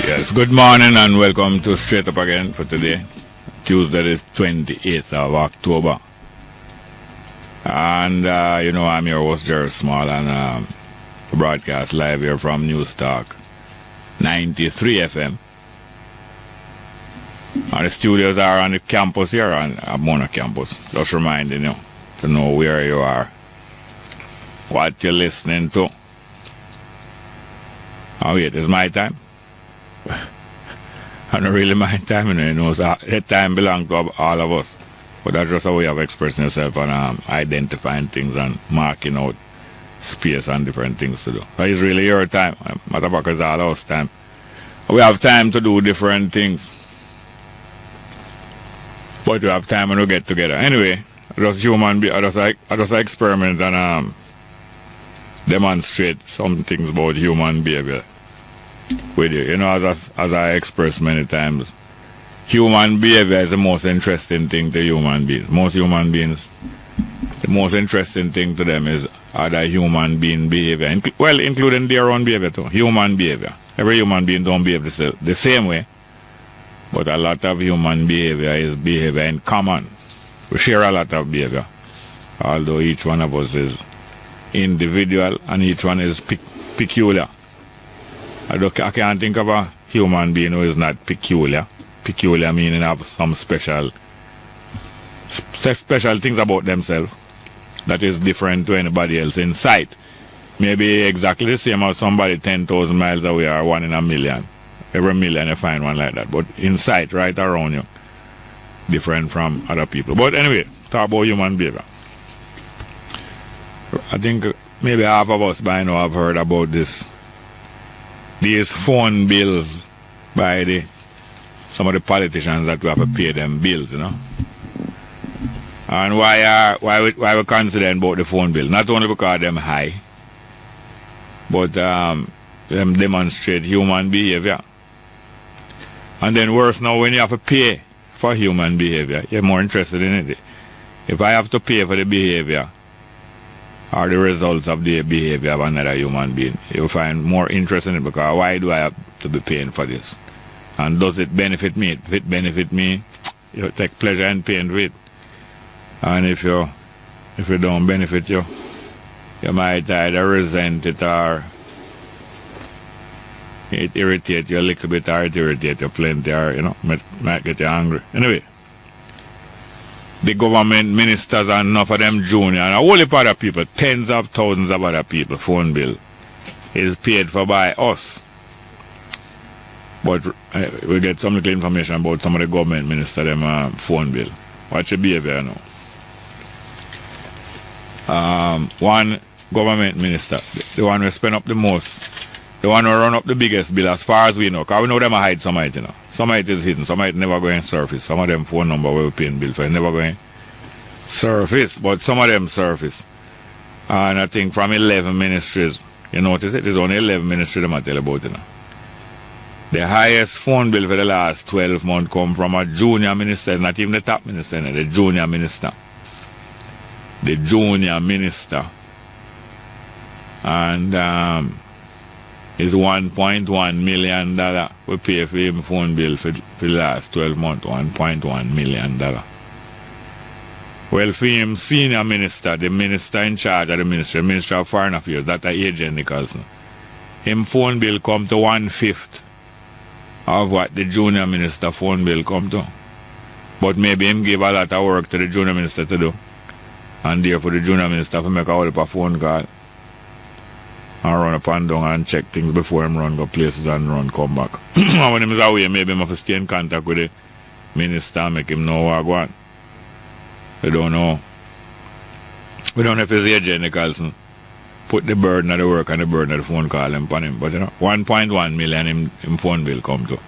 Yes, good morning and welcome to Straight Up again for today, Tuesday the 28th of October. And, I'm your host, Smal, and broadcast live here from News Talk 93 FM. And the studios are on the campus here, on Mona campus. Just reminding you to know where you are, what you're listening to. Oh, wait, it's my time? I don't really mind time, so that time belongs to all of us. But that's just a way of expressing yourself and identifying things and marking out space and different things to do. So it's really your time. Matter of fact, it's all our time. We have time to do different things. But we have time when we get together. Anyway, just I just experiment and demonstrate some things about human behavior with you. As I expressed many times, human behavior is the most interesting thing to human beings. Most human beings, the most interesting thing to them is other human being behavior, including their own behavior too. Human behavior. Every human being don't behave the same way, but a lot of human behavior is behavior in common. We share a lot of behavior, although each one of us is individual and each one is peculiar. I can't think of a human being who is not peculiar. Peculiar meaning have some special things about themselves that is different to anybody else in sight. Maybe exactly the same as somebody 10,000 miles away or 1 in a million. Every million you find one like that. But in sight, right around you, different from other people. But anyway, talk about human behavior. I think maybe half of us by now have heard about these phone bills by some of the politicians that we have to pay them bills, And why we're considering about the phone bill? Not only because them high, but them demonstrate human behavior. And then worse now, when you have to pay for human behavior, you're more interested in it. If I have to pay for the behavior or the results of the behavior of another human being, you'll find more interest in it, because why do I have to be paying for this? And does it benefit me? If it benefit me, you take pleasure in paying for it. And if it don't benefit you, you might either resent it or it irritate you a little bit, or it irritate you plenty, or might get you angry. Anyway, the government ministers and enough of them junior and a whole heap of other people, tens of thousands of other people, phone bill is paid for by us. But we get some little information about some of the government minister them phone bill. Watch your behavior now. One government minister, the one who spend up the most, the one who run up the biggest bill as far as we know, because we know them hide some of it, Some of it is hidden, some of it never going to surface. Some of them phone number we paying bill for never going to surface, but some of them surface. And I think from 11 ministries, you notice it is only 11 ministries them I tell about, The highest phone bill for the last 12 months come from a junior minister, not even the top minister, the junior minister. The junior minister. And is $1.1 million we pay for him phone bill for the last 12 months, $1.1 million. Well, for him, senior minister, the minister in charge of the Minister of Foreign Affairs, that's Agent Nicholson, him phone bill come to 1/5 of what the junior minister phone bill come to. But maybe him give a lot of work to the junior minister to do, and therefore the junior minister to make a whole heap of phone call and run up and down and check things before him run go places and run come back. And when him is away, maybe him have to stay in contact with the minister and make him know what go on. We don't know. We don't know if it's Agent Nicholson put the burden of the work and the burden of the phone call upon him. But 1.1 million him phone bill come to.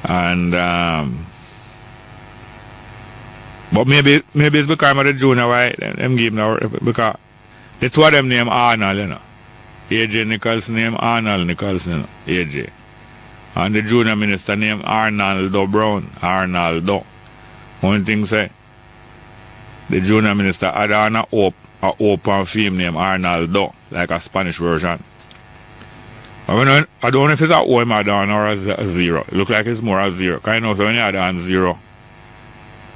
And but maybe it's because of the junior why them give now, because the two of them name Arnold, AJ Nicholson name Arnold Nicholson, AJ. And the junior minister name Arnaldo Brown, Arnaldo. One thing say, the junior minister add on a open film name Arnaldo, like a Spanish version. I don't know if it's a OM add on or a zero. It looks like it's more a zero. Because you know, so when you add on zero,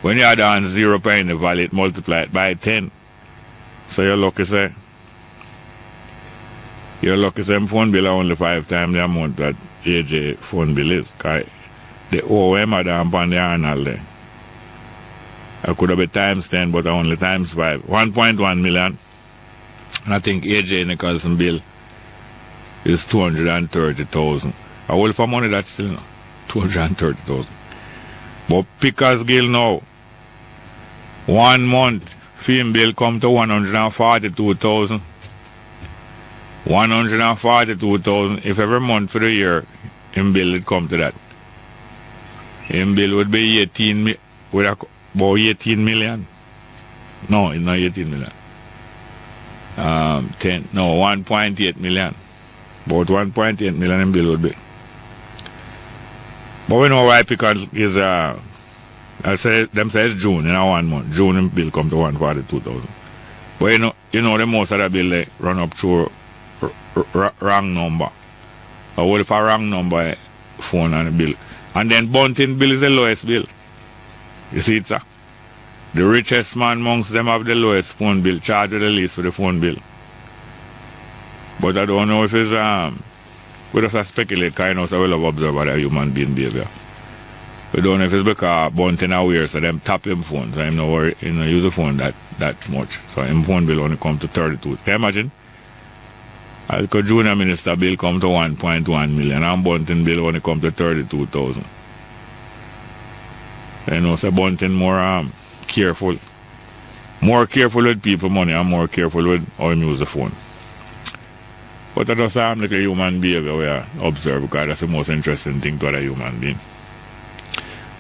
when you add on 0 in the value, it multiply it by 10. So you're lucky, say. You're lucky, say, phone bill are only 5 times the amount that AJ phone bill is. Because the OM add on upon the annual there. I could have been times 10, but only times 5. 1.1 million. And I think AJ Nicholson bill is 230,000. I will for money that's still no. 230,000. But Pickers Gill now, 1 month, film bill come to 142,000. 142,000. If every month for the year, him bill would come to that. Him bill would be 18 with about 18 million. No, it's not 18 million. 1.8 million. About 1.8 million in bill would be. But we know why Pickers is I say them says June in 1 month. June in bill come to 142,000. But you know the most of the bill they run up through wrong number. Or what if a wrong number phone on the bill? And then Bunting bill is the lowest bill. You see it, sir? The richest man amongst them have the lowest phone bill, charge the least for the phone bill. But I don't know if it's we just speculate kind of so we love observe the human being behavior. We don't know if it's because Bunting aware, so them tap him phone, so him no worry, you know, use the phone that much. So him phone bill only come to 32. Can you imagine? As the junior minister bill come to 1.1 million and Bunting bill only come to 32,000. You know, so Bunting more careful. More careful with people money and more careful with how him use the phone. But that just like a human behavior we observe because that's the most interesting thing to other human being.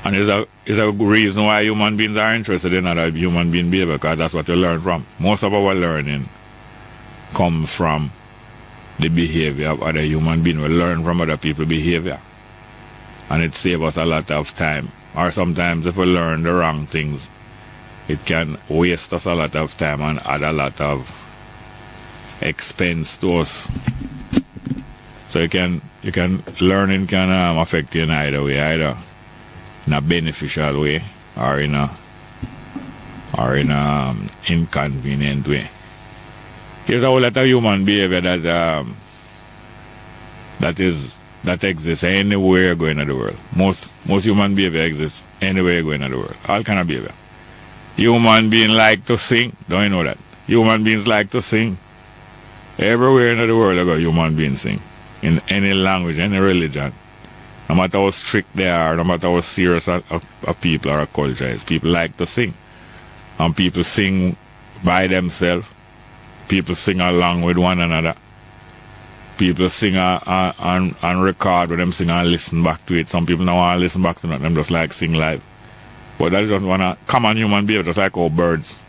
And it's a reason why human beings are interested in other human being behavior because that's what you learn from. Most of our learning comes from the behavior of other human beings. We learn from other people's behavior. And it saves us a lot of time. Or sometimes if we learn the wrong things, it can waste us a lot of time and add a lot of expense to us. So learning can affect you in either way, either in a beneficial way or in a inconvenient way. There's a whole lot of human behavior that exists anywhere you go in the world. Most human behavior exists anywhere you go in the world. All kind of behavior. Human beings like to sing. Don't you know that? Human beings like to sing. Everywhere in the world, human beings sing. In any language, any religion. No matter how strict they are, no matter how serious a people or a culture is, people like to sing. And people sing by themselves. People sing along with one another. People sing and record with them sing and listen back to it. Some people don't want to listen back to it. Them just like sing live. But that's just one common human behavior, just like how birds.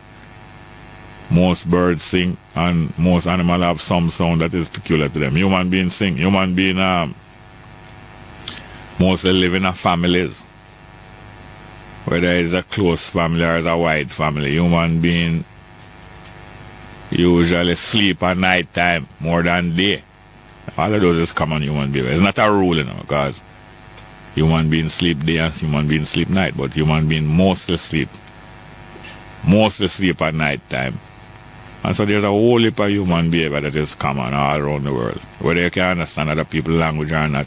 Most birds sing and most animals have some sound that is peculiar to them. Human beings sing. Human beings mostly live in families. Whether it's a close family or it's a wide family. Human beings usually sleep at night time more than day. All of those is common human behavior. It's not a rule, you know, because human beings sleep day and human beings sleep night, but human beings mostly sleep at night time. And so there's a whole heap of human behavior that is common all around the world. Whether you can understand other people's language or not,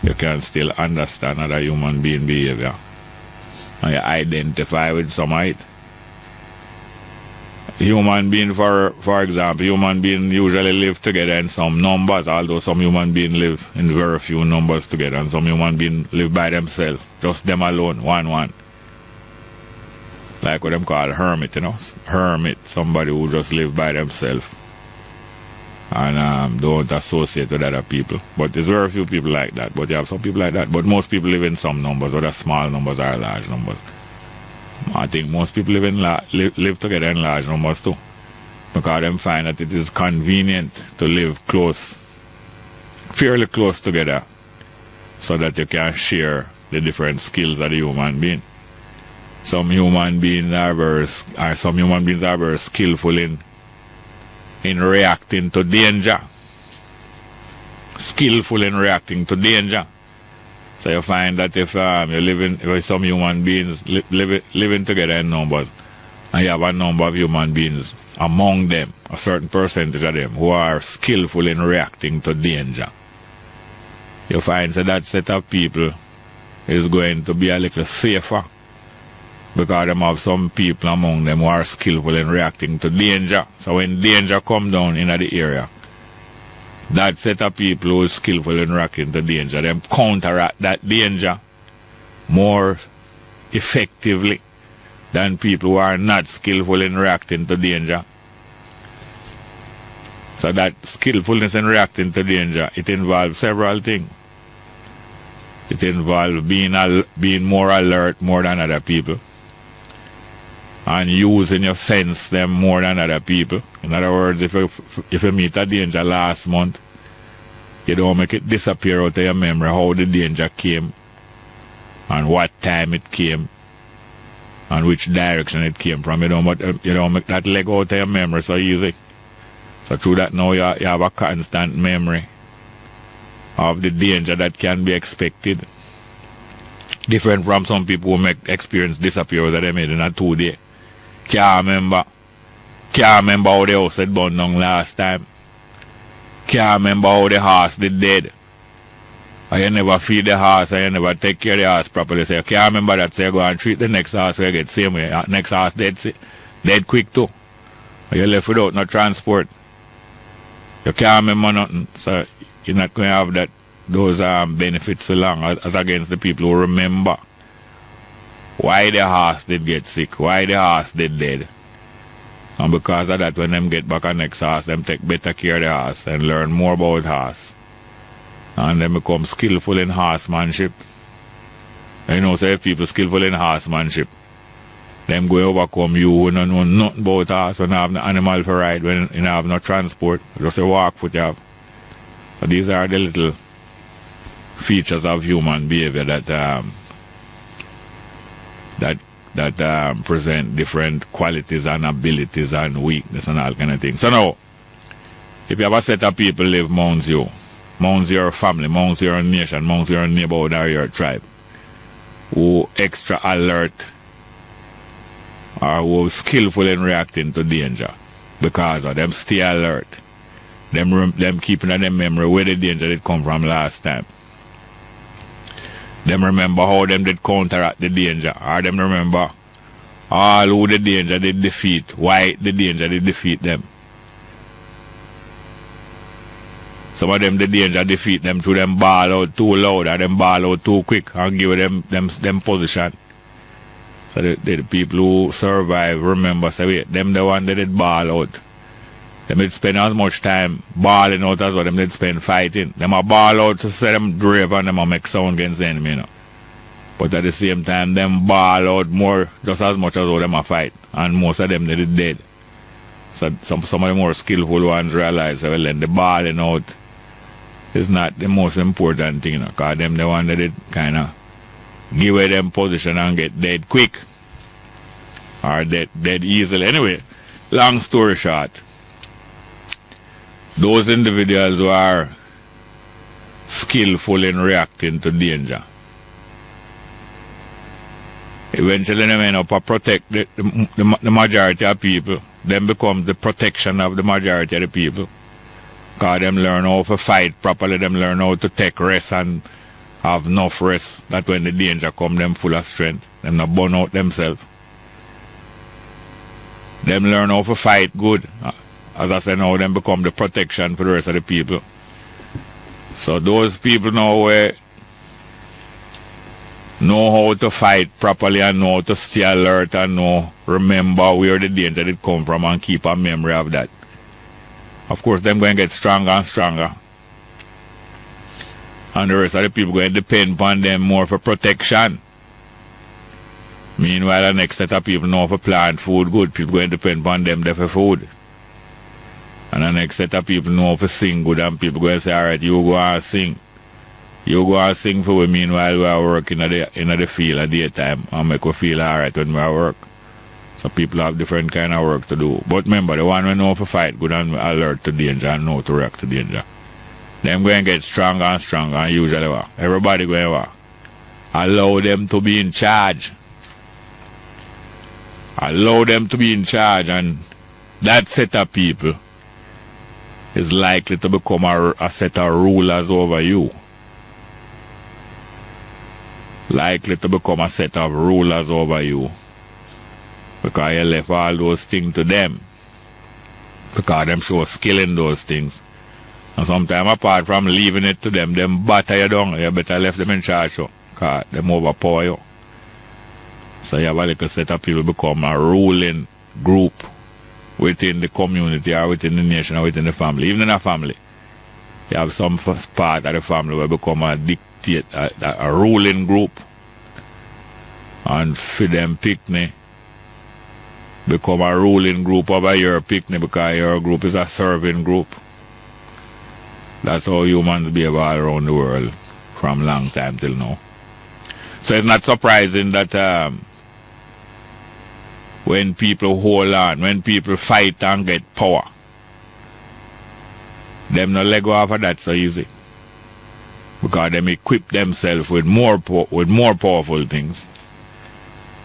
you can still understand other human being behavior. And you identify with some of it. Human beings, for example, human beings usually live together in some numbers, although some human beings live in very few numbers together, and some human beings live by themselves, just them alone, one. Like what them call hermit, you know. Hermit, somebody who just live by themselves and don't associate with other people. But there's very few people like that. But you have some people like that. But most people live in some numbers, whether small numbers or large numbers. I think most people live together in large numbers too, because them find that it is convenient to live fairly close together, so that you can share the different skills of the human being. Some human beings are very skillful in reacting to danger. skillful in reacting to danger. So you find that if you're living, if some human beings living together in numbers, and you have a number of human beings among them, a certain percentage of them who are skillful in reacting to danger, you find that set of people is going to be a little safer, because they have some people among them who are skillful in reacting to danger. So when danger come down in the area, that set of people who is skillful in reacting to danger, them counteract that danger more effectively than people who are not skillful in reacting to danger. So that skillfulness in reacting to danger, it involves several things. It involves being more alert more than other people, and using your sense them more than other people. In other words, if you meet a danger last month, you don't make it disappear out of your memory how the danger came, and what time it came, and which direction it came from. You don't make that leg out of your memory so easy. So through that now you have a constant memory of the danger that can be expected. Different from some people who make experience disappear that they made in a 2 day. Can't remember how the house had burned down last time. Can't remember how the horse did dead. Or you never feed the horse, or you never take care of the horse properly. So you can't remember that, so you go and treat the next horse so you get same way. Next horse dead quick too. Or you left without no transport. You can't remember nothing. So you're not going to have those benefits so long as against the people who remember why the horse did get sick, why the horse did dead. And because of that, when them get back on next horse, them take better care of the horse and learn more about horse. And then become skillful in horsemanship. And you know, so if people skillful in horsemanship, them go overcome you who don't know nothing about horse, when you have no animal for ride, when you have no transport, just a walk foot you have. So these are the little features of human behavior that present different qualities and abilities and weakness and all kind of things. So now, if you have a set of people live amongst you, amongst your family, amongst your nation, amongst your neighborhood or your tribe, who extra alert or who skillful in reacting to danger, because of them stay alert, them keeping in their memory where the danger did come from last time. Them remember how them did counteract the danger, or them remember all who the danger did defeat, why the danger did defeat them. Some of them the danger defeat them through them ball out too loud or them ball out too quick and give them position. So the people who survive remember, say wait, them the one that did ball out. Them did spend as much time balling out as what them did spend fighting. Them a ball out to say them brave and them a make sound against the enemy, you know. But at the same time, them ball out more, just as much as how them a fight. And most of them they did dead. So some of the more skillful ones realize, well, then the balling out is not the most important thing, you know, because them the one that did kind of give away them position and get dead quick. Or dead easily. Anyway, long story short, those individuals who are skillful in reacting to danger, eventually they end up to protect the majority of people. Then becomes the protection of the majority of the people. Because them learn how to fight properly, them learn how to take rest and have enough rest, that when the danger come, them full of strength, them not burn out themselves. Them learn how to fight good. As I said now, them become the protection for the rest of the people. So those people now know how to fight properly and know how to stay alert and remember where the danger did come from and keep a memory of that. Of course, them going to get stronger and stronger. And the rest of the people going to depend upon them more for protection. Meanwhile, the next set of people know how to plant food good. People going to depend upon them there for food. And the next set of people know how to sing good, and people going to say, all right, you go and sing. You go and sing for me, meanwhile we are working in the field at daytime and make we feel all right when we are work. So people have different kind of work to do. But remember, the one who know how to fight good and alert to danger and know how to react to danger. them going to get stronger and stronger, and usually what? Everybody going to what? Allow them to be in charge. Allow them to be in charge, and that set of people is likely to become a set of rulers over you. Likely to become a set of rulers over you. Because you left all those things to them. Because them show skill in those things. And sometimes apart from leaving it to them batter you down. You better left them in charge. Because them overpower you. So you have a little set of people become a ruling group within the community or within the nation or within the family. Even in a family, you have some part of the family will become a dictate, a ruling group. And for them picnic, become a ruling group over your picnic because your group is a serving group. That's how humans behave all around the world from long time till now. So it's not surprising that when people hold on, when people fight and get power, them no let go off of that so easy. Because them equip themselves with more powerful things.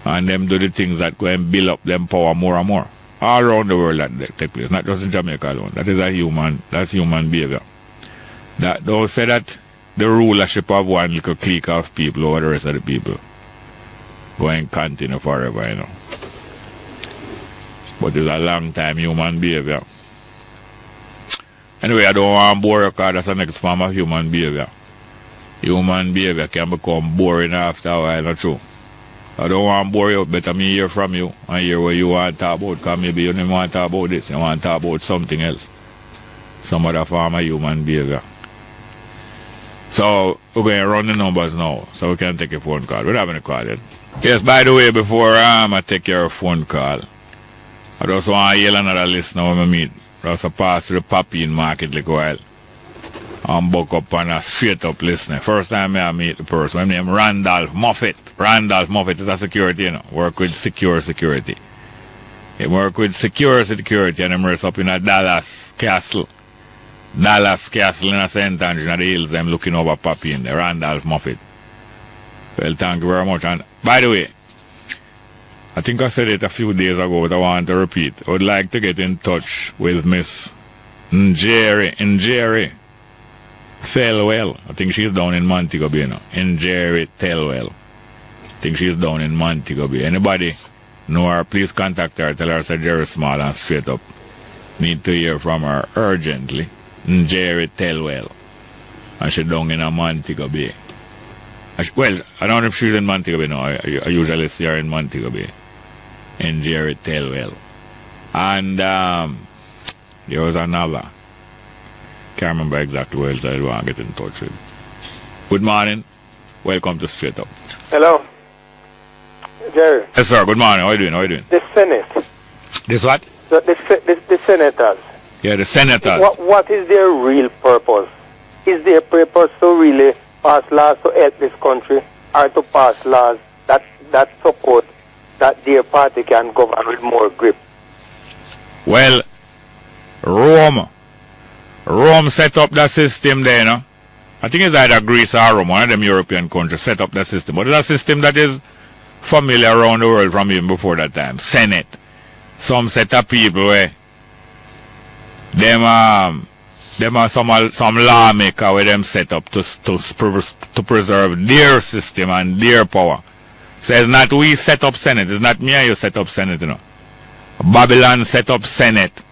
And them do the things that go and build up them power more and more. All around the world that take place, not just in Jamaica alone. That is that's human behavior. That don't say that the rulership of one little clique of people over the rest of the people go and continue forever, you know. But it's a long time human behavior. Anyway, I don't want to bore you because that's the next form of human behavior. Human behavior can become boring after a while, not true? I don't want to bore you, better me hear from you and hear what you want to talk about, because maybe you don't want to talk about this, you want to talk about something else. Some other form of human behavior. So, we're going to run the numbers now, so we can take a phone call. We're having a call then. Yes, by the way, before I take your phone call, I just want to yell another listener when we meet. Just pass through the Papine market like a while. And buck up on a straight up listener. First time I meet the person, my name Randolph Moffett. Randolph Moffett is a security, you know. Work with secure security. He work with secure security and he rest up in a Dallas Castle. Dallas Castle in a St. Andrews in the hills. I'm looking over Papine there. Randolph Moffett. Well, thank you very much. And by the way, I think I said it a few days ago, but I want to repeat. I would like to get in touch with Miss Njeri Thelwell. I think she's down in Montego Bay now. Njeri Thelwell. I think she's down in Montego Bay. Anybody know her, please contact her. Tell her it's Jerry Smal and straight up. Need to hear from her urgently. Njeri Thelwell. And she's down in a Montego Bay. Well, I don't know if she's in Montego Bay now. I usually see her in Montego Bay. Njeri Thelwell. And there was another. Can't remember exactly where else I want to get in touch with. Good morning. Welcome to Straight Up. Hello. Jerry. Yes, sir. Good morning. How are you doing? The Senate. This what? The senators. Yeah, the senators. What is their real purpose? Is their purpose to really pass laws to help this country, or to pass laws that support that their party can govern with more grip? Well, Rome set up that system there, you know. I think it's either Greece or Rome, one of them European countries set up that system. But it's a system that is familiar around the world from even before that time. Senate. Some set of people where them are some lawmaker where them set up to preserve their system and their power. So it's not we set up Senate, it's not me and you set up Senate, you know. Babylon set up Senate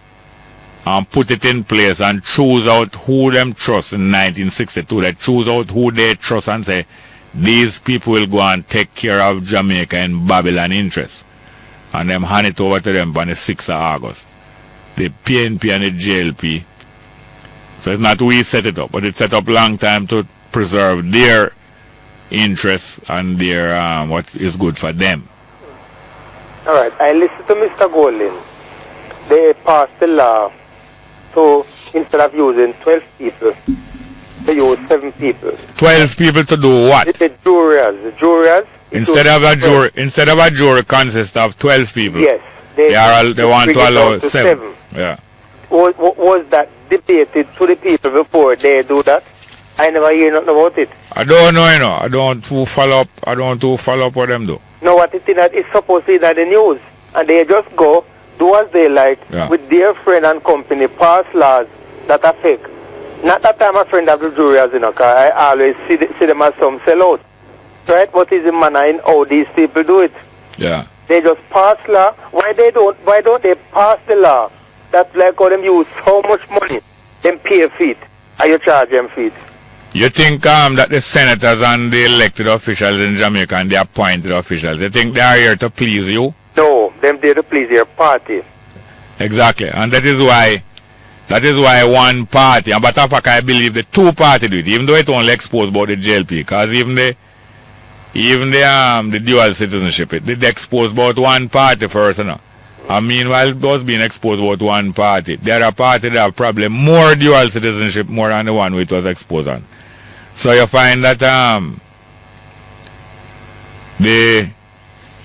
and put it in place and choose out who them trust in 1962. They choose out who they trust and say, these people will go and take care of Jamaica in Babylon interest. And them hand it over to them on the 6th of August. The PNP and the JLP. So it's not we set it up, but it's set up long time to preserve their interests and their what is good for them. All right. I listened to Mr. Golding. They passed the law to, instead of using 12 people, they use 7 people. 12 people to do what? The jurors. Instead of a jury consists of 12 people. Yes. They want to allow 7. Yeah. Was that debated to the people before they do that? I never hear nothing about it. I don't know, you know. I don't too follow up what them do. No, what it is that it's supposed to be that the news. And they just go, do as they like, with their friend and company, pass laws that affect. Not that I'm a friend of the jury, as you know, 'cause I always see them as some sellout. Right? What is the manner in how these people do it? Yeah. They just pass law. Why don't they pass the law? That's like how them use so much money. Them pay feet. And you charge them feet. You think that the senators and the elected officials in Jamaica and the appointed officials, you think they are here to please you? No, them there to please their party. Exactly. And that is why one party, and but in fact I believe the two parties do it, even though it only exposed about the JLP, because even the dual citizenship, it did expose about one party first, you know. And meanwhile it was being exposed about one party. There are parties that have probably more dual citizenship more than the one which was exposed on. So you find that the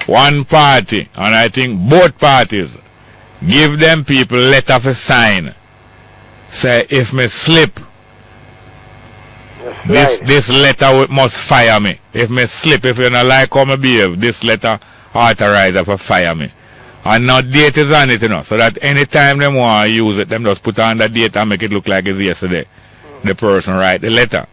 one party, and I think both parties, give them people letter for sign. Say, if me slip, this letter must fire me. If me slip, if you don't like how me behave, this letter authorizer for fire me. And now date is on it, you know, so that anytime them want to use it, them just put on the date and make it look like it's yesterday. The person write the letter.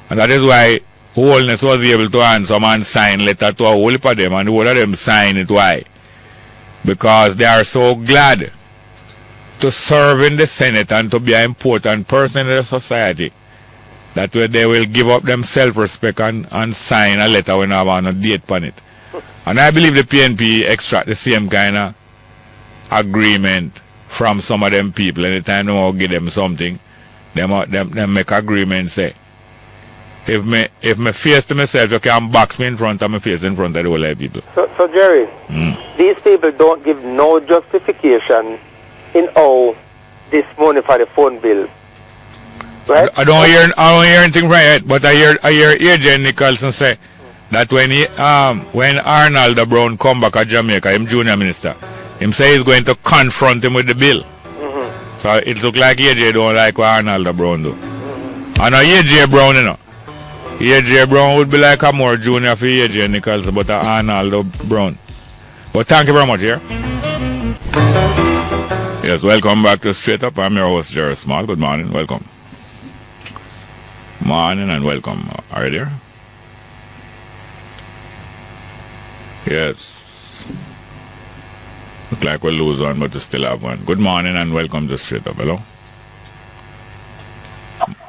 And that is why Holiness was able to answer and sign letter to a whole heap of them, and the whole of them sign it. Why? Because they are so glad to serve in the Senate and to be an important person in the society that way they will give up them self-respect and sign a letter when I want a date on it. And I believe the PNP extract the same kind of agreement from some of them people. Anytime they want to give them something, they make agreement say, if me face to myself, you can box me in front of my face in front of the whole of people. So Jerry, these people don't give no justification in how this money for the phone bill. Right? I don't hear anything from it, but I hear AJ Nicholson say that when Arnold Brown come back at Jamaica, him junior minister, him say he's going to confront him with the bill. So it look like AJ don't like what Arnold Brown do. And AJ Brown, you know. AJ Brown would be like a more junior for AJ Nicholson, but Arnold Brown. But thank you very much, here. Yes, welcome back to Straight Up. I'm your host, Jerry Smal. Good morning, welcome. Morning and welcome. Are you there? Yes. Look like we'll lose one, but we still have one. Good morning and welcome to Straight Up. Hello?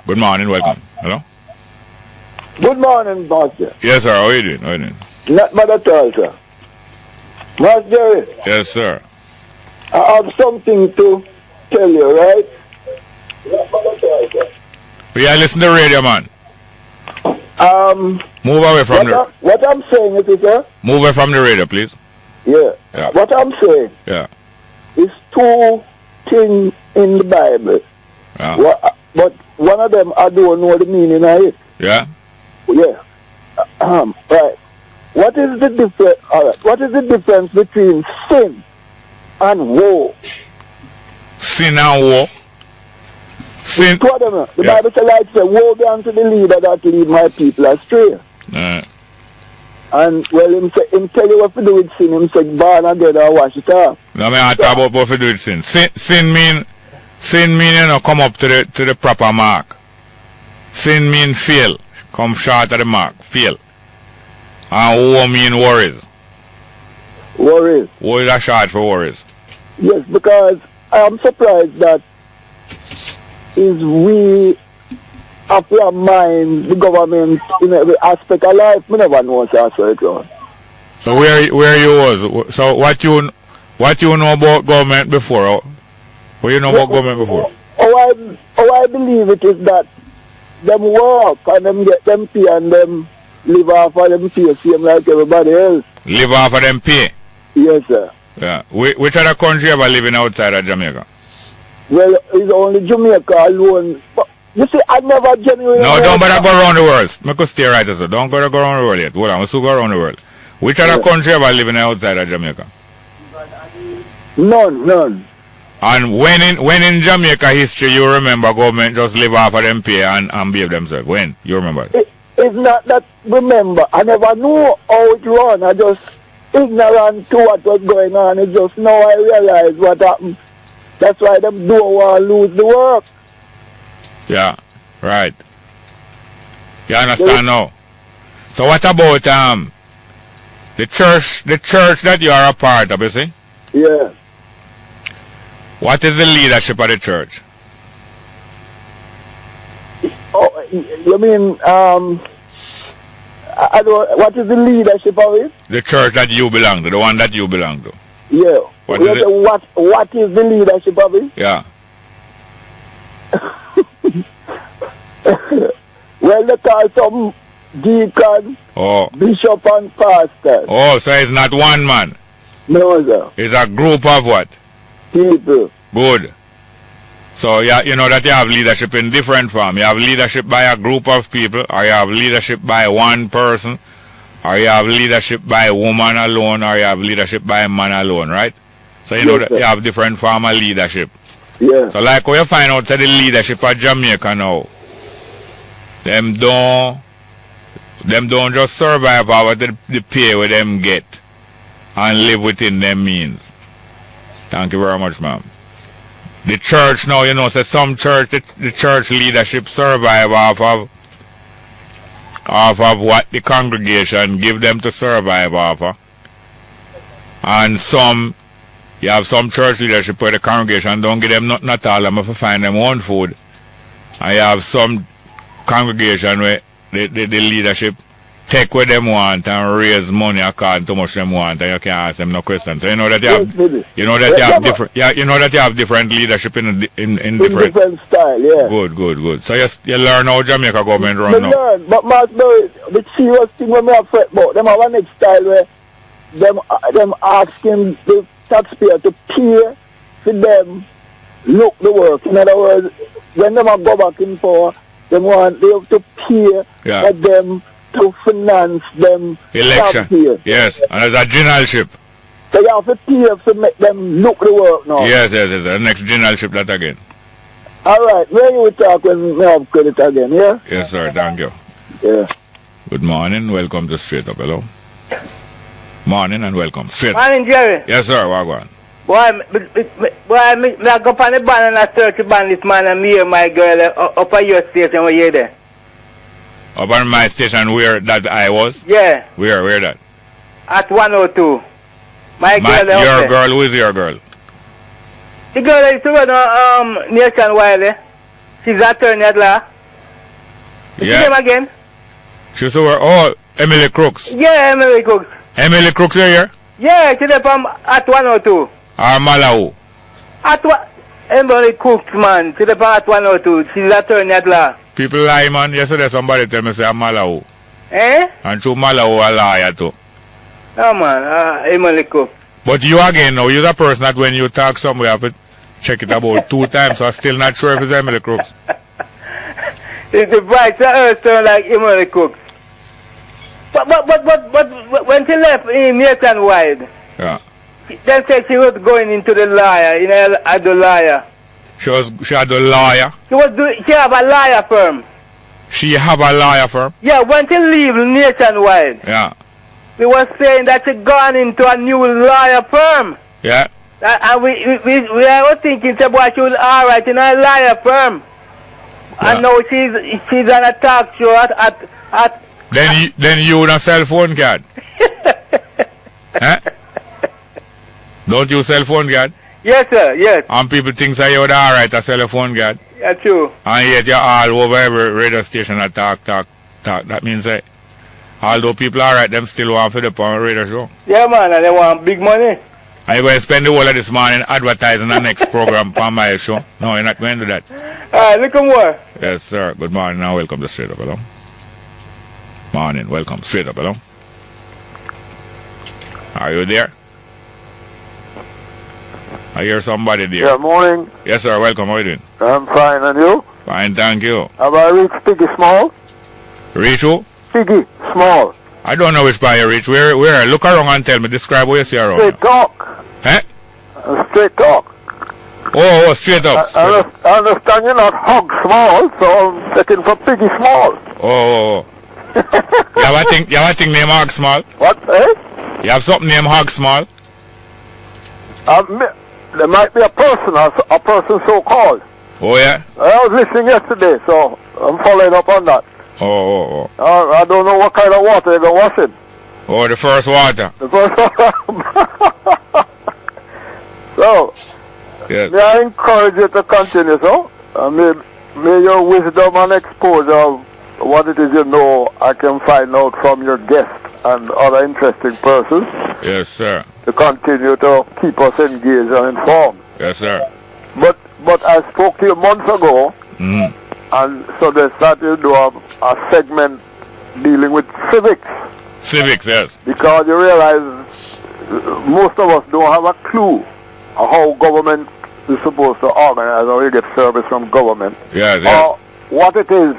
Good morning, welcome. Hello? Good morning, Master. Yes, sir. How are you doing? How are you doing? Not bad at all, sir. Master Jerry. Yes, sir. I have something to tell you, right? Yeah, listen to the radio, man. Move away from the... What I'm saying is, sir? Move away from the radio, please. Yeah. What I'm saying is two things in the Bible. Yeah. But one of them, I don't know the meaning of it. Yeah? Yeah. Right. What is the difference? What is the difference between sin and war? Sin and war? Sin. The Bible says, like, woe be unto the leader that lead my people astray. And well, him tell you what to do with sin. Him say, born again and wash it off. No, I talk about what to do with sin. Sin mean you know, come up to the proper mark. Sin mean fail. Come short of the mark. Fail. And war mean worries. Worries. Worries are short for worries. Yes, because I am surprised that is we have to mind the government in every aspect of life. We never know what's it on. So where you was? So what you know about government before? What you know about government before? How I believe it is that them work and them get them pay and them live off of them pay same like everybody else. Live off of them pay? Yes, sir. Yeah. Which other country ever living outside of Jamaica? Well, it's only Jamaica alone. But you see, I never genuinely... No, don't bother go around the world. Make us stay right, sir. Don't go around the world yet. Hold on, let's go around the world. Which other country ever living outside of Jamaica? None. And when in Jamaica history you remember government just live off of them pay and behave themselves? When? You remember? It's not that remember. I never knew how it run. I just ignorant to what was going on. It's just now I realize what happened. That's why them don't want to lose the work. Yeah, right. You understand now? So what about the church that you are a part of, you see? Yeah. What is the leadership of the church? Oh, you mean I don't. What is the leadership of it? The church that you belong to, the one that you belong to. Yeah. What is the leadership of it? Yeah. Well, they call some deacon, bishop, and pastor. Oh, so it's not one man. No, sir. It's a group of what? People. Good. So yeah, you know that you have leadership in different form. You have leadership by a group of people, or you have leadership by one person, or you have leadership by a woman alone, or you have leadership by a man alone, right? So you know that you have different form of leadership. Yeah. So like when you find out that the leadership of Jamaica now, them don't just survive off the pay where them get and live within them means. Thank you very much, ma'am. The church now, you know, so some church, the church leadership survive off of what the congregation give them to survive off of. And you have some church leadership where the congregation don't give them nothing at all, them have to find them own food. And you have some congregation where the leadership take what them want and raise money according to much them want, and you can't ask them no questions. So you know that you have different leadership in different style. Yeah. Good. So you learn how Jamaica government run now. Learn, but Master, the serious thing when we have fret about them have a next style where them asking the taxpayer to pay for them look the work. In other words, when them go back in power, they have to pay for them to finance them election. Yes, and it's a generalship. So you have to pay to make them look the work now. Yes. The next generalship that again. Alright, where you will talk when we have credit again, yeah? Yes, sir, thank you. Yeah. Good morning, welcome to Straight Up, hello. Morning and welcome. Straight Up. Morning, Jerry. Yes, sir, what going on? Boy, I go on the band and I search the band this man and me and my girl up at your station where you there. Up on my station where that I was? Yeah. Where that? At 102. My girl your girl, who is your girl? The girl is to run nationwide. She's attorney at law. What's her name again? She's over Emily Crooks. Yeah, Emily Crooks. Emily Crooks here? Yeah, she's from at 102. Malau. Emily Crooks, man. She's from at 102. She's attorney at law. People lie, man. Yesterday somebody tell me say I'm Malau. Eh? And through Malau a liar too. No, man. Emily Crooks. But you again now, you're the person that when you talk somewhere, you have to check it about 2 times, so I'm still not sure if it's Emily Crooks. It's the voice of her sound like Emily Crooks. But when she left in nationwide, then said she was going into the lawyer, the lawyer. She had a lawyer? She have a lawyer firm. She have a lawyer firm? Yeah, when she leave nationwide. Yeah. We was saying that she gone into a new lawyer firm. Yeah. And we were thinking about she was alright in a lawyer firm. Yeah. And now she's on a talk show at Then you on a cell phone card? Eh? Don't you cell phone card? Yes, sir, yes. And people think that you're alright a cell phone card? Yeah, true. And yet you're all over every radio station that talk. That means that although people are alright, them still want for the radio show. Yeah, man, and they want big money. Are you going to spend the whole of this morning advertising the next program for my show? No, you're not going to do that. Alright, look more. Yes, sir. Good morning and welcome to Straight Up, hello. Morning, welcome. Straight Up, hello. Are you there? I hear somebody there. Yeah, morning. Yes, sir. Welcome. How are you doing? I'm fine, and you? Fine, thank you. Have I reached Piggy Smal? Reach who? Piggy Smal. I don't know which part you reach. Where? Look around and tell me. Describe what you see around. Straight talk. Eh? Straight talk. Oh, straight up. I understand you're not Hog Small, so I'm checking for Piggy Small. Oh. You have a thing named Hog Smal? What, eh? You have something named Hog Smal? There might be a person so called. Oh, yeah? I was listening yesterday, so I'm following up on that. Oh. I don't know what kind of water you're going to wash in. Oh, the first water. The first water. So, Yes. may I encourage you to continue, so? May your wisdom and exposure of what it is you know, I can find out from your guest and other interesting persons. Yes, sir. To continue to keep us engaged and informed. Yes, sir. But I spoke to you months ago, and so they started to do a segment dealing with civics. Civics, yes. Because you realize most of us don't have a clue of how government is supposed to organize or you get service from government. Yes, or what it is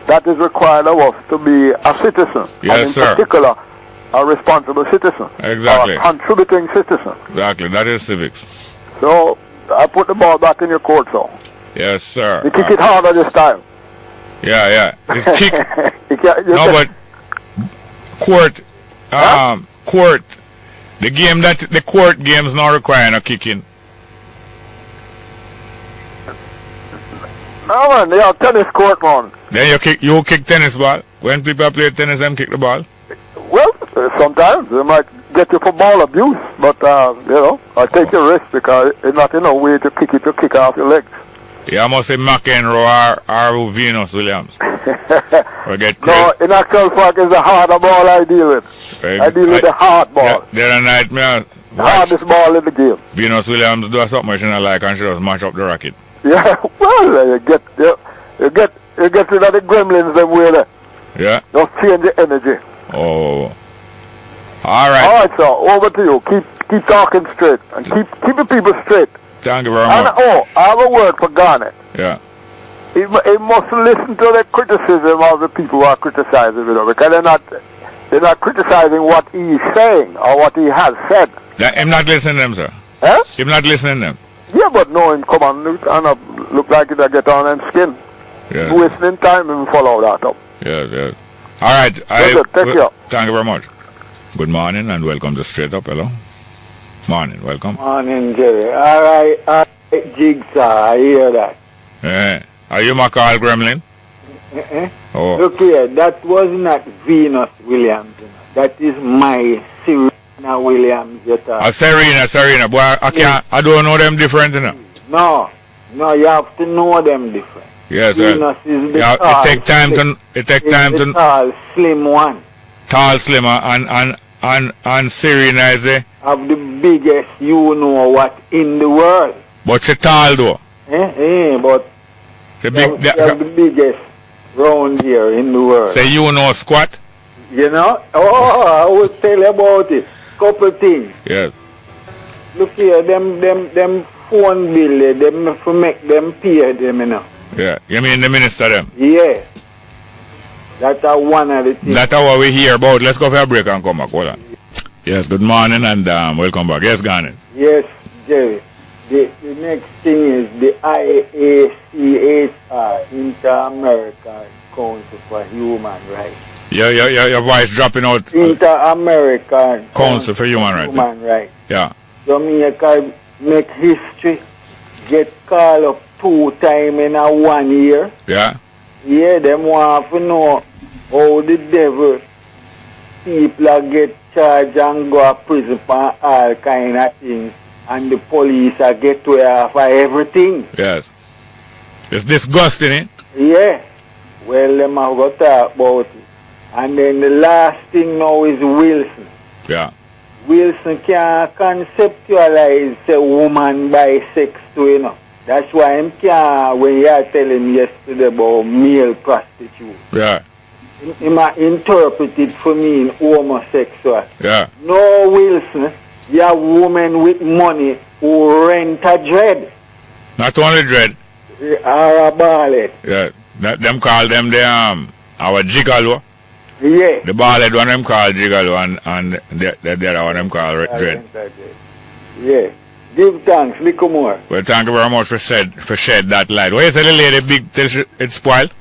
that is required of us to be a citizen. Yes, and in sir. particular, a responsible citizen. Exactly. Or a contributing citizen. Exactly, that is civics. So, I put the ball back in your court, so. Yes, sir. You kick it harder this time. Yeah. It's kick. No, but court, the court games not requiring a kicking. No, man, they are tennis court, man. Then you kick tennis ball. When people play tennis, them kick the ball. Well, sometimes they might get you for ball abuse, but, I take your risk because it's not in a way to kick it to kick off your legs. Yeah, I must say McEnroe or Venus Williams. No, in actual fact, it's the harder ball I deal with. I deal with the hard ball. They're a nightmare. The hardest ball in the game. Venus Williams do something she don't like and she just mash up the racket. Yeah, well, you get rid of the gremlins them way there. Yeah. Just change the energy. Oh. Alright. Alright, sir, over to you. Keep talking straight and keep the people straight. Thank you very much. And I have a word for Garnet. Yeah. He must listen to the criticism of the people who are criticizing him, because they're not criticizing what he's saying or what he has said. I'm not listening to them, sir. Huh? I'm not listening to them. Yeah, but no, him come on and look like it'll get on him skin. Yeah. Wasting time and follow that up. Yes. Alright. Take care. Thank you very much. Good morning and welcome to Straight Up. Hello. Morning, welcome. Morning, Jerry. Alright, Jigsaw, I hear that. Yeah. Are you McCall Gremlin? Oh. Look here, that was not Venus Williams. That is my Serena Williams. Serena. Boy, I don't know them different, you know. No, you have to know them different. Yes, Venus is the tall. It take time to. Tall, slim one. Tall, slimmer, and Serena is of the biggest, you know what, in the world. But she tall though. But the biggest round here in the world. Say you know squat? You know? I will tell you about it. Couple things. Yes. Look here, them phone bill, them have to make them pay them, you know. Yeah. You mean the minister them? Yeah. That's one of the things. That's what we hear about. Let's go for a break and come back. Hold on. Yes, good morning and welcome back. Yes, Garnet. Yes, Jerry. The next thing is the IACHR, Inter-American Council for Human Rights. Your voice dropping out. Inter-American Council for Human Rights. Yeah. So me can make history, get called up 2 times in a 1 year. Yeah. Yeah, them want to know how the devil people get charged and go to prison for all kind of things, and the police get to for everything. Yes. It's disgusting, eh? Yeah. Well, them have got to talk about it. And then the last thing now is Wilson. Yeah. Wilson can conceptualize a woman by sex too, you know. That's why him can, when you are telling yesterday about male prostitute. Yeah. He might interpret it for me in homosexual. Yeah. No, Wilson, you are woman with money who rent a dread. Not only dread. Or a ballet. Yeah. Them call them our gigolo. Yeah. The ballet one them call gigolo and the other one them call dread. Yeah. Give thanks, little more. Well, thank you very much for shed that light. What you say the lady big till it spoiled?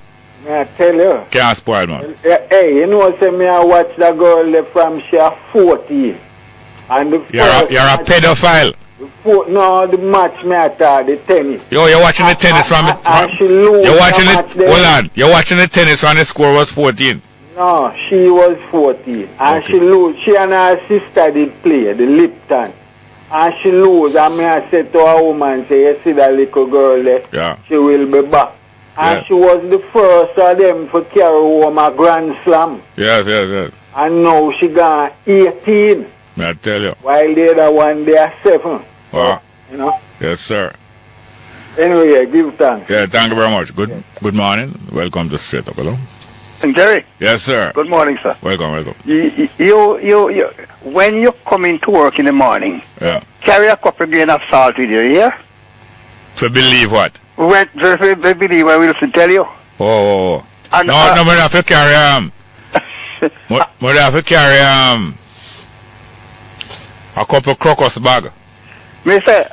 May I tell you? Can't spoil, man. Hey, you know, say me I watch the girl from she 14. And the You're a pedophile. No, the match me at the tennis. Yo, you're watching the tennis from she lose you're watching the it. match there. Hold on. You're watching the tennis when the score was 14. No, she was 14. And Okay. she lose. She and her sister did play, the Lipton. And she lose. And me I said to a woman, say, you see that little girl there? Yeah. She will be back. And Yeah. she was the first of them to carry home a Grand Slam. Yes. And now she got 18. May I tell you. While the other one, they are 7. Wow. You know? Yes, sir. Anyway, give thanks. Yeah, thank you very much. Good morning. Welcome to Straight Up. Hello. And Jerry, Yes, sir. good morning, sir. Welcome. You, when you come into work in the morning, Yeah. carry a couple of grain of salt with you, yeah? To believe what? When, they believe I will tell you. Oh. And, No, we have to carry we have to carry a couple of crocus bag. Me say,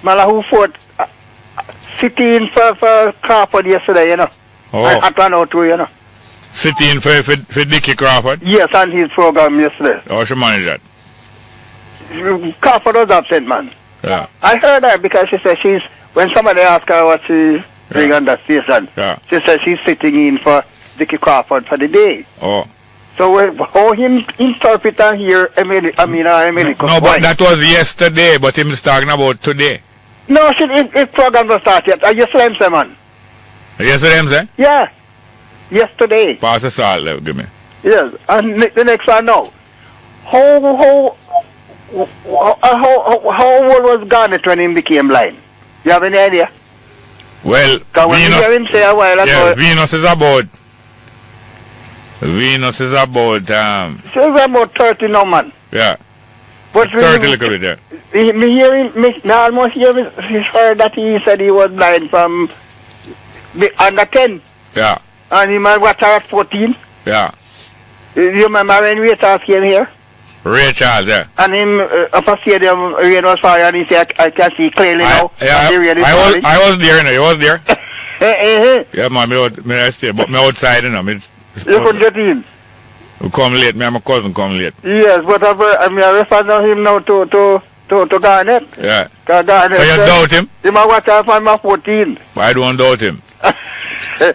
Malahu Fort, sitting for Crawford yesterday, you know. Oh. I don't know too, you know. Sitting for Dickie Crawford. Yes, on his program yesterday. How she manage that? Crawford was upset, man. Yeah. I heard her because she said when somebody asked her what she's doing on that station, Yeah. she said she's sitting in for Dickie Crawford for the day. Oh. So how him interpret and hear Emily? No, but that was yesterday, but him is talking about today. No, his program was started. I just said him, man. Yesterday, him say? Yeah, yesterday. Pass the salt, give me. Yes, and the next one now. How old was Garnet when he became blind? You have any idea? Well, Because when you hear him say a while ago, yeah, Venus is about she's about 30 now, man. yeah, But 30 little bit, yeah. Me hear him, me almost hear his heard that he said he was blind from under 10. Yeah, And he might watch her at 14. yeah. You remember when we came here? Ray Charles, yeah. And him up a stadium, rain was fire, and he said, I can see clearly now. I was there, you know, you was there. Eh. Yeah, man, I stay, but me outside, you know, it's You could get in. we come late, me and my cousin come late. Yes, but I refer to him now to Garnet. Yeah. Garnet. So you doubt him? He might watch her from 14. But I don't doubt him.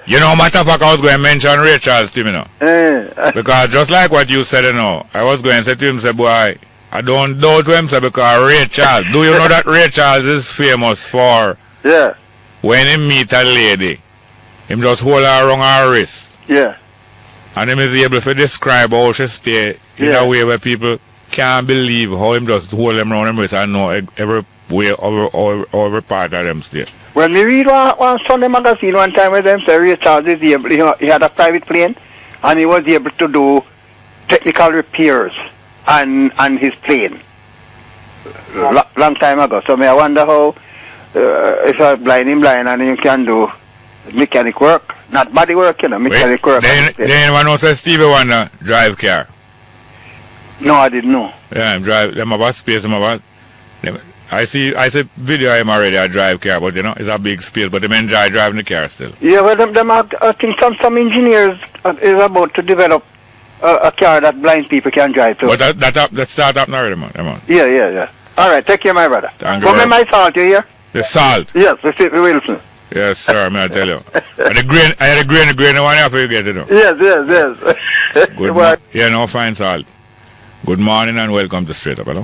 You know, matter of fact, I was going to mention Ray Charles to him, you know. Because just like what you said, you know, I was going to say to him, say, boy, I don't doubt him, say, because Ray Charles, do you know that Ray Charles is famous for Yeah. when he meet a lady, him just hold her around her wrist. Yeah. And him is able to describe how she stay in a way where people can't believe how him just hold them around him wrist and know every way, every part of them stay. When we read one Sunday magazine one time with them, say Ray Charles is able, he had a private plane, and he was able to do technical repairs on his plane. Long time ago. So I wonder how, if you're blind, and you can do mechanic work. Not body work, you know, mechanic work. Then anyone knows that Stevie Wonder drive car? No, I didn't know. Yeah, him drive, them about space, them about, I see video of him already, I drive car, but you know, it's a big space, but them enjoy driving the car still. Yeah, well, I think some engineers is about to develop a car that blind people can drive too. But that start up now already, man. Yeah. All right, take care, my brother. Thank you. Come in my salt, you hear? The salt. Yes, the Wilson. Yes, sir, may I tell you. And I had the grain one after you get it, you know. Yes. Good morning. Yeah, no, fine salt. Good morning and welcome to Straight Up, hello?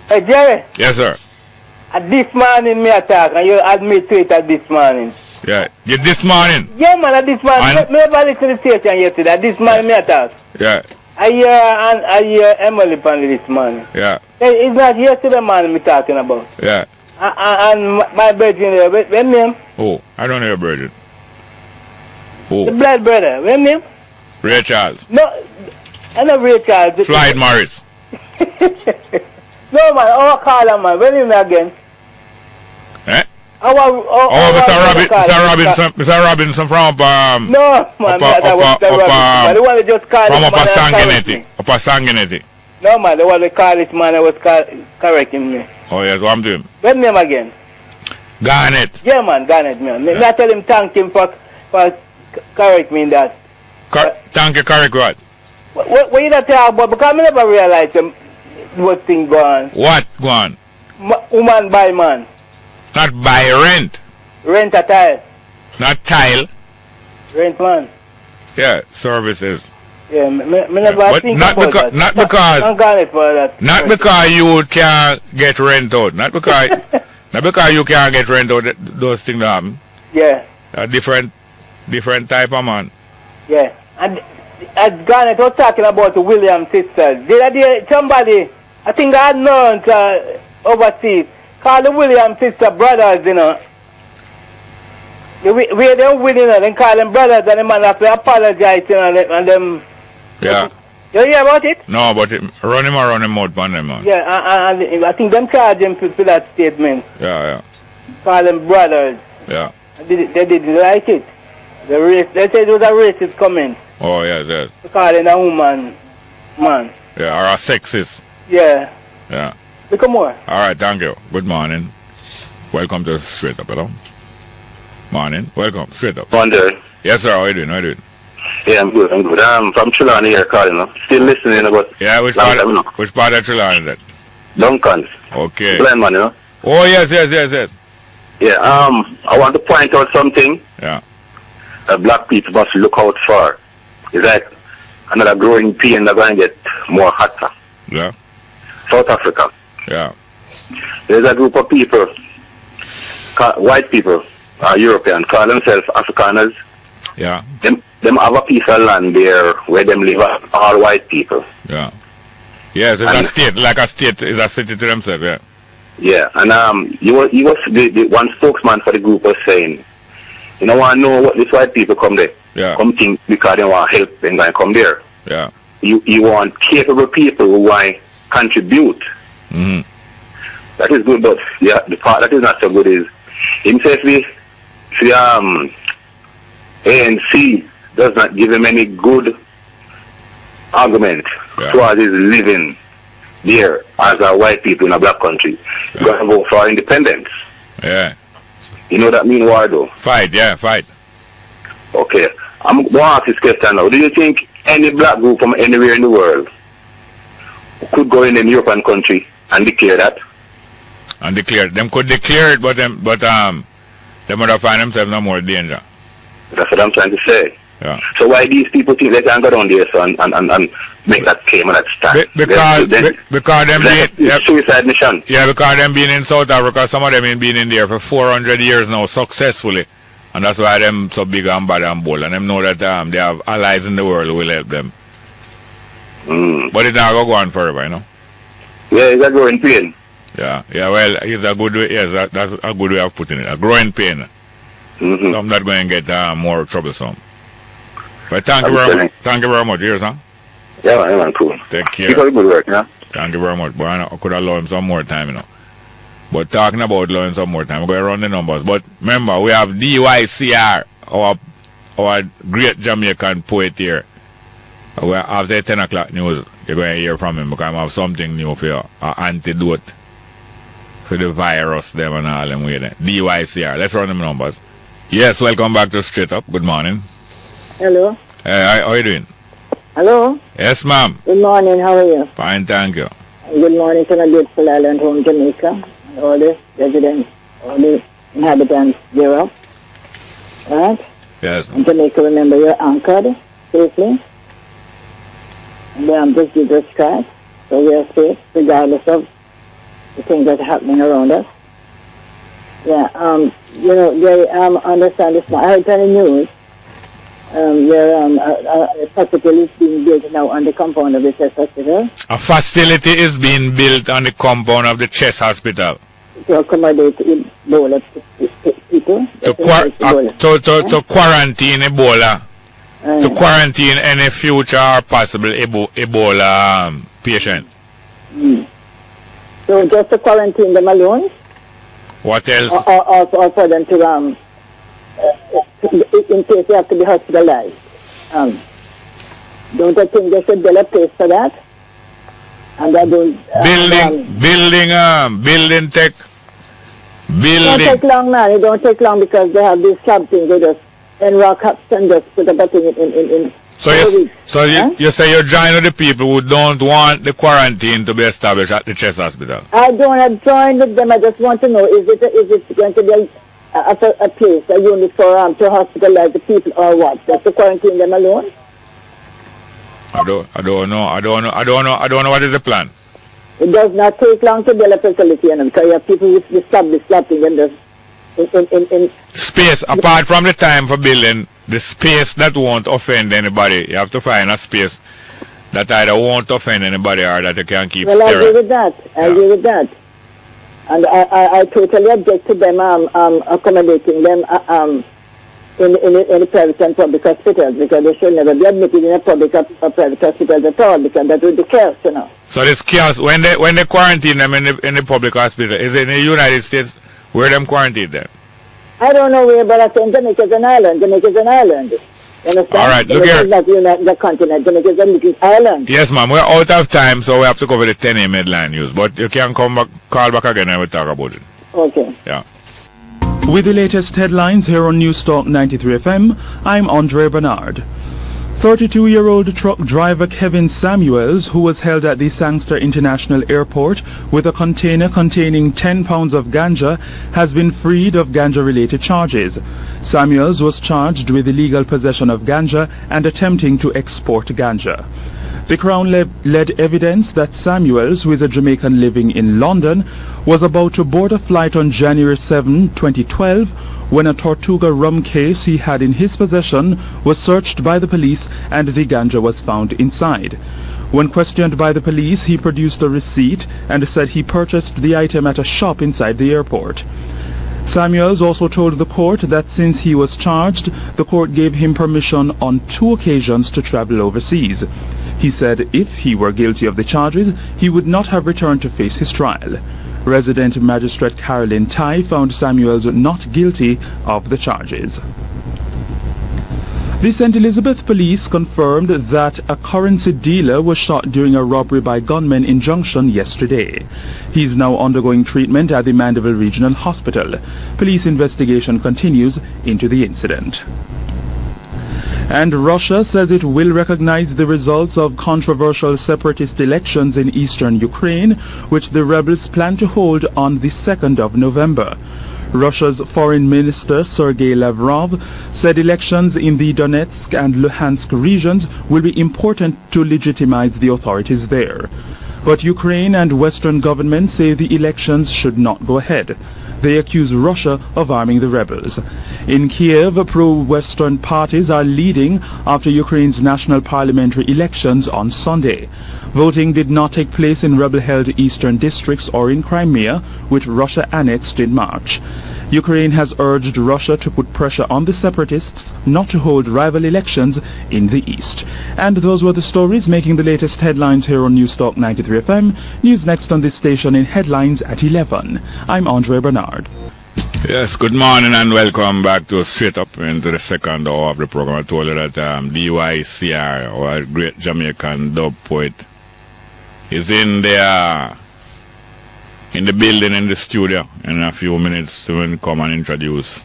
Hey, Jerry, Yes, sir. this morning me attack, and you admit to it this morning. Yeah, this morning. Yeah, man, this morning. And- Me never listen to the station yesterday. This morning me attack. Yeah, I hear Emily Panley this morning. yeah, Hey, it's not yesterday morning me talking about. yeah. And my virgin there, when name? Oh, I don't know your virgin. The Oh, blood brother, when name? Ray Charles. No, I know Ray Charles. Floyd Morris. No, man, I call him, man. When him again? Eh? Mr. Robinson from No, man, that was the Robinson. The one that just called from him. Upper Sanguinetti. Upper Sanguinetti. No, man, the one they call it, man, I was correcting me. Oh, yes, what I'm doing? What name again? Garnet. Yeah, man, Garnet, man. Me tell him thank him for correct me in that. Thank you, correct what? What you not talk about? Because I never realized what thing go on. What go on? Woman buy man. Not buy, rent. Rent a tile. Not tile. Rent man. Yeah, services. Yeah, me never think not about because, that. Not because, I'm Garnet for that. Not because you can't get rent out. Not because, not because you can't get rent out. Those things happen. Yeah. Different type of man. Yeah. And as Garnet was talking about the Williams sisters, somebody, I think I had known overseas, called the Williams sister brothers, you know. Where they win, you know, they call them brothers, and the man have to apologize, you know, and them. Yeah. You hear about it? No, but run him out on them, man. Yeah, and I think them charge him for that statement. Yeah. Call them brothers. Yeah. They didn't like it. They said it was a racist comment. Oh, yes. Calling a woman, man. Yeah, or a sexist. Yeah. Yeah. Look more. All right, thank you. Good morning. Welcome to Straight Up, hello. Morning. Welcome. Straight Up. Wonder. Yes, sir. How are you doing? Yeah, I'm good. I'm from Trelawney here calling. Still listening about. Yeah, which part of Trelawney is that? Duncan. Okay. Blind man, you know. Oh, yes. Yeah, I want to point out something. Yeah. That black people must look out for. It's like another growing pain that's going to get more hotter. Yeah. South Africa. Yeah. There's a group of people, white people, Europeans, call themselves Afrikaners. Yeah. Them have a piece of land there where them live all white people. Yeah. Yes, it's a state, like a state, is a city to themselves, yeah. Yeah, and he was the one spokesman for the group was saying, you know, want to know what these white people come there. Yeah. Come think because they want help and going to come there. Yeah. You want capable people who want to contribute. Mm-hmm. That is good, but yeah, the part that is not so good is himself ANC does not give him any good argument towards his living there as a white people in a black country. Yeah. You got to vote for independence. Yeah. You know that mean war though? Fight. Okay. I'm going to ask this question now. Do you think any black group from anywhere in the world could go in a European country and declare that? And declare them could declare it, but they would have find themselves no more danger. That's what I'm trying to say. Yeah. So why these people think they can go down there and make that claim and that stand? Because them being suicide mission. Yeah, because them being in South Africa, some of them been in there for 400 years now successfully, and that's why them so big and bad and bold, and them know that they have allies in the world who will help them. But it's not going to go on forever, you know. Yeah, it's a growing pain. Yeah. Well, it's a good way. Yes, that's a good way of putting it. A growing pain. Some that going to get more troublesome. But thank you very much. Thank you very much. Here's huh? Yeah, man, cool. Take care. Keep up good work, yeah. Thank you very much. But I could allow him some more time, you know. But talking about allowing some more time, we're going to run the numbers. But remember, we have DYCR, our great Jamaican poet here. After 10 o'clock news, you're going to hear from him because I have something new for you, an antidote for the virus, them and all them way there. DYCR. Let's run them numbers. Yes, welcome back to Straight Up. Good morning. Hello. Hey, how are you doing? Hello. Yes, ma'am. Good morning. How are you? Fine, thank you. Good morning to the beautiful island home, Jamaica, and all the residents, all the inhabitants thereof. Right? Yes. In Jamaica, remember, you're anchored safely. And just Jesus Christ. So we are safe, regardless of the things that are happening around us. Yeah, you know, they understand this. I heard on the news where a facility is being built now on the compound of the Chess Hospital. A facility is being built on the compound of the Chess Hospital. To accommodate Ebola people. To quarantine Ebola. To quarantine any future or possible Ebola patient. So just to quarantine them alone? What else? Or for them to, in case they have to be hospitalized. Don't you think they should build a place for that? And I don't... building tech. It don't take long, man. It don't take long because they have these slab things. They just rock ups and just put a thing in So you say you're joining the people who don't want the quarantine to be established at the chest hospital? I don't have joined with them. I just want to know, is it going to be a place, a unit for to hospitalize the people or what? Just to quarantine them alone? I don't know what is the plan. It does not take long to build a facility, because you have people with the slapping and just in space, apart from the time for building, the space that won't offend anybody. You have to find a space that either won't offend anybody or that you can keep sterile. I agree with that. I agree with that. And I totally object to them accommodating them in the private and public hospitals, because they should never be admitted in a public or private hospitals at all, because that would be chaos, So this chaos, when they quarantine them in the public hospital, is it in the United States where them quarantined them? I don't know where, but I think Jamaica's an island. Jamaica's an island. You understand? All right, look here. Not the continent. Jamaica's a little island. Yes, ma'am. We're out of time, so we have to cover the 10 a.m. headline news. But you can call back again and we'll talk about it. Okay. Yeah. With the latest headlines here on News Talk 93 FM, I'm Andre Bernard. 32-year-old truck driver Kevin Samuels, who was held at the Sangster International Airport with a container containing 10 pounds of ganja, has been freed of ganja-related charges. Samuels was charged with illegal possession of ganja and attempting to export ganja. The Crown led evidence that Samuels, who is a Jamaican living in London, was about to board a flight on January 7, 2012, when a Tortuga rum case he had in his possession was searched by the police and the ganja was found inside. When questioned by the police, he produced a receipt and said he purchased the item at a shop inside the airport. Samuels also told the court that since he was charged, the court gave him permission on 2 occasions to travel overseas. He said if he were guilty of the charges, he would not have returned to face his trial. Resident Magistrate Carolyn Tai found Samuels not guilty of the charges. The St. Elizabeth police confirmed that a currency dealer was shot during a robbery by gunmen in Junction yesterday. He is now undergoing treatment at the Mandeville Regional Hospital. Police investigation continues into the incident. And Russia says it will recognize the results of controversial separatist elections in eastern Ukraine, which the rebels plan to hold on the 2nd of November. Russia's Foreign Minister Sergei Lavrov said elections in the Donetsk and Luhansk regions will be important to legitimize the authorities there. But Ukraine and Western governments say the elections should not go ahead. They accuse Russia of arming the rebels. In Kiev, pro-Western parties are leading after Ukraine's national parliamentary elections on Sunday. Voting did not take place in rebel-held eastern districts or in Crimea, which Russia annexed in March. Ukraine has urged Russia to put pressure on the separatists not to hold rival elections in the east. And those were the stories making the latest headlines here on News Talk 93 FM. News next on this station in headlines at 11. I'm Andre Bernard. Yes, good morning and welcome back to Straight Up into the second hour of the program. I told you that DYCR, our great Jamaican dub poet, is in the building, in the studio. In a few minutes, we'll come and introduce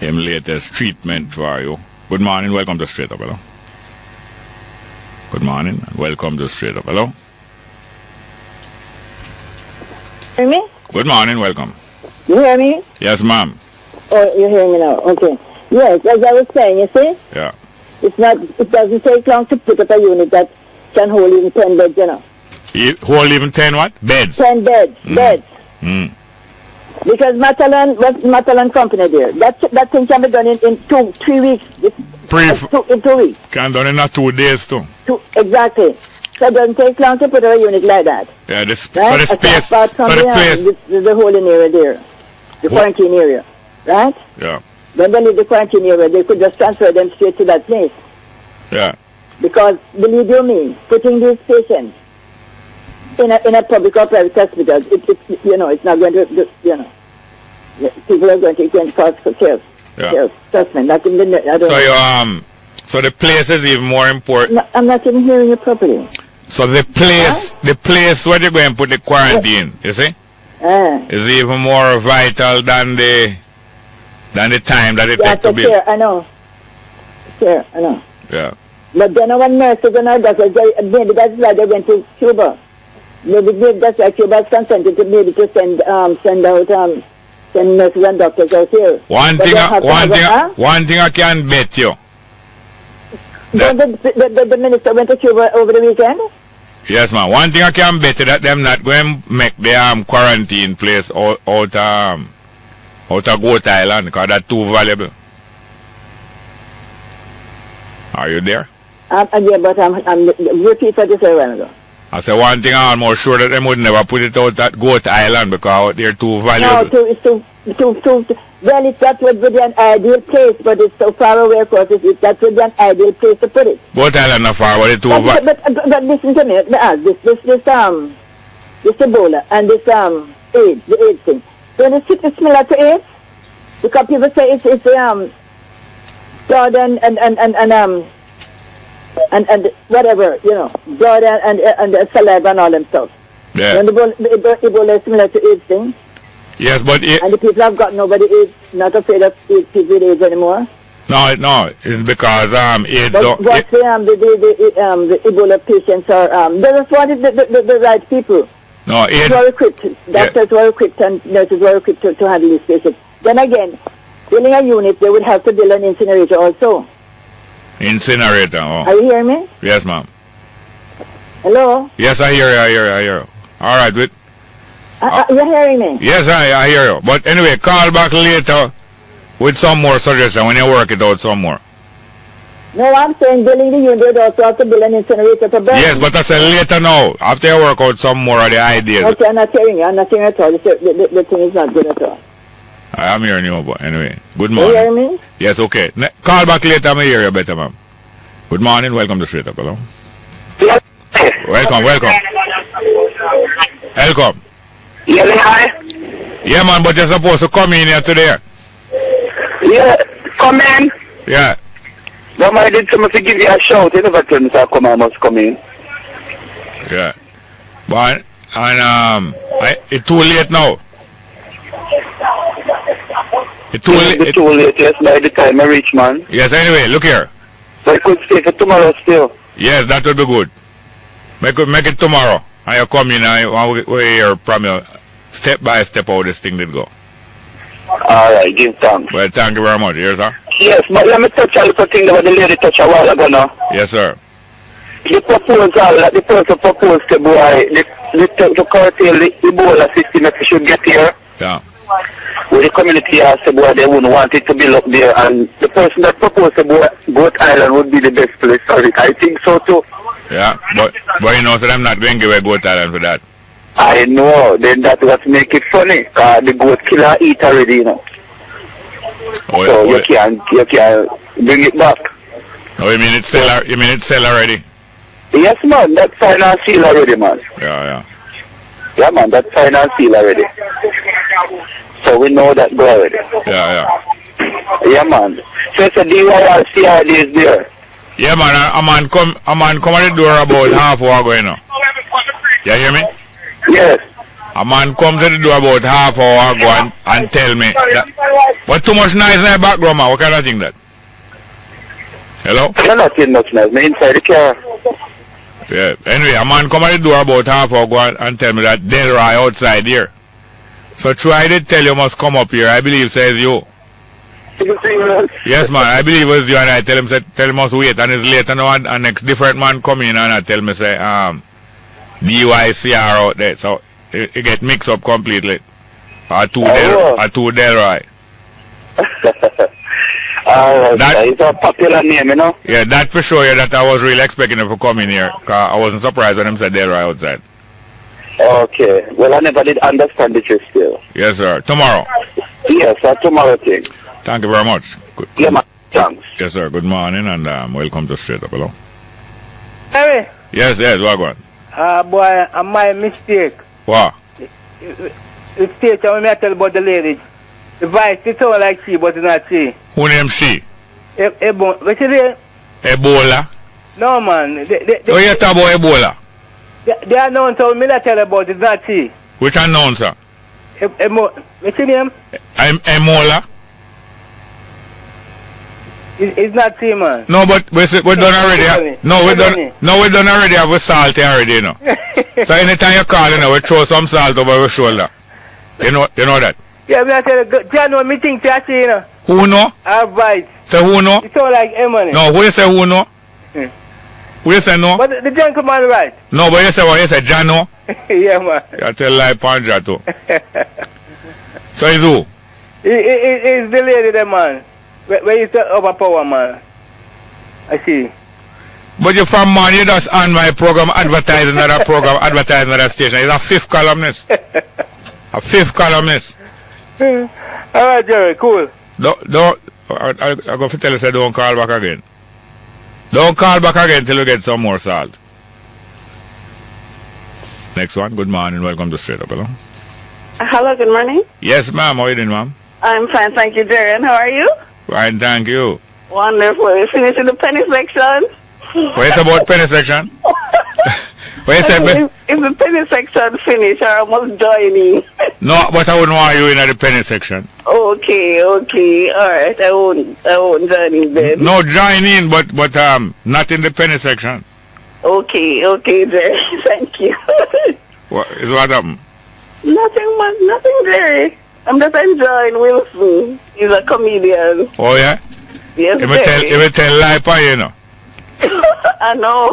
him latest treatment for you. Good morning, welcome to Straight Up, hello. Good morning, and welcome to Straight Up, hello. Hear me? Good morning, welcome. You hear me? Yes, ma'am. Oh, you hear me now? Okay. Yes, as I was saying, you see? Yeah. It doesn't take long to put up a unit that can hold even 10 beds, you know. Hold even 10 what? Beds? 10 beds. Beds. Because Matalan company there. That thing can be done in 2-3 weeks. In 2 weeks. Can done in 2 days too. Exactly. So it doesn't take long to put up a unit like that. Yeah, right? So the place. The holding area there. The quarantine area. Right? Yeah. When they leave the quarantine area, they could just transfer them straight to that place. Yeah. Because, believe you me, putting these patients in a public or private hospital, it's not going to, people are going to cause for chaos. Yeah. Trust me, not in the, I don't know. So the place is even more important. No, I'm not even hearing you properly. So the place where you're going to put the quarantine, you see, is even more vital than the time that it takes to build. Sure, I know. Sure, I know. Yeah. But then when nurses and all that, maybe that's why they went to Cuba. Maybe that's why Cuba consented to maybe to send nurses and doctors out here. One thing I can bet you. The minister went to Cuba over the weekend? Yes, man. One thing I can bet you that them not going to make the quarantine place out of Goat Island because that's too valuable. Are you there? Yeah, but I'm repeat what you said a while ago. I said one thing I'm more sure that they would never put it out at Goat Island because they're too valuable. No, it's too well, that would be an ideal place, but it's so far away, of course, that would be an ideal place to put it. Goat Island not far, but it's too valuable. But listen to me, let me ask this Ebola and this AIDS, the AIDS thing. Don't it similar to AIDS? Because people say it's blood and whatever, you know, blood and saliva and all them stuff. Yeah. When the Ebola is similar to AIDS thing. Yes, but and the people have gotten over the AIDS, not afraid of people with AIDS anymore. No, it's because AIDS. But what the Ebola patients are they just wanted the right people. No, AIDS. Were equipped. Doctors were equipped and nurses were equipped to handle these patients. Then again, building a unit, they would have to build an incinerator also. Incinerator. Oh. Are you hearing me? Yes, ma'am. Hello? Yes, I hear you. All right, wait. You're hearing me? Yes, I hear you. But anyway, call back later with some more suggestions when you work it out some more. No, I'm saying building the unit, they also have to build an incinerator for burning. Yes, but I said later now, after you work out some more of the ideas. Okay, I'm not hearing you. I'm not hearing at all. The thing is not good at all. I am hearing you, but anyway. Good morning. You hear me? Yes, okay. Call back later, I hear you better, ma'am. Good morning, welcome to Straight Up, hello. Welcome. Welcome. Yeah, hi. Yeah, man, but you're supposed to come in here today. Yeah, come in. Yeah. No, I did someone to give you a shout. You never tell me to come, I must come in. Yeah. But, it's too late now. It's too late, yes, by the time I reach, man. Yes, anyway, look here. So I could stay for tomorrow still. Yes, that would be good. Make it tomorrow. And you come in and we hear from you step by step how this thing did go. Alright, give thanks. Well, thank you very much. Yes, sir? Yes, but let me touch a little thing that the lady touched a while ago now. Yes, sir. The proposal that the person proposed to boy, to curtail the Ebola system that we should get here. Yeah. Well, the community asked the boy they wouldn't want it to build up there, and the person that proposed the Goat Island would be the best place for it. I think so too. Yeah, but you know, so I'm not going to give a Goat Island for that. I know, then that's what make it funny, because the goat killer eat already, you know. So you can bring it back. Oh, you mean it's sell already? Yes, man, that's final seal already, man. Yeah. Yeah, man, that's final seal already. So we know that go already. Yeah. Yeah, man. So it's a DYR CRD is there. Yeah, man, a man come at the door about half hour ago, you know. You hear me? Yes. A man come to the door about half hour ago and tell me that. But too much noise in the background, man. What kind of thing that? Hello? You're not in much noise. I'm inside the car. Yeah. Anyway, a man come at the door about half hour ago and tell me that Dyzr outside here. So try to tell you must come up here. I believe says you. Yes, man. I believe it was you, and I tell him must wait, and it's later now, and next different man come in and I tell me say DYCR out there, so it get mixed up completely. Two Dyzr. That is a popular name, you know. Yeah, that for sure. Yeah, that I was really expecting him to come in here, cause I wasn't surprised when him said Dyzr outside. Okay. Well, I never did understand the truth still. Yes, sir. Tomorrow. Yes, tomorrow thing. Thank you very much. Good. Yeah, man. Thanks. Yes, sir. Good morning and welcome to Straight Up. Hello. Harry. Yes, what going? Boy, my mistake. What? The state I want me to tell about the lady. The voice, it sounds like she, but it's not she. Who named she? What's her name? Ebola? No, man. Oh, you talk about Ebola? The announcer me not tell about is not she. Which announcer? What's your name? I'm Emola. It's not she, man. No, but we're done already. No, we done already have a salt already, you know. So anytime you call, you know, we throw some salt over your shoulder. You know that? Yeah, me I tell you, John, me think that's she, you know. Who know? Right. Say who know? It's all like money. No, who you say who know? Who you say no? But the gentleman right. No, but you say what? You say John no? Yeah, man. You tell lie Panja too. So it's who? It's the lady, the man. Where you say overpower, man. I see. But you from man, you just on my program advertising another program, advertising another station. He's a fifth columnist. A fifth columnist. Alright, Jerry, cool. I'm going to tell you, say don't call back again. Don't call back again till you get some more salt. Next one, good morning, welcome to Straight Up, hello. Hello, good morning. Yes, ma'am, how are you doing, ma'am? I'm fine, thank you, Jerry. And how are you? Fine, thank you. Wonderful. You finished the penny section? What is about penny section? What you say? If the penny section finish, I almost joining. No, but I wouldn't want you in the penny section. Okay, all right. I won't join in then. No, join in, but not in the penny section. Okay, Jerry. Thank you. What happened? Nothing, Jerry. I'm just enjoying Wilson. He's a comedian. Oh yeah? Yes, Jerry. You will tell lie for you know. I know.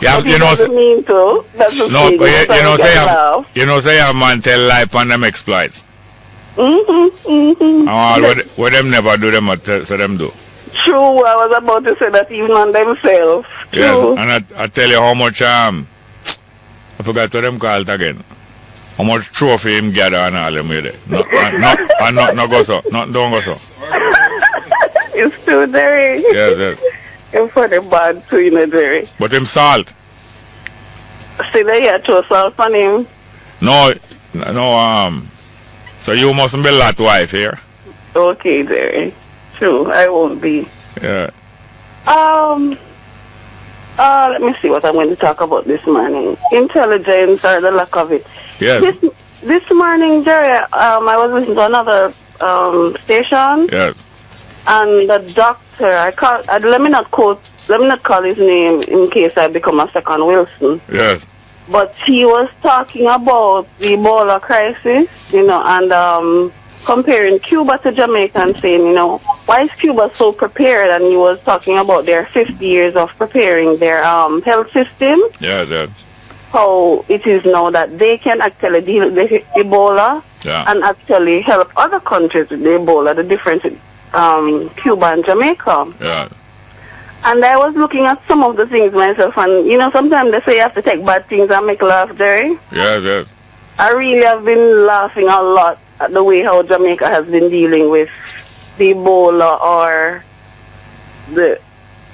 Yeah, but you know. Mean to. That's the no, thing. but you know, say a man tell lie on them exploits. Mm-hmm. What them never do, them so them do. True, I was about to say that even on themselves. True. Yes, and I tell you how much I forgot what them called again. How much trophy him gather and all them with it. No go so. Don't go so. It's too Jerry. Yes. Him for the bad too, you know, Jerry. But him salt. See that you throw salt on him? No, so you mustn't be lot wife here. Okay, Jerry. True, I won't be. Yeah. Let me see what I'm going to talk about this morning. Intelligence or the lack of it. Yes. This morning, Jerry, I was listening to another station. Yes. And the doctor, let me not call his name in case I become a second Wilson. Yes. But he was talking about the Ebola crisis, you know, and comparing Cuba to Jamaica and saying, you know, why is Cuba so prepared? And he was talking about their 50 years of preparing their health system. Yes. How it is now that they can actually deal with the Ebola and actually help other countries with the Ebola, the difference Cuba and Jamaica. Yeah. And I was looking at some of the things myself, and you know, sometimes they say you have to take bad things and make laugh, Jerry. Yes. I really have been laughing a lot at the way how Jamaica has been dealing with the Ebola, or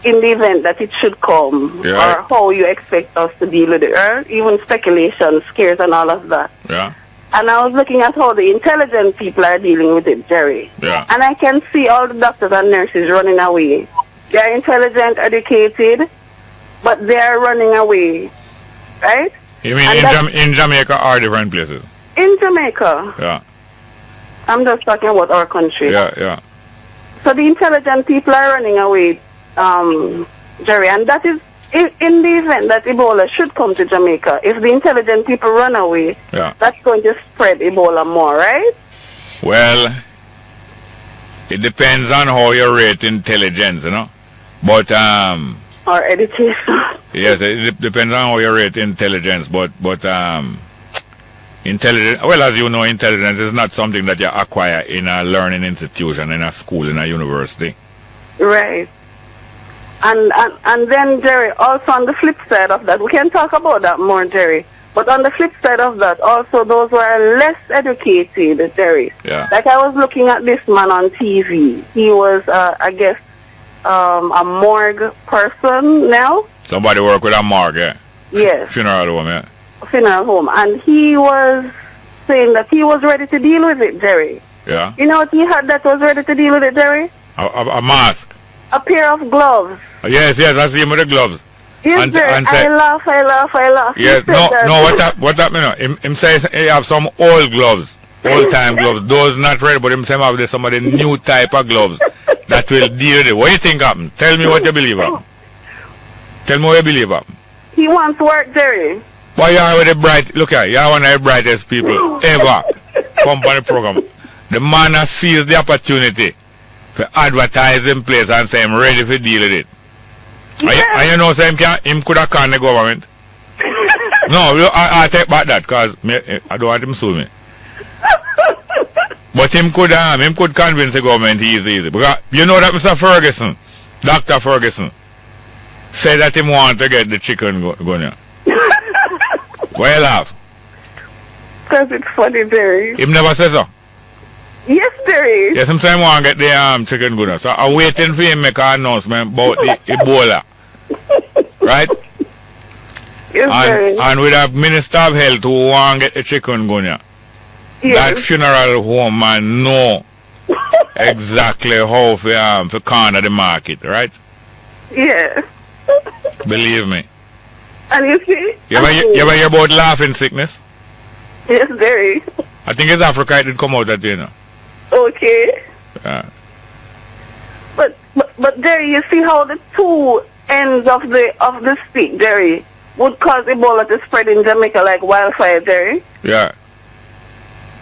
in the event that it should come, or how you expect us to deal with it, or even speculation, scares and all of that. Yeah. And I was looking at how the intelligent people are dealing with it, Jerry. Yeah. And I can see all the doctors and nurses running away. They are intelligent, educated, but they are running away, right? You mean in Jamaica or different places? In Jamaica. Yeah. I'm just talking about our country. Yeah. So the intelligent people are running away, Jerry, and that is in the event that Ebola should come to Jamaica. If the intelligent people run away, that's going to spread Ebola more, right? Well, it depends on how you rate intelligence, you know. But or education. Yes, it depends on how you rate intelligence. But intelligence, well, as you know, intelligence is not something that you acquire in a learning institution, in a school, in a university. Right. And then, Jerry, also on the flip side of that, we can talk about that more, Jerry. But on the flip side of that, also those who are less educated, Jerry. Yeah. Like I was looking at this man on TV. He was, I guess, a morgue person now. Somebody work with a morgue, yeah? Yes. Funeral home, yeah? Funeral home. And he was saying that he was ready to deal with it, Jerry. Yeah. You know what he had that was ready to deal with it, Jerry? A mask. A pair of gloves. Yes, I see him with the gloves. Yes, sir. I laugh. Yes, what that mean? Him say he have some old gloves, old time gloves. Those not ready, but him say have some of the new type of gloves that will deal with it. What you think happen? Tell me what you believe of. Tell me what you believe of. He wants work, Jerry. Why you are with the bright? Look here, you are one of the brightest people ever come on the program. The man has seized the opportunity to advertise in place and say I'm ready to deal with it. Yeah. And you know, say him could have conned the government. No, I take back that because I don't want him to sue me. But him could convince the government easy. Because you know that Mr. Ferguson, Dr. Ferguson, said that him want to get the chicken gun. Why you laugh? Because it's funny, Jerry. Him never says so. Yes, Jerry. Yes, him say him want to get the chicken gun. So I'm waiting for him to make an announcement about the Ebola. Right? Yes, and with a Minister of Health who want to get the chicken gun. Yes. That funeral home man know exactly how to corner the market, right? Yeah. Believe me. And you see? You ever hear about laughing sickness? Yes, very. I think it's Africa it did come out that you know. Okay. Yeah. But Jerry, you see how the two ends of the stick, Jerry, would cause Ebola to spread in Jamaica like wildfire, Jerry? Yeah.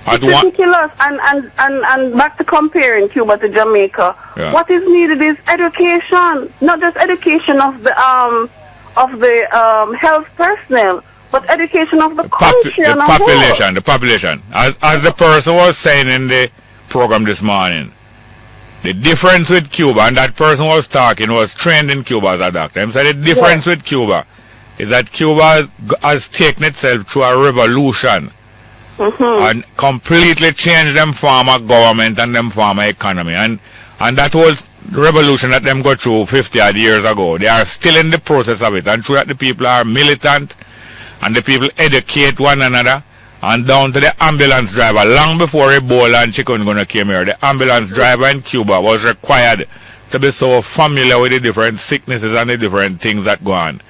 It's ridiculous. And back to comparing Cuba to Jamaica, what is needed is education, not just education of the health personnel, but education of the country and the population. As the person was saying in the program this morning, the difference with Cuba, and that person was talking, was trained in Cuba as a doctor. He said the difference with Cuba is that Cuba has taken itself through a revolution. And completely changed them farmer government and them farmer economy. And that was the revolution that them go through 50 odd years ago. They are still in the process of it. And through that the people are militant and the people educate one another. And down to the ambulance driver, long before Ebola and chikungunya came here, the ambulance driver in Cuba was required to be so familiar with the different sicknesses and the different things that go on,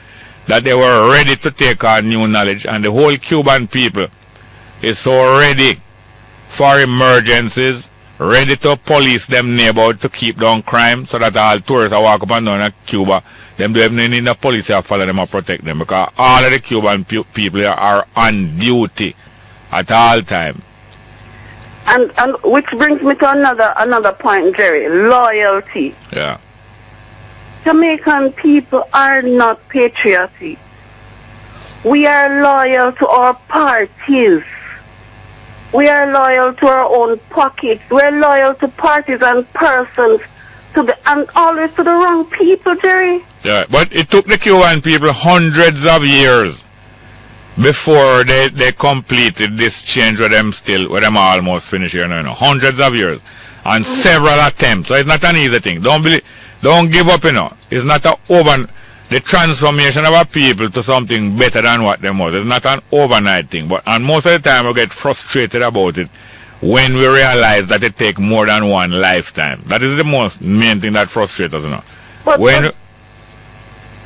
that they were ready to take on new knowledge. And the whole Cuban people is so ready for emergencies, ready to police them neighborhood to keep down crime, so that all tourists who walk up and down in Cuba, them don't even need the police to follow them and protect them, because all of the Cuban people are on duty at all time. And which brings me to another point, Jerry, loyalty. Yeah. Jamaican people are not patriotic. We are loyal to our parties. We are loyal to our own pockets. We're loyal to parties and persons, and always to the wrong people, Jerry. Yeah, but it took the Cuban people hundreds of years before they completed this change with them almost finished here now. Hundreds of years and several attempts. So it's not an easy thing. Don't give up, It's not the transformation of our people to something better than what they was. It's not an overnight thing. And most of the time we get frustrated about it when we realize that it takes more than one lifetime. That is the main thing that frustrates us,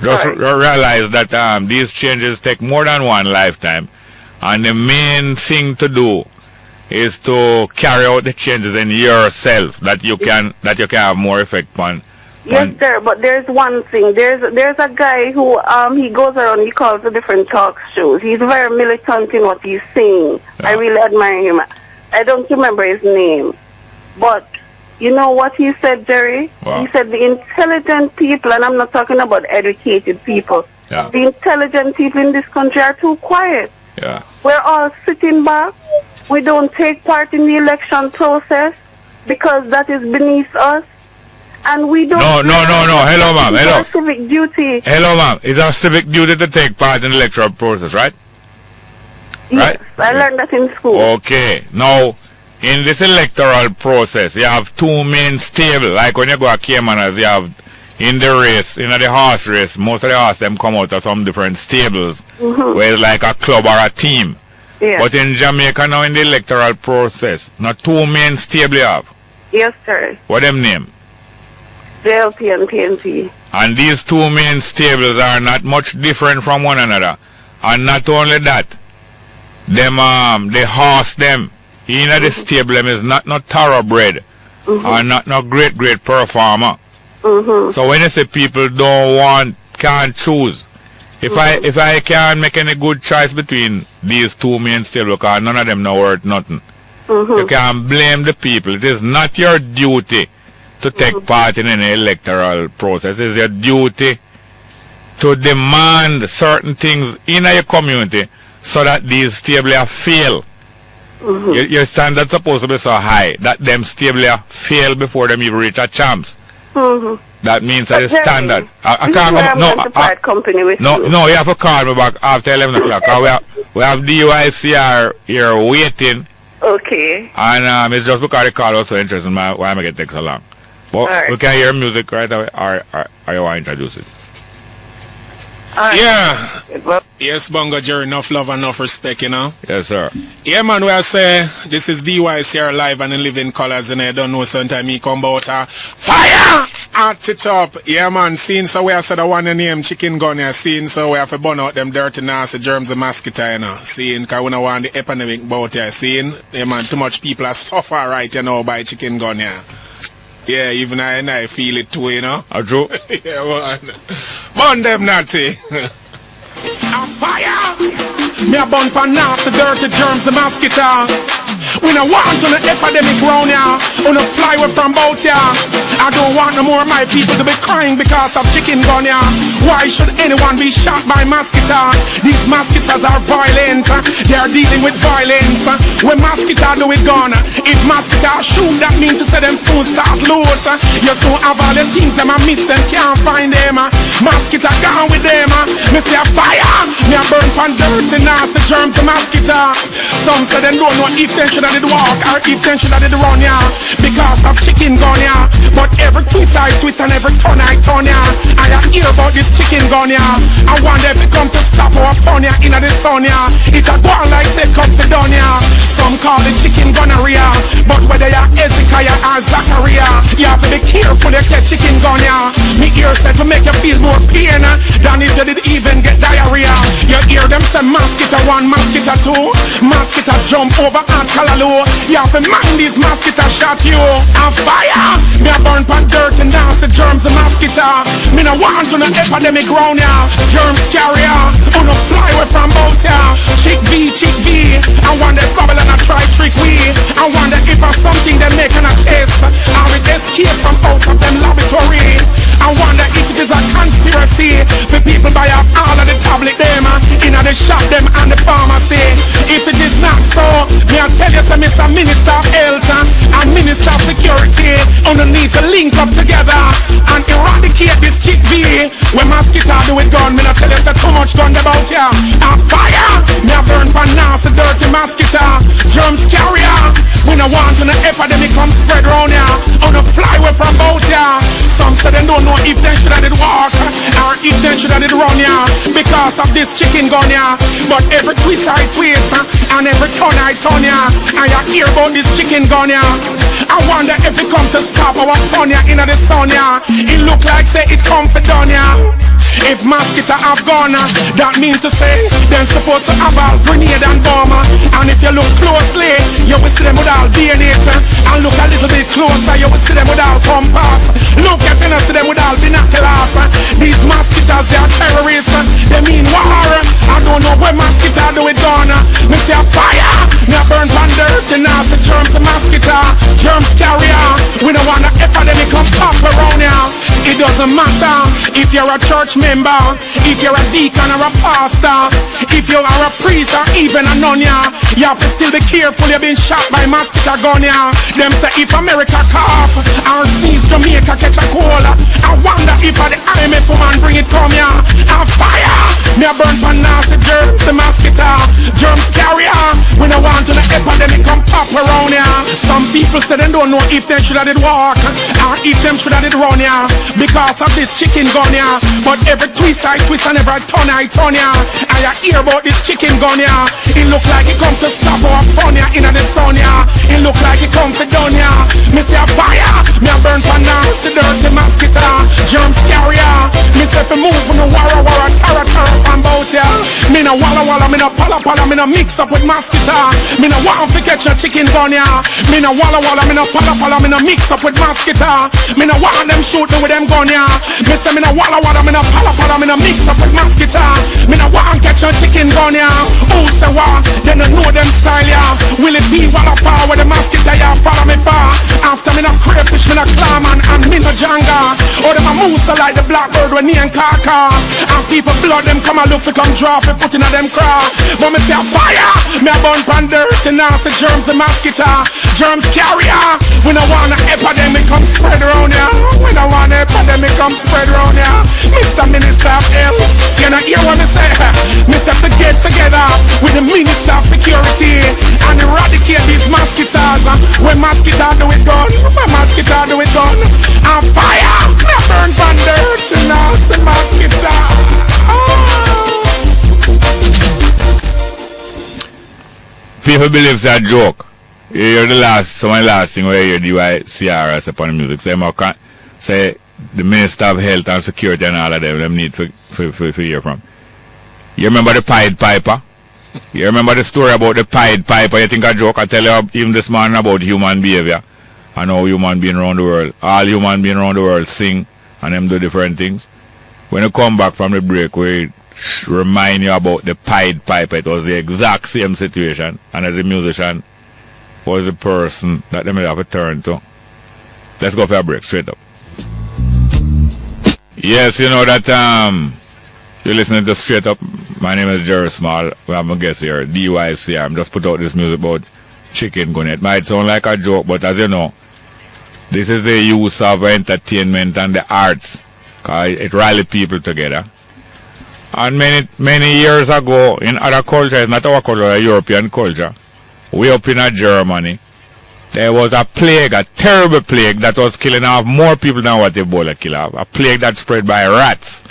realize that these changes take more than one lifetime, and the main thing to do is to carry out the changes in yourself that you can have more effect on. Yes, sir, but there's one thing. There's a guy who he goes around, he calls the different talk shows. He's very militant in what he's saying. Yeah. I really admire him. I don't remember his name. But you know what he said, Jerry? Wow. He said the intelligent people, and I'm not talking about educated people, the intelligent people in this country are too quiet. Yeah. We're all sitting back. We don't take part in the election process because that is beneath us. And we don't... No. Hello, ma'am. Hello. It's our civic duty. Hello, ma'am. It's our civic duty to take part in the electoral process, right? Yes, right? I learned that in school. Okay. Now, in this electoral process, you have two main stables. Like when you go to Caymanas, you have in the race, in the horse race, most of the horse them come out of some different stables, where it's like a club or a team. Yeah. But in Jamaica now, in the electoral process, not two main stables you have. Yes, sir. What them name? JLP and PNP. And these two main stables are not much different from one another. And not only that, them the horse them in the stable them is not thoroughbred or not no great performer. So when you say people can't choose, if I can't make any good choice between these two main stables, because none of them no worth nothing, you can't blame the people. It is not your duty to take part in any electoral process. It's your duty to demand certain things in your community so that these stables fail. Your standards supposed to be so high that them stables fail before them even reach a champs. That means that it's standard. I can't no, you have to call me back after 11 o'clock. We have DYCR here waiting. Okay. And it's just because the call was so interesting why am I get take so long. But we can hear music right away, or you want to introduce it? Yeah. Yes, Bongo Jerry, enough love and enough respect, you know? Yes, sir. Yeah, man, where I say, this is DYCR live and in living colors, and I don't know sometime he come about fire! At it up. Yeah, man, seeing so where I said I want to name chicken gun here, seeing so we have to burn out them dirty, nasty germs and mosquito, you know? Seeing, because we don't want the epidemic about here, seeing? Yeah, man, too much people are suffer right, you know, by chicken gun here. Yeah, even I feel it too, you know? True. Yeah, man. Burn them natty. On fire! Me a burn pan nasty, dirty germs and mosquito. We don't want an epidemic round here. We don't fly away from boat here. I don't want no more of my people to be crying because of chicken gun here. Why should anyone be shot by mosquito? These mosquitoes are violent. They are dealing with violence. When mosquito do it gone, if mosquito shoot, that means to say them soon start loose. You soon have all the things them I miss, them can't find them. Mosquito gone with them. Me say a fire. Me a burn pan dirty, nasty germs and mosquito. Some say they don't know if they should have did walk or if they should have did run, yeah, because of chicken gun, yeah. But every twist I twist and every turn I turn, yeah. I hear about this chicken gun, yeah. I wonder if it come to stop our fun, yeah, in the sun, yeah. It a go on like say come to done, yeah. Some call it chicken gonorrhea, but whether you're Ezekiah or Zachariah, you have to be careful you get chicken gun, yeah. Me ear said to make you feel more pain than if you did even get diarrhea. You hear them say mosquito 1, mosquito 2, mosquito jump over and callaloo. You have to mind these mosquito shot you. On fire! Me a burn pan dirt and nasty germs and mosquito. Me no want to no epidemic round ya. Germs carrier, on no fly away from boat ya. Chick B. I wonder if Babylon a try trick we. I wonder if it's something they make on a test, or it escape from out of them laboratory. I wonder if it is a conspiracy for people buy up all of the tablet them in the shop them and the pharmacy. If it is not so, me I tell you, Mr. Minister of Health and Minister of Security, underneath to link up together and eradicate this chick B. When mosquito do it gun, me I tell you, too much gun about ya. On fire, me I burn for nasty dirty mosquito. Germs carrier, we no want an epidemic come spread round ya. On a fly away from boat ya. Some say they don't know if they should have did walk or if they should have did run ya because of this chicken gun ya. But every twist I twist and every turn I turn ya, and you hear about this chicken gun ya. I wonder if it come to stop our fun ya in the sun ya. It look like say it come for done ya. If mosquito have gone, that means to say they're supposed to have all grenade and bomb. And if you look closely, you will see them with all DNA. And look a little bit closer, you will see them with all compass. Look at them, see them with all binoculars. These mosquitoes, they are terrorists. They mean war. I don't know where mosquito do it done. Me say a fire, me a burn pan dirt, and nasty germs and mosquito. Germs carrier, we don't want an epidemic come pop around here. It doesn't matter if you're a church member, if you're a deacon or a pastor, if you are a priest or even a nun, you have to still be careful. You've been shot by mosquito gun. Them say if America cough or sneeze, Jamaica catch a cold. I wonder if the IMF woman bring it come here. On fire, me a burn for nasty germs, the mosquito. Germs carrier, we don't want to the epidemic come pop around here. Some people say they don't know if they should have did walk or if them should have did run, yeah, because of this chicken gun, yeah. But every twist I twist and every turn I turn, yeah. I hear about this chicken gun, yeah. It look like it come to stop our fun, yeah, in the sun, yeah. It look like it come to done, yeah. Me say a fire, me a burn for nasty dirty mosquito, germs carrier. Me say fi move from the wara terror from bout, yeah. Me no walla, me no pala, me no mix up with mosquito. Me no want to catch a chicken gun, yeah. Me no walla, me no pala, me no mix up with mosquito. Me no want them shoot me with them gun, yeah. Me say me no walla, me no pala, me no mix up with mosquito. Me no want catch a chicken gun, yeah. Who say what? They don't know them style, yeah. Will it be walla power with the mosquito, yeah? Follow me far. After me no crayfish, me no clam and me no janga. Or them a moose like the blackbird when he and kaka. And people blood them come and look for come drop it, put in a them craw. But me say a fire, me a burn pan dirty nasty germs and mosquito. Germs carrier. We don't want an epidemic come spread around here. We don't want an epidemic come spread around here. Mr. Minister of Health, you know hear what me say? Mr. to get together with the Minister of Security and eradicate these mosquitoes. When mosquitoes do it gun, when mosquitoes do it gun. And fire, me a burn pan dirty nasty mosquito. People believe it's a joke. You hear the last thing where you hear DYCR upon the music. Say the Minister of Health and Security and all of them need to hear from. You remember the Pied Piper? You remember the story about the Pied Piper? You think a joke? I tell you even this morning about human behavior and how human beings around the world, all human beings around the world sing and them do different things. When you come back from the break, we remind you about the Pied Piper. It was the exact same situation, and as a musician was the person that they may have a turn to. Let's go for a break, straight up. Yes, you know that you're listening to Straight Up. My name is Jerry Smal. We have my guest here, DYC. I'm just put out this music about chicken gun. It might sound like a joke, but as you know, this is the use of entertainment and the arts. It rallies people together. And many years ago, in other cultures, not our culture, a European culture, way up in Germany, there was a plague, a terrible plague that was killing off more people than what Ebola killed off. A plague that spread by rats.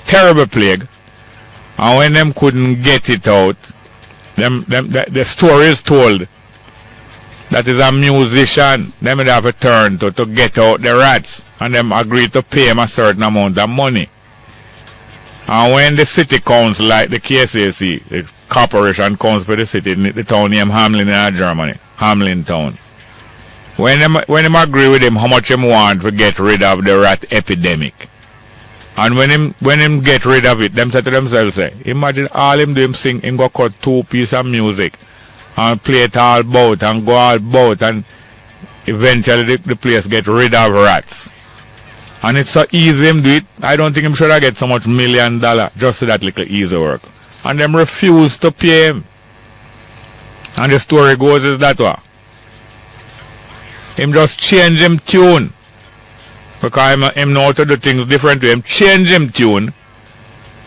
Terrible plague. And when them couldn't get it out, the story is told that is a musician, them would have a turn to get out the rats, and them agreed to pay him a certain amount of money. And when the city council, like the KCC, the corporation council for the city, the town named Hamlin in Germany, Hamlin town, when them agree with him how much him want to get rid of the rat epidemic, and when him get rid of it, them say to themselves, say, imagine all him do him sing, him go cut 2 pieces of music and play it all about and go all about, and eventually the place get rid of rats. And it's so easy him do it. I don't think him should have get so much $1 million just for that little easy work. And them refuse to pay him. And the story goes is that way. Him just change him tune. Because him know how to do things different to him. Change him tune.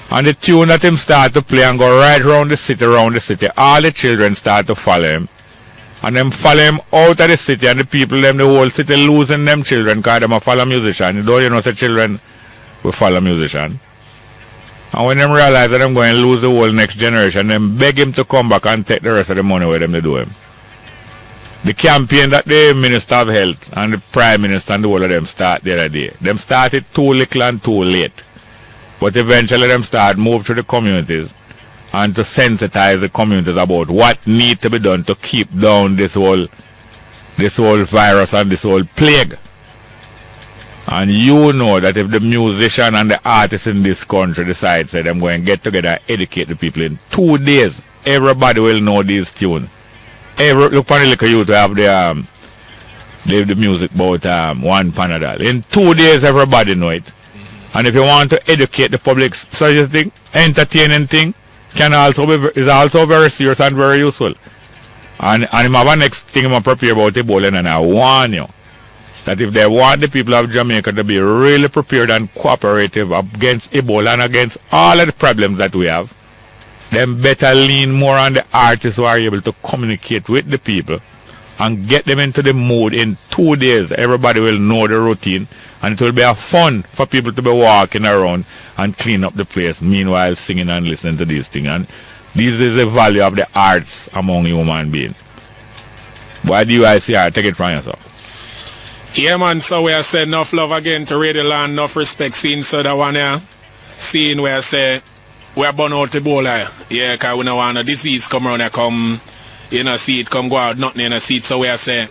And the tune that him start to play and go right around the city, all the children start to follow him. And them follow him out of the city, and the people, the whole city losing them children because them a follow musician. You know, say children will follow musician. And when them realize that them going to lose the whole next generation, them beg him to come back and take the rest of the money where them to do him. The campaign that the Minister of Health and the Prime Minister and the whole of them start the other day, them started too little and too late. But eventually them start move to the communities and to sensitize the communities about what needs to be done to keep down this whole virus and this whole plague. And you know that if the musician and the artists in this country decide say them going to get together and educate the people in 2 days, everybody will know these tunes. Look on the little youth to have the music about one Panadol. In 2 days everybody know it. And if you want to educate the public, such a thing, entertaining thing, is also very serious and very useful. And him have a next thing I'm prepare about Ebola, and I warn you that if they want the people of Jamaica to be really prepared and cooperative against Ebola and against all of the problems that we have, then better lean more on the artists who are able to communicate with the people and get them into the mood in 2 days. Everybody will know the routine, and it will be a fun for people to be walking around and clean up the place, meanwhile singing and listening to these things. And this is the value of the arts among human beings. Why do I say take it from yourself? Yeah, man, so we are saying enough love again to Radio Land, enough respect, seeing so that one here, seeing where I say, we are born out Ebola, yeah, because we don't want a disease come around here, come, you know, see it come go out, nothing, you know, see it, so we are saying,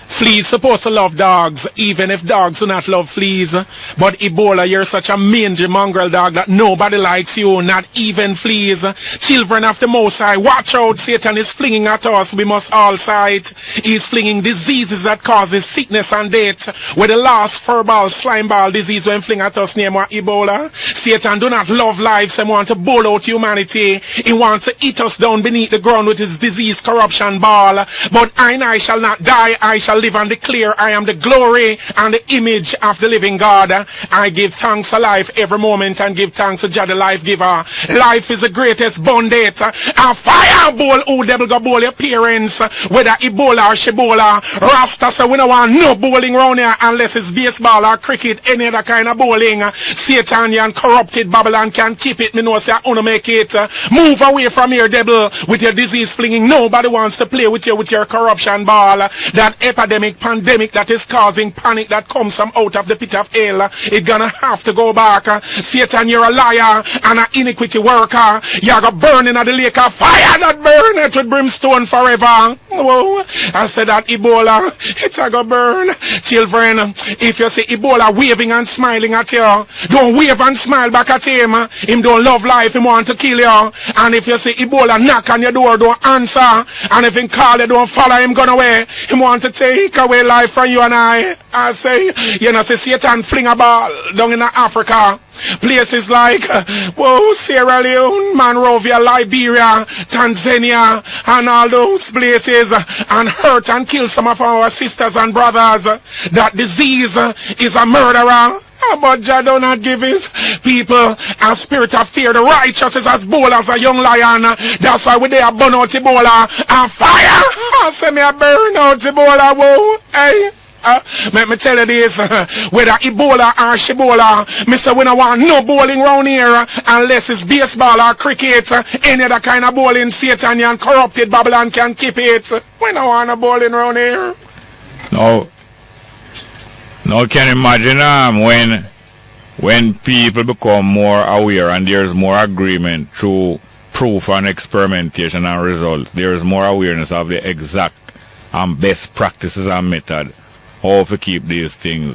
fleas supposed to love dogs, even if dogs do not love fleas. But Ebola, you're such a mangy mongrel dog that nobody likes you, not even fleas. Children of the Most High, watch out, Satan is flinging at us, we must all sight. He's flinging diseases that causes sickness and death. With the last furball, slimeball disease when fling at us name Ebola. Satan do not love lives and want to bowl out humanity. He wants to eat us down beneath the ground with his disease corruption ball. But I shall not die, I shall live and declare I am the glory and the image of the living God. I give thanks to life every moment and give thanks to Jah the life giver. Life is the greatest bondage. A fireball who devil go bowl your parents, whether Ebola or Shebola. Rasta say we don't want no bowling round here unless it's baseball or cricket, any other kind of bowling. Satan and corrupted Babylon can keep it. Me know say I wanna make it. Move away from here, devil, with your disease flinging. Nobody wants to play with you with your corruption ball. That epidemic, pandemic that is causing panic that comes from out of the pit of hell, it gonna have to go back. Satan, you're a liar and an iniquity worker. You're gonna burn in the lake of fire that burn it with brimstone forever. Whoa. I said that Ebola, it's a gonna burn. Children, if you see Ebola waving and smiling at you, don't wave and smile back at him. Him don't love life, him want to kill you. And if you see Ebola knock on your door, don't answer. And if him call you, don't follow him, gone away. Him want to take away life from you and I say, you know, say Satan fling a ball down in Africa. Places like, Sierra Leone, Monrovia, Liberia, Tanzania, and all those places, and hurt and kill some of our sisters and brothers. That disease is a murderer. But Jah do not give his people a spirit of fear. The righteous is as bold as a young lion. That's why we there burn out Ebola and fire. I say me a burn out Ebola. Whoa, hey. Let me tell you this, whether Ebola or Shebola, me say we don't want no bowling round here unless it's baseball or cricket. Any other kind of bowling, Satan and corrupted Babylon can keep it. We don't want no bowling round here. No. Now can you imagine when people become more aware and there's more agreement through proof and experimentation and results, there's more awareness of the exact and best practices and method how to keep these things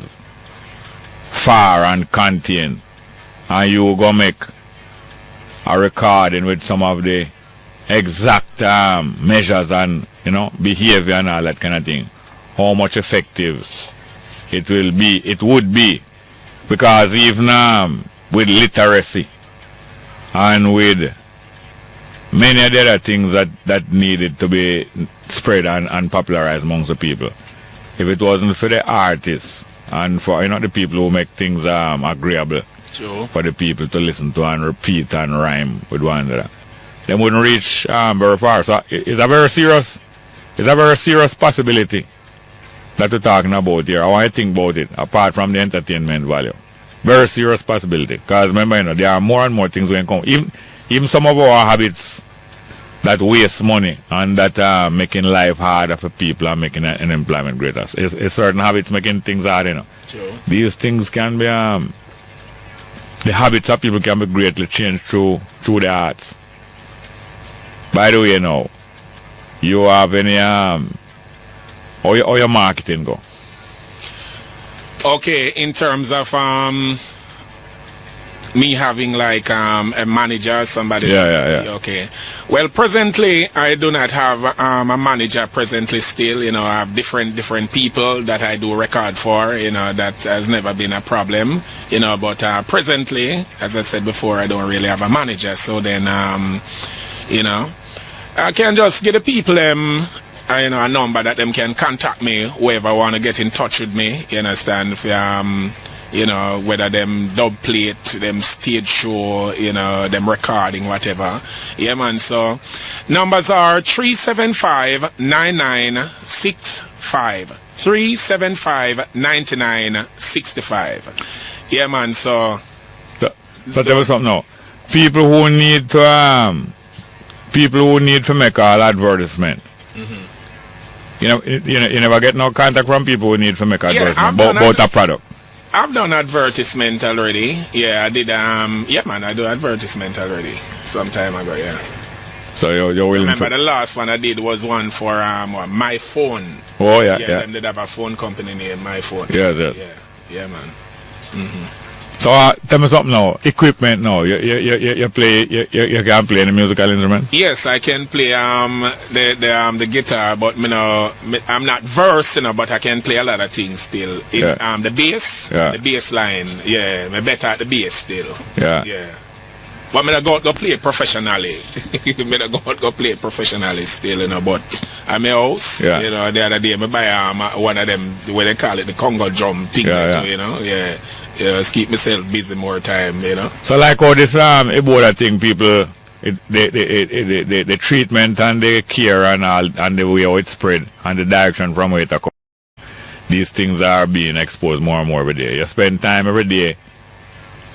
far and contained. And you go make a recording with some of the exact measures and, you know, behavior and all that kind of thing. How much effective it would be, because even with literacy and with many other things that needed to be spread and popularized amongst the people, if it wasn't for the artists and for, you know, the people who make things agreeable for the people to listen to and repeat and rhyme with one another, they wouldn't reach very far. So it's a very serious possibility that we're talking about here. I want to think about it apart from the entertainment value. Very serious possibility, because remember, you know, there are more and more things going to come. Even some of our habits that waste money and that making life harder for people and making unemployment greater. It's certain habits making things hard, you know. Sure. These things can be the habits of people can be greatly changed through the arts. By the way, you know, you have any how your marketing go? Okay, in terms of me having like a manager, somebody. Yeah. Okay. Well, presently I do not have a manager presently still. You know, I have different people that I do record for. You know, that has never been a problem. You know, but presently, as I said before, I don't really have a manager. So then, you know, I can just get the people you know, a number that them can contact me, whoever want to get in touch with me. You understand? If you know, whether them dub plate, them stage show, you know, them recording, whatever. Yeah, man. So numbers are 375-9965. 375-9965. Yeah, man. So there was something now. People who need to make all advertisement. You know, you never get no contact from people who need to make advertisement about a product. I've done advertisement already. Yeah, I did. Yeah, man, I do advertisement already some time ago. Yeah. So you're willing remember the last one I did was one for My Phone. Oh yeah. Them did have a phone company named My Phone. Yeah, yeah, man. So tell me something now. Equipment now. You play. You can play any musical instrument. Yes, I can play the guitar, but I'm not versed, but I can play a lot of things still. The bass, the bass line. Yeah, I'm better at the bass still. Yeah. But I go play it professionally. I go play it professionally still, but I'm a house. Yeah. The other day I buy one of them, what they call it, the Congo drum thing. Just keep myself busy more time. So like all this Ebola thing, people, the treatment and the care and all, and the way how it spread and the direction from where it comes. These things are being exposed more and more every day. You spend time every day.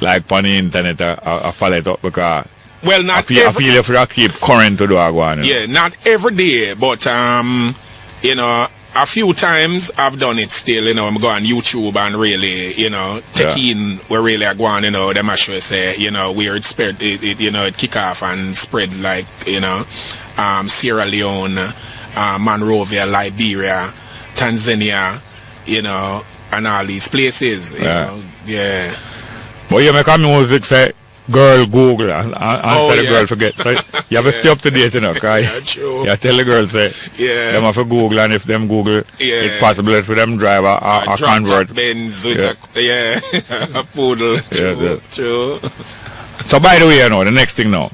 Like on the internet, I follow it up because I feel if you keep current to do one. Yeah, not every day, but a few times I've done it still. I'm going on YouTube and really, take in where really I go on. Them actually say, where it spread, it kick off and spread like Sierra Leone, Monrovia, Liberia, Tanzania, and all these places. Yeah. But you make a music say, girl Google, and say the girl forget. So you have to stay up to date, True. You tell the girl say, them have to Google, and if them Google, it's possible for them drive a convert. Benz with a poodle. True. So by the way, the next thing now,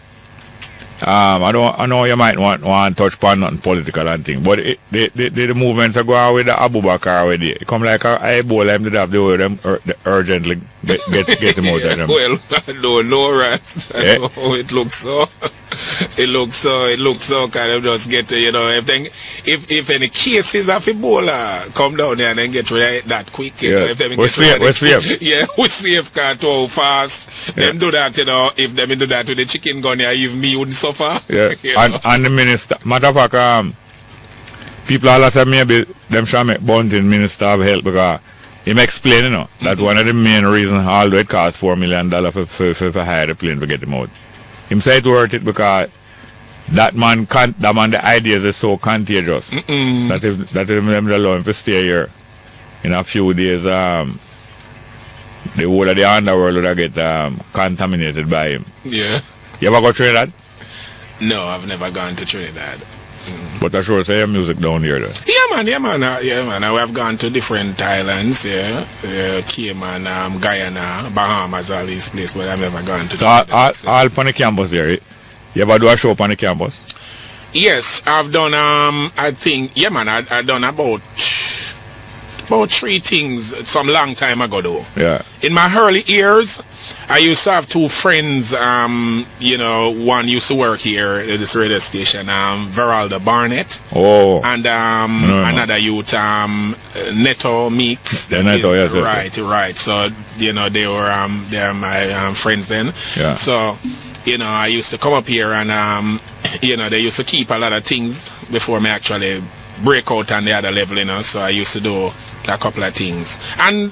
I know you might want to touch upon nothing political and thing, but the movements are going with the Abubakar already. It come like a Ebola, them did have the way them urgently get him out of them. Well, I don't know, Rast. It looks so. It looks so kind of just get if any cases of Ebola come down there and then get rid of that quick. We're safe. Yeah, we safe car too fast. Them do that, if them do that with the chicken gun here, even me wouldn't suffer. Yeah. And the minister, matter of fact, people all say maybe them shall make Bunting Minister of Health because him explain, that one of the main reasons although it cost $4 million for hire the plane to get him out. Him say it worth it because that man the ideas is so contagious that if them allow him to stay here in a few days, the whole of the underworld would get contaminated by him. Yeah. You ever go to Trinidad? No, I've never gone to Trinidad. But I sure say your music down here though. Yeah man. We have gone to different islands, Cayman, Guyana, Bahamas, all these places, but I've never gone to Trinidad. So all on the campus there, you ever do a show on the campus? Yes, I've done I've done about 3 things some long time ago though. Yeah. In my early years, I used to have 2 friends, one used to work here at this radio station, Veralda Barnett. Oh. And another youth, Neto Meeks. Neto, yes. Right. So, they were my friends then. Yeah. So, I used to come up here and, they used to keep a lot of things before me actually break out on the other level, so I used to do a couple of things. And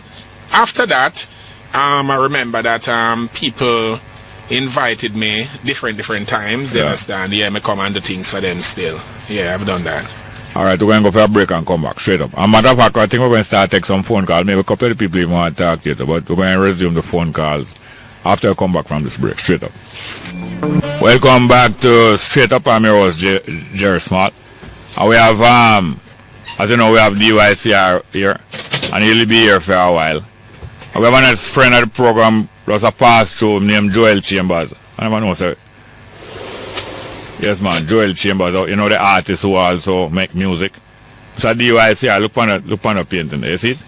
after that, I remember that people invited me different times, you understand? Yeah, I come and do things for them still. Yeah, I've done that. Alright, we're going to go for a break and come back, straight up. And matter of fact, I think we're going to start take some phone calls. Maybe a couple of people even want to talk to you, but we're going to resume the phone calls after I come back from this break, straight up. Welcome back to Straight Up. I'm your host, Jerry Smal. And we have, as you know, we have DYCR here, and he'll be here for a while. And we have another friend of the program, was a pass-through named Joel Chambers. I never know, sir. Yes, man, Joel Chambers, the artist who also make music. So DYCR, look on the painting, you see it?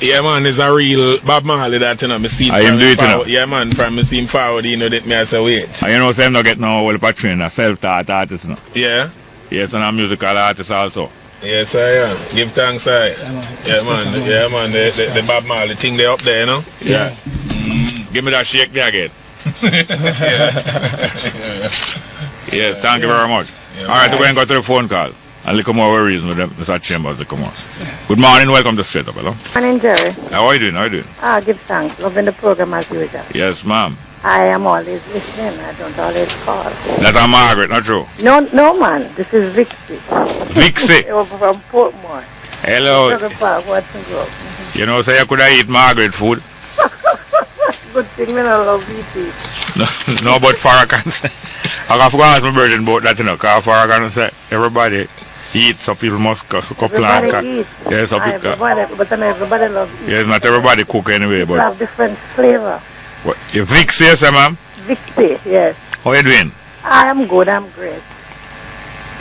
Yeah, man, it's a real Bob Marley that, you know, me see I am doing it, you know. Yeah, man, from me see him forward, you know, that me I say, wait. And you know, say I'm not getting no well train, a self-taught artist, you know. Yeah? Yes, and a musical artist also. Yes, I am. Give thanks, I. Yeah, man. Yeah, man. The Bob Marley thing they up there, you know? Yeah. Give me that shake there again. Yes, thank you very much. Yeah, all right, we're going to go to the phone call. And look more worries with them, Mr. Chambers to come on. Good morning, welcome to Straight Up, hello. Morning, Jerry. How are you doing? How are you doing? Give thanks. Loving the program as usual. Yes, ma'am. I am always listening. I don't always call. That's Margaret, not true? No, man. This is Vixie. Vixie? Over from Portmore. Hello. Go. You know, say I could have eat Margaret food. Good thing when I love VP. No, but Farrakhan say. I forgot to ask my virgin about that, you know, because Farrakhan say everybody eat, some people must cook. Everybody eat. Yes, some people. Everybody loves eat. Yes, not everybody cook anyway, people but. have different flavor. What? You Vixie, yes, ma'am? Vixie, yes. How are you doing? I am good, I'm great.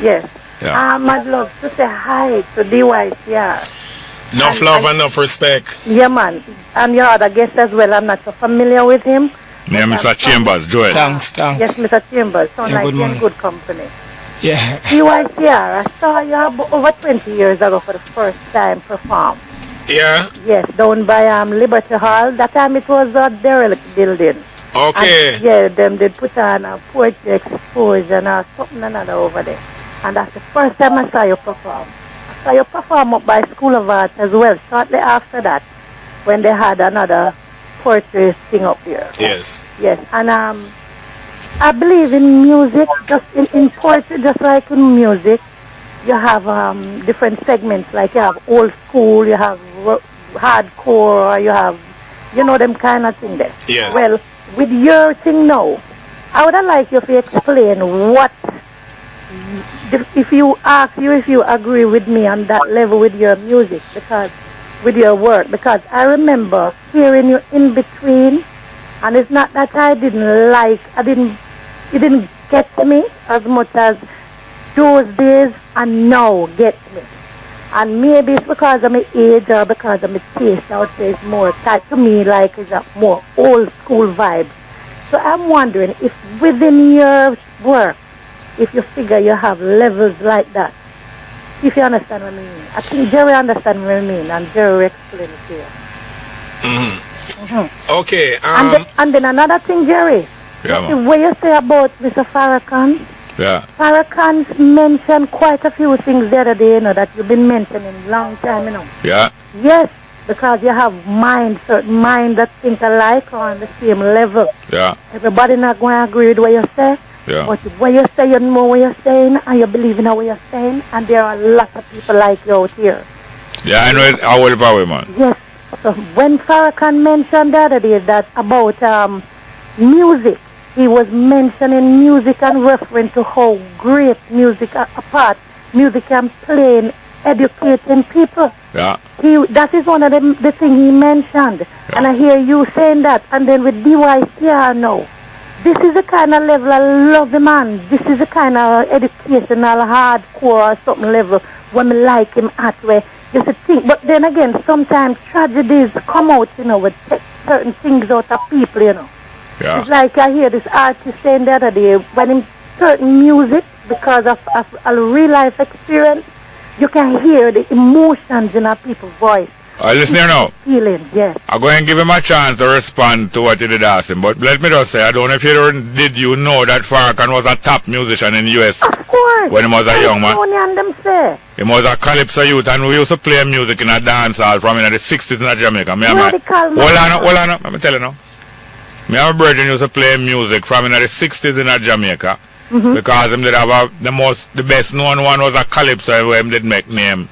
Yes. Yeah. I'd love to say hi to DYCR. Enough love and enough respect. Yeah, man. And your other guest as well. I'm not so familiar with him. Yeah, Mr. Chambers, Joel. Thanks. Yes, Mr. Chambers. Sound yeah, like you're in good company. Yeah. DYCR, I saw you over 20 years ago for the first time perform. Yeah? Yes, down by Liberty Hall. That time it was a derelict building. Okay. And, yeah, them did put on a poetry exposition or something another over there. And that's the first time I saw you perform. I saw you perform up by School of Art as well, shortly after that, when they had another poetry thing up there. Yes. Yes, and I believe in music, just in poetry, just like in music, you have different segments, like you have old school, you have hardcore, you have, you know, them kind of thing there. Yes. Well, with your thing now, I would like you to explain what, if you agree with me on that level with your music, because with your work, because I remember hearing you in between, and it's not that it didn't get me as much as those days and now get me. And maybe it's because of my age or because of my taste, I would say it's more tied to me, like it's a more old school vibe. So I'm wondering if within your work, if you figure you have levels like that, if you understand what I mean. I think Jerry understands what I mean, and Jerry will explain it to you. Okay. And then another thing, Jerry. Yeah, what you say about Mr. Farrakhan? Yeah. Farrakhan mentioned quite a few things the other day, you know, that you've been mentioning long time, you know. Yeah. Yes, because you have certain mind that think alike or on the same level. Yeah. Everybody not going to agree with what you say. Yeah. But what you say, you know what you're saying, and you believe in what you're saying, and there are a lot of people like you out here. Yeah, I know it's our power, man. Yes. So when Farrakhan mentioned the other day that about music, he was mentioning music and referring to how great music can play in educating people. Yeah. That is one of the things he mentioned. Yeah. And I hear you saying that. And then with DYCR now, this is the kind of level I love the man. This is the kind of educational, hardcore or something level when I like him at where you think. But then again, sometimes tragedies come out, you know, with certain things out of people, you know. Yeah. It's like I hear this artist saying the other day, when in certain music, because of a real life experience, you can hear the emotions in a people's voice. Listen here now. Feeling, yes. I'm going to give him a chance to respond to what you did ask him, but let me just say, I don't know if you know that Farrakhan was a top musician in the U.S. Of course. When he was a young man. Them say. He was a calypso youth, and we used to play music in a dance hall from in the 60s in Jamaica. Hold on, let me tell you now. Me and my brother used to play music from in the 60s in Jamaica, because him did have the best known one was a calypso where him did make name.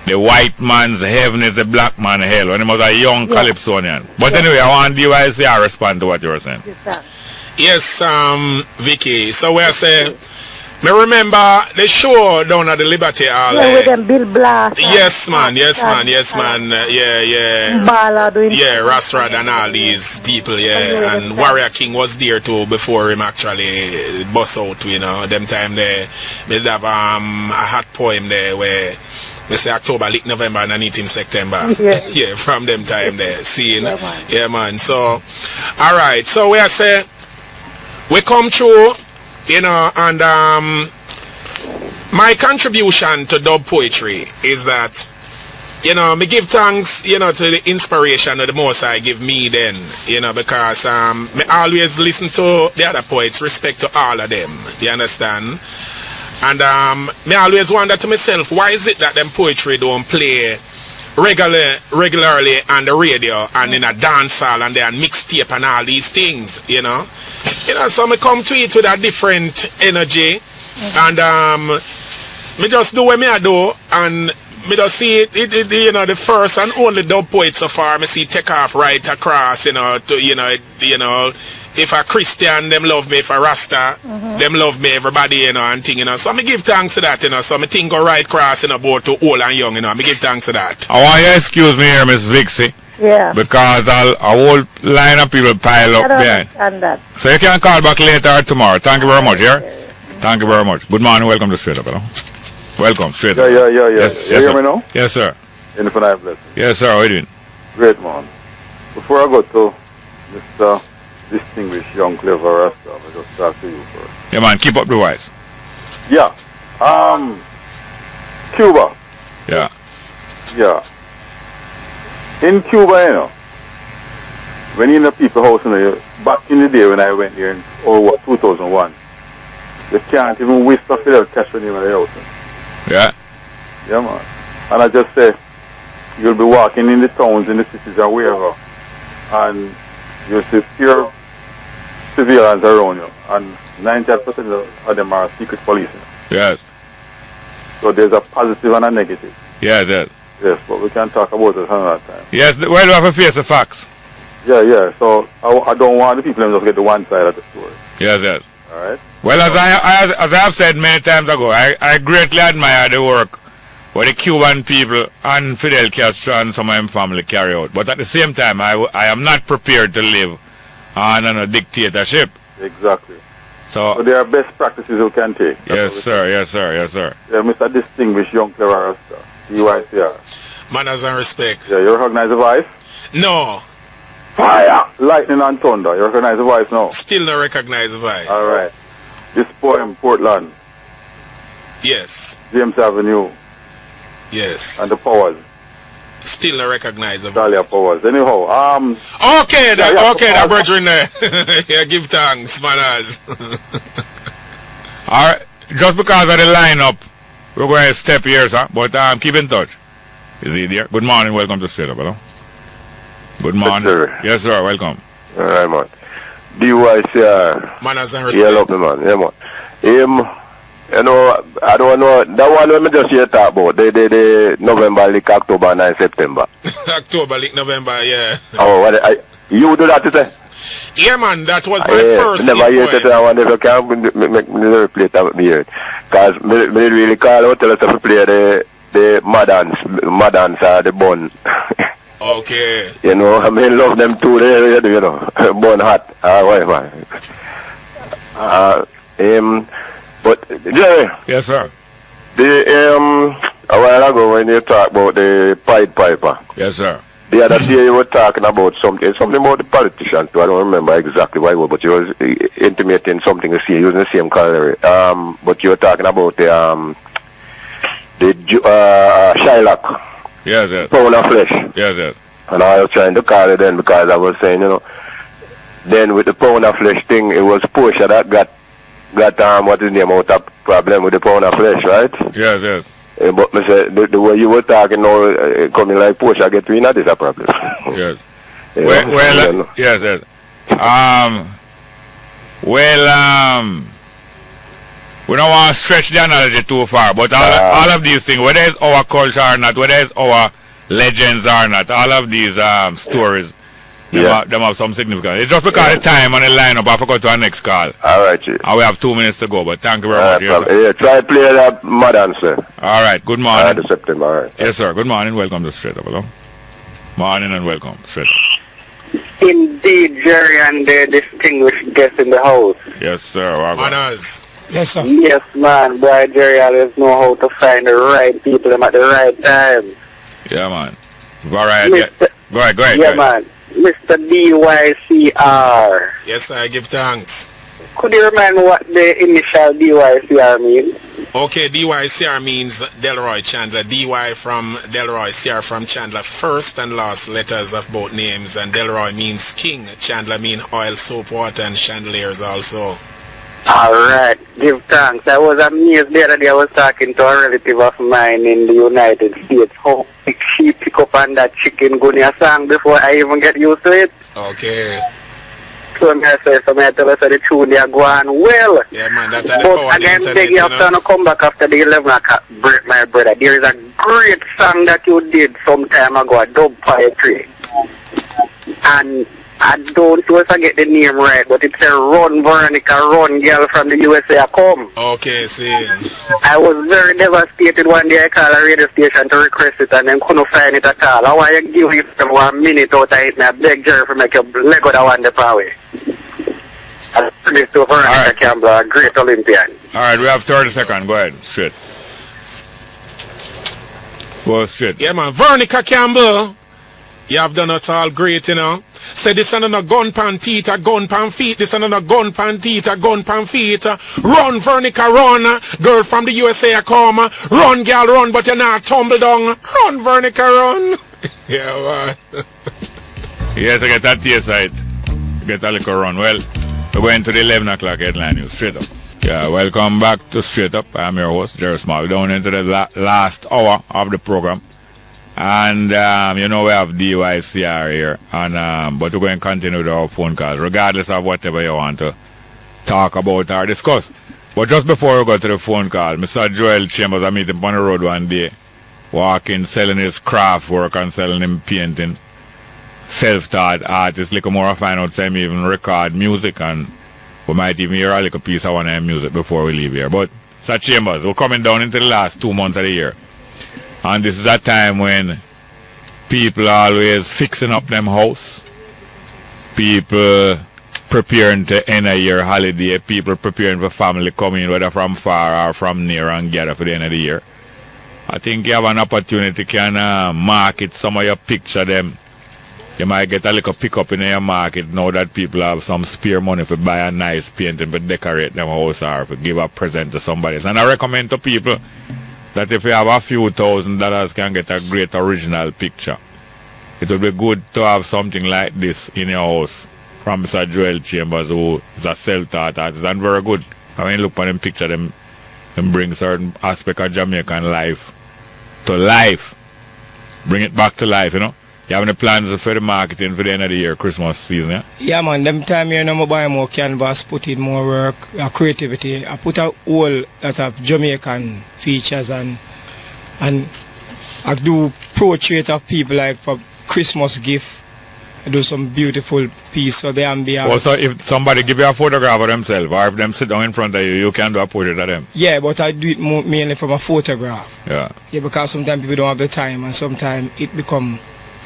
The white man's heaven is the black man's hell, when he was a young calypsonian. But anyway, I want DYCR respond to what you were saying. Yes, Vicky. So we are saying, Me remember the show down at the Liberty Hall. Yeah, with them Bill Blast. Yes, man. Yeah. Bala doing. Yeah, Rasrad and all these people, yeah. And Warrior King was there too before him actually bust out, you know. Them time there, they have a hot poem there where they say October, late November, and I him September. Yeah, from them time there. Seeing, yeah, man. So, all right. So we are say we come through, you know, and my contribution to dub poetry is that, you know, me give thanks, you know, to the inspiration of the most I give me then, you know, because me always listen to the other poets, respect to all of them, you understand? And me always wonder to myself, why is it that them poetry don't play regularly on the radio and in a dance hall and then mixtape and all these things, you know? You know, so me come to it with a different energy, and me just do what me I do, and me just see it, you know, the first and only dub poet so far, me see take off right across, you know, to, you know, if a Christian, them love me, if a Rasta, them love me, everybody, you know, and thing, you know. So me give thanks to that, you know, so me think go right across, you know, both to old and young, you know, me give thanks to that. I want you to excuse me here, Miss Vixie. Yeah. Because a whole line of people pile up behind. That. So you can call back later or tomorrow. Thank you very much, yeah? Thank you very much. Good morning, welcome to Straight Up, you know. Welcome, Straight Up. Yeah. Yes, you hear me now? Yes, sir. Anything I bless. Yes, sir, how are you doing? Great, man. Before I go to Mr. Distinguished Young Clever Rasta, I just talk to you first. Yeah, man, keep up the voice. Yeah. Cuba. Yeah. Yeah. In Cuba, you know, when you're in the people house, you know, back in the day when I went there in 2001, you can't even waste a Fidel Castro name in the house. Yeah. Yeah, man. And I just say, you'll be walking in the towns, in the cities, or wherever, and you'll see pure civilians around you, and 90% of them are secret police. You know? Yes. So there's a positive and a negative. Yes. Yes, but we can talk about it another time. Yes, well, we have to face the facts. Yeah. So I don't want the people to just get the one side of the story. Yes. All right. Well, as I have said many times ago, I greatly admire the work what the Cuban people and Fidel Castro and some of them family carry out. But at the same time, I am not prepared to live on a dictatorship. Exactly. So there are best practices you can take. Yes, sir. Yeah, Mr. Distinguished Young Clever Rasta, DYCR. Manners and respect. Yeah, you recognize the voice? No. Fire! Lightning and thunder. You recognize the voice now? Still not recognize the voice. All right. This poem, Portland. Yes. James Avenue. Yes. And the Powers. Still not recognize the voice. Dahlia Powers. Anyhow, okay, that brethren there. Yeah, give thanks, manners. All right. Just because of the lineup, we're going to step here, sir. But keep in touch. Is he there? Good morning. Welcome to Straight Up, hello. Good morning. Yes, sir. Welcome. All right, man. DYCR. Manners and respect. Yeah, love me, man. Yeah, man. You know, I don't know. That one let me just hear talk about. The November, like October, 9 September. October, like November, yeah. Oh, you do that, you say? Yeah, man. That was my first. Never hear that. I wonder if you can make me replay that with me here. Because me really call out, tell us to play the Madans are the bun. Okay. You know, I mean, love them too, you know, bun hot. But, Jerry. Yes, sir. A while ago when you talk about the Pied Piper. Yes, sir. The other day you were talking about something about the politicians too. I don't remember exactly what it was, but you were intimating something you see, using the same colour. But you were talking about the Shylock. Yes. Pound of flesh. Yes. And I was trying to call it then because I was saying, you know, then with the pound of flesh thing, it was Portia that got what is the name out of problem with the pound of flesh, right? Yes. But me say the way you were talking now, coming like Portia get to that is a problem. Yes. Well, yes. We don't want to stretch the analogy too far, but all of these things, whether it's our culture or not, whether it's our legends or not, all of these stories Them have some significance. It's just because of time on the lineup, I forgot to our next call. All right, Chief. And we have 2 minutes to go, but thank you very much. Yes, yeah, try to play that modern, sir. All right, good morning. The September, all right. Yes, sir. Good morning. Welcome to Straight Up. Hello. Morning and welcome. Straight Up. Indeed, Jerry and the distinguished guest in the house. Yes, sir. Manners. Yes, sir. Yes, man. Boy, Jerry always know how to find the right people at the right time. Yeah, man. All right. Yeah. Go ahead. Yeah, man. Mr. DYCR. Yes, sir. I give thanks. Could you remind me what the initial DYCR means? Okay, DYCR means Delroy Chandler. DY from Delroy, CR from Chandler. First and last letters of both names. And Delroy means king. Chandler means oil, soap, water, and chandeliers also. Alright, give thanks. I was amazed the other day. I was talking to a relative of mine in the United States. How she pick up on that chicken gunya song before I even get used to it. Okay. So I tell us that the tune they are going well. Yeah, man, that's but again, beg you have to come back after the 11 o'clock break, my brother. There is a great song that you did some time ago, a dub poetry. And I don't forget the name right, but it's a Run Veronica Run girl from the USA come. Okay, see. I was very devastated one day. I called a radio station to request it and then couldn't find it at all. I want to give you 1 minute out of it and I beg Jerry for make you leg out of one the power. I this to Veronica Campbell, a great Olympian. Alright, we have 30 seconds. Go ahead. Straight. Go straight. Yeah, man. Veronica Campbell. You have done us all great, you know. Say this and a gun pan teeth, a gun pan feet, this and a gun pan teeth, a gun pan feet. Run, Veronica, run. Girl from the USA come. Run, girl, run, but you're not tumble down. Run, Veronica, run. Yeah, man. Yes, I get that taste right. Get a little run. Well, we're going to the 11 o'clock headline news. Straight Up. Yeah, welcome back to Straight Up. I'm your host, Jerry Smal. We're down into the last hour of the program. And, you know, we have DYCR here, and but we're going to continue with our phone calls, regardless of whatever you want to talk about or discuss. But just before we go to the phone call, Mr. Joel Chambers, I meet him on the road one day, walking, selling his craft work and selling him painting, self-taught artist. Little more I find out, say, even record music, and we might even hear a little piece of one of music before we leave here. But, Mr. Chambers, we're coming down into the last 2 months of the year. And this is a time when people are always fixing up them house. People preparing to end a year holiday. People preparing for family coming, whether from far or from near, and gather for the end of the year. I think you have an opportunity to market some of your picture them. You might get a little pick up in your market now that people have some spare money for buy a nice painting, for decorate them house or for give a present to somebody else. And I recommend to people that if you have a few $1,000 can get a great original picture. It would be good to have something like this in your house from Mr. Joel Chambers, who is a self-taught artist and very good. And when you look at them picture, them bring certain aspect of Jamaican life to life. Bring it back to life, you know. You have any plans for the marketing for the end of the year, Christmas season, yeah? Yeah, man. Them time here, I buy more canvas, put in more work, creativity. I put a whole lot of Jamaican features and I do portrait of people like for Christmas gift. I do some beautiful piece for the ambience. Also, if somebody give you a photograph of themselves, or if them sit down in front of you, you can do a portrait of them. Yeah, but I do it mainly from a photograph. Yeah. Yeah, because sometimes people don't have the time, and sometimes it become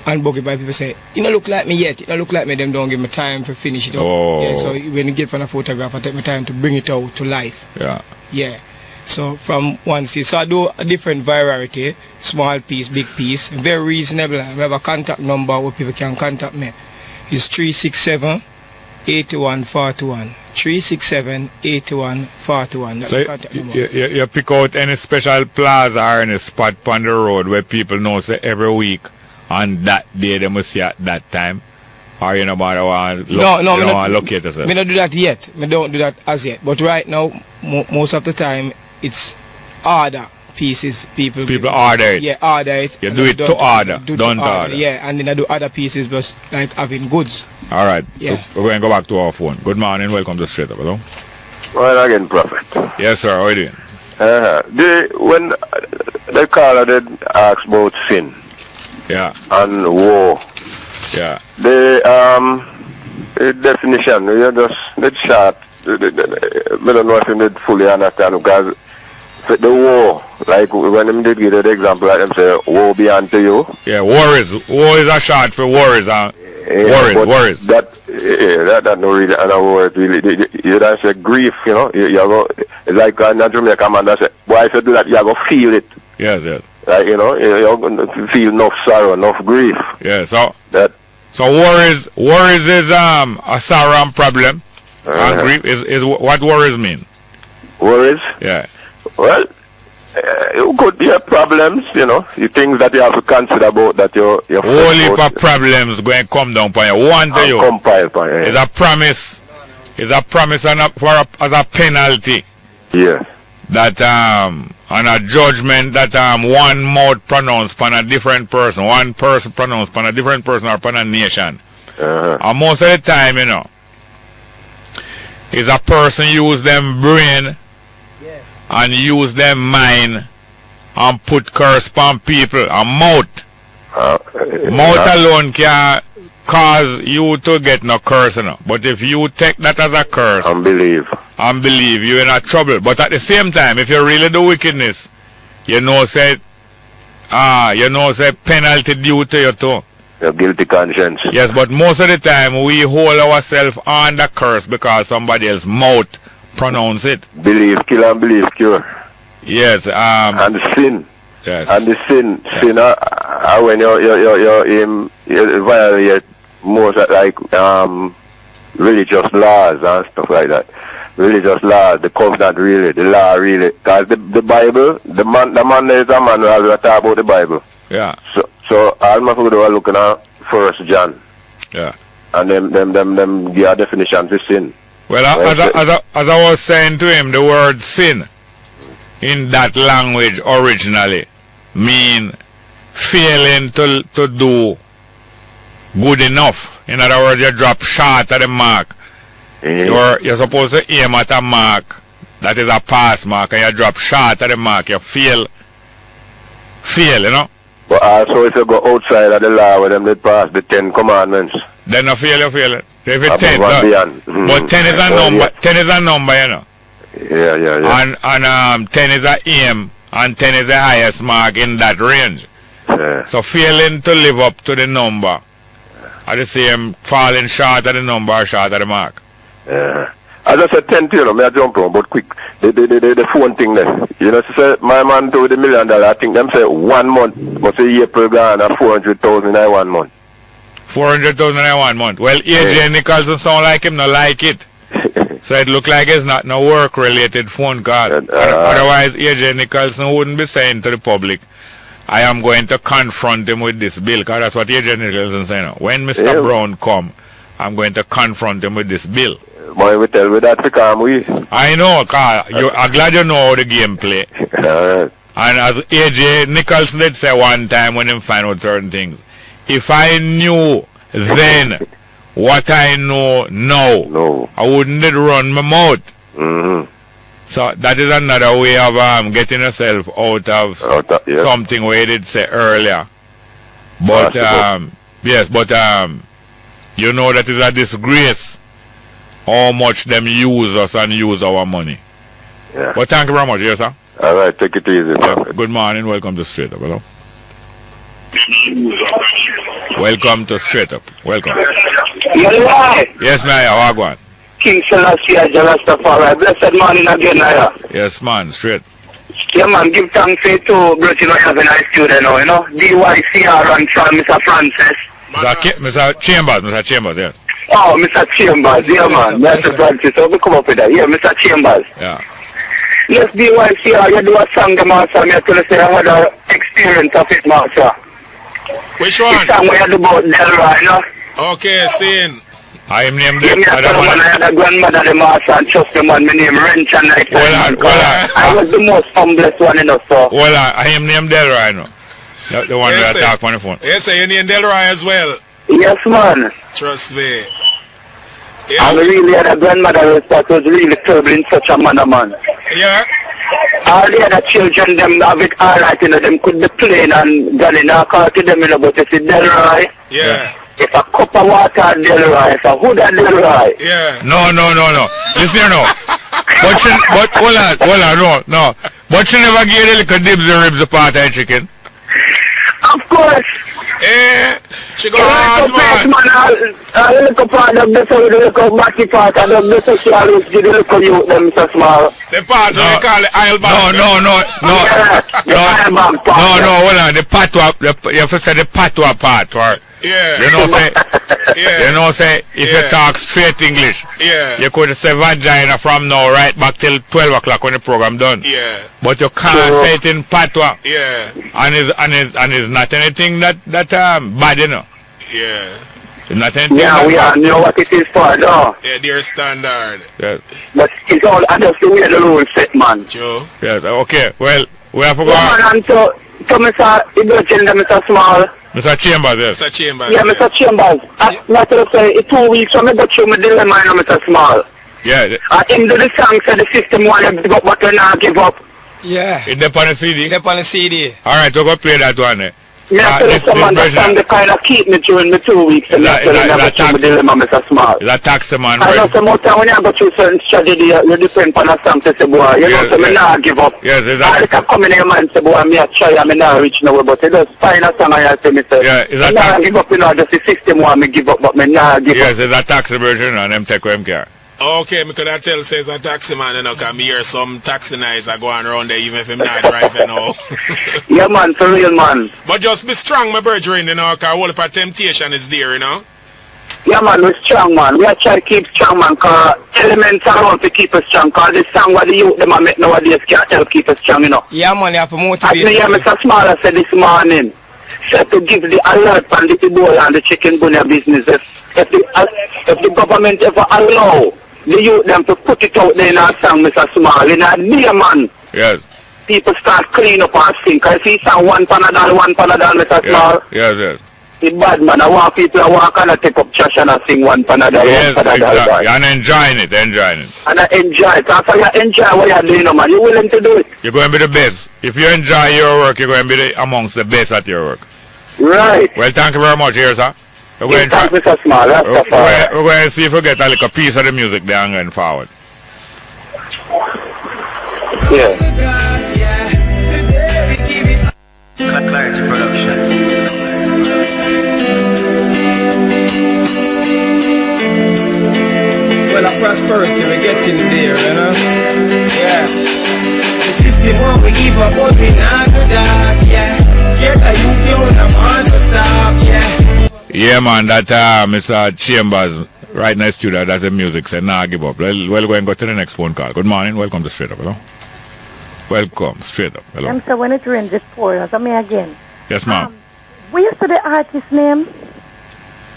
unbugged by people say, you don't look like me yet, you don't look like me, them don't give me time to finish it up. Oh. Yeah, so when you get from a photograph, I take my time to bring it out to life. Yeah. Yeah. So from one seed. So I do a different variety, small piece, big piece, very reasonable. I have a contact number where people can contact me. It's 367-8141. 367-8141. That's so the contact number. You pick out any special plaza or any spot on the road where people know say every week on that day they must see at that time? Or you no matter what, locate yourself? I don't do that yet. I don't do that as yet. But right now, most of the time, it's order pieces. People order it. Yeah, order it. You do it to order. Don't order. Yeah, and then I do other pieces just like having goods. All right. Yeah. We're going to go back to our phone. Good morning. Welcome to Straight Up. Hello. Well, again, Prophet. Yes, sir. How are you doing? When the caller did ask about sin. Yeah. And war. Yeah. The definition, you just let's short. I don't know if you did fully understand because the war, like when them did give the example, like them say, war be unto you. Yeah, war is a short for worries, worries. That no really another word really. You don't say grief, you know. You go, it's like a Jamaican man that say, boy, if you do that, you go feel it. Yes, yes. Like, you know, you're going to feel enough sorrow, enough grief. Yeah, so So worries is a sorrow and problem. And grief is what worries mean. Worries? Yeah. Well, it could be problems, you know, the things that you have to consider about that you're whole heap of problems going to come down upon you. One to you. Compile upon you. It's a promise. It's a promise as a penalty. Yeah. That on a judgment that one mouth pronounced upon a different person, one person pronounced upon a different person or upon a nation. And most of the time, you know, is a person use them brain and use them mind and put curse upon people. And mouth alone can cause you to get no curse, you know. But if you take that as a curse and believe you're in a trouble. But at the same time, if you really do wickedness, you know say penalty due to you too. Your guilty conscience. Yes, but most of the time we hold ourselves on the curse because somebody else's mouth pronounce it. Believe kill and believe cure. Yes. And sin. Yes. And the sin when you violate most like religious laws and stuff like that. Religious laws, the covenant really, the law really. Because the Bible, the man is a man who has talk about the Bible. Yeah. So all my people are looking at 1 John. Yeah. And them give a definition for sin. Well, as I was saying to him, the word sin in that language originally mean failing to do good enough. In other words, you drop short at the mark. You're supposed to aim at a mark that is a pass mark, and you drop short at the mark. You fail, you know. But also if you go outside of the law where them they pass the 10 commandments. Then you fail. If it's 10, but 10 is a number. 10 is a number, you know. Yeah. And 10 is a aim, and 10 is the highest mark in that range. Yeah. So failing to live up to the number, at the same falling short of the number or short of the mark. Yeah. As I said 10 to you know, I jump on, but quick. The phone thing there. You know, say my man told $1 million, I think them say 1 month, but say April gone and 400,000 in 1 month. 400,000 in 1 month. Well, AJ Nicholson sound like him, not like it. So it look like it's not no work related phone call. Otherwise AJ Nicholson wouldn't be saying to the public, I am going to confront him with this bill, because that's what AJ Nicholson saying. When Mr. Brown come, I'm going to confront him with this bill. Boy, we tell me that to calm we. I know, Carl. I'm glad you know how the game play. And as AJ Nicholson did say one time when he find out certain things, if I knew then what I know now, I wouldn't run my mouth. So that is another way of getting yourself out of something where you did say earlier. But yes, but you know that is a disgrace how much them use us and use our money. Yeah. But thank you very much, yes sir. Alright, take it easy. Yeah. Good morning, welcome to Straight Up, hello. Welcome to Straight Up. Welcome. Yes, Naya, how go on? King Selassie, Jalastafari. Blessed morning again, Naya. Yes, man, straight. Yeah, man, give thanks to Brazil having a student now, you know. DYCR and Mr. Francis. Mr. Chambers, yeah. Oh, Mr. Chambers, yeah, man. Mr. Francis, so we come up with that. Yeah, Mr. Chambers. Yeah. Yes, DYCR, you do a song, the master. I tell you, say I had an experience of it, master. Which one? The song we had about Delroy, you know. Okay, sing. I am named I had a grandmother, the master, and trust the man, my name Wrench and Night. I was the most humblest one in the store. Well, I am named Delroy, no. The one that talk on the phone. Yes, sir, you named Delroy as well. Yes, man. Trust me. Yes. I really had a grandmother that was really terrible in such a manner, man. Yeah. All the other children, them have it alright, you know, them could be playing and going in a car to them, you know, but you see Delroy. Yeah. If a cup of water Delroy, if a hood Delroy. Yeah. No. Listen here now. But hold on, no. But she never gave the little Dyzr ribs a part of chicken. Of course. Yeah. She go hard, man. A little part of this, a little backy part, and the social always give the little youth them so small. The part we call it aisle bag. No, hold on. The patwa, you have to say the patwa part, right? Yeah. You know say, if you talk straight English, you could say vagina from now right back till 12 o'clock when the program done. Yeah. But you can't say it in patwa. Yeah. And it's not anything that bad, you know. Yeah. It's not anything. Yeah, we all know what it is for, no. Yeah, their standard. Yeah. But it's all just the way the rules set, man. Joe. Yes, okay. Well, we have to go on. And so Mr. Mr. Smal. Mr. Chambers, yes. Mr. Chambers. Yeah, Mr. Chambers. Not to say, it's 2 weeks from me go through my dilemma, you know, Mr. Smal. Yeah. In the song said the system want to give up, but we not give up. Yeah. In the on the CD? In the on the CD. Alright, we'll go play that one. Yeah, this version. They kind of keep me during the 2 weeks. And that's the dilemma, Mr. Smal. Is that taxi man? I know some more time when you go through certain strategy, you depend on a song to say, boy, you know, so me not give up. Yes, exactly. I can come in here, man, say, boy, me a try, and me not reach nowhere, but you just find a song and you say, me say, me not give up, you know, just the system want me give up, but me not give up. Yes, it's a taxi version, and them take home care. Okay, me could tell says a taxi man, you know, can me hear some taxi nights are going around there even if I'm not driving now. Yeah, man, for real, man. But just be strong, my brethren, you know, because all of our temptation is there, you know. Yeah, man, we're strong, man. We are trying to keep strong, man, because elements are around to keep us strong, because the song what the youth them are make nowadays can't help keep us strong, you know. Yeah, man, you have to motivate. As me hear Mr. Smaller said this morning, said to give the alert on the Ebola and the chicken gunya business. If the government ever allow the youth them to put it out there in our song, Mr. Smal, in a dear man. Yes. People start clean up and sing. I see some one Panadol, Mr. Smal. Yes. It's bad, man. I want people to walk and take up trash and sing one Panadol, yes, one Panadol. Exactly. And enjoying it. And I enjoy it. After you enjoy what you're doing, man, you're willing to do it. You're going to be the best. If you enjoy your work, you're going to be amongst the best at your work. Right. Well, thank you very much, here, sir. We're going to see if we get a little piece of the music there and going forward. Yeah. Clarity Productions. Well, a prosperity, we're getting there, you know? Yeah. The system won't we give up, but we not do that, yeah. Get a youth, you don't want to stop, yeah. Yeah, man, that Mr. Chambers right in the studio, that's the music, said, nah, give up. Well, we're going to go to the next phone call. Good morning, welcome to Straight Up, hello? Welcome, Straight Up, hello? I'm sorry, when it rains, it's pouring. Come here again. Yes, ma'am. What is the artist name?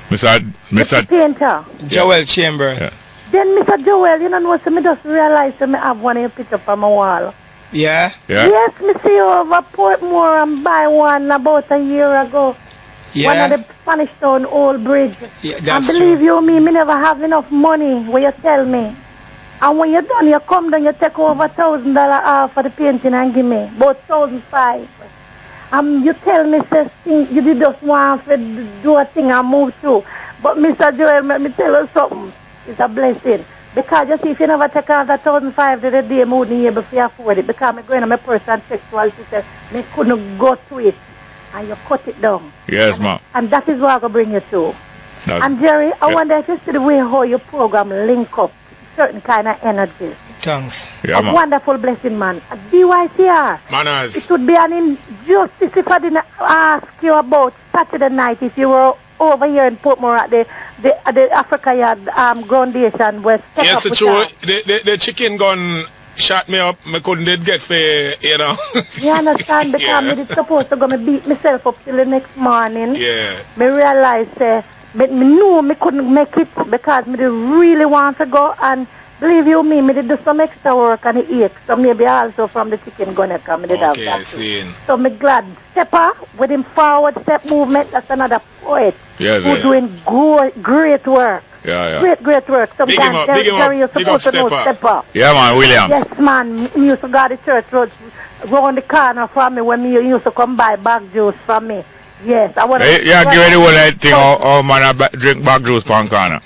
Mr. Painter. Joel Chamber. Yeah. Then Mr. Joel, you know what, so me just realized that I have one of your pictures on my wall. Yeah? Yes, me see you over Portmore and buy one about a year ago. Yeah. One of the Spanish Town old bridge. Yeah, that's and believe you me never have enough money where you tell me. And when you're done, you come down, you take over $1,000 off for the painting and give me about $1,500. You tell me, say, you did just want to do a thing and move through. But Mr. Joel, let me tell you something. It's a blessing. Because you see, if you never take off that $1,500 the day, I wouldn't be able to afford it. Because I'm going to my person sexual, she said, I couldn't go to it. And you cut it down. Yes, ma'am. And that is what I'm going to bring you to. And Jerry, I wonder if you see the way how your program link up certain kind of energies. Thanks. Yeah, a wonderful blessing, man. A DYCR. Manners. It would be an injustice if I didn't ask you about Saturday night if you were over here in Portmore at the Africa Yard Groundation where yes, it's true. The chicken gun shot me up. I couldn't get fair, you know. You understand? Because I was supposed to go and beat myself up till the next morning. Yeah. I realized but me knew me couldn't make it because me really want to go, and believe you me did do some extra work and it ate. So maybe also from the chicken gonna come. Did have that too. So me glad. Stepper with him forward step movement, that's another poet who doing great work. Yeah. Great work. Sometimes you're supposed to know Stepper. Yeah, man, William. Yes, man. He used to go to the church road round the corner from me when me used to come buy bag juice from me. Yes, I want to... Yeah, give me the whole thing, oh man, drink back juice pan corner.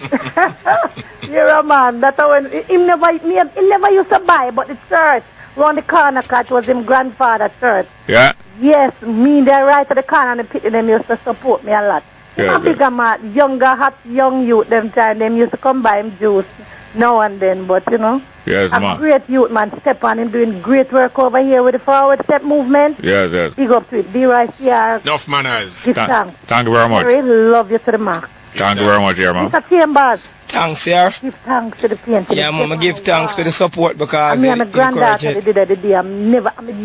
You're a man. That's how when... He never used to buy, but the church round the corner cut was his grandfather's church. Yeah? Yes, me there right at the corner and the pit, them used to support me a lot. Yeah, I'm a bigger man, younger, hot, young youth, them time, them used to come buy him juice now and then, but you know... Yes, a man. great youth, man. Step on him doing great work over here with the forward step movement. Yes, yes. Big up to it. Be right here. Enough manners. Give thanks. Thank you very much. I really love you to the max. Thank you very much, here, man. Mr. Chambers. Thanks, yeah. Give thanks to the painter. Yeah, Mama, give thanks for the support because I'm a granddaughter did that the day. I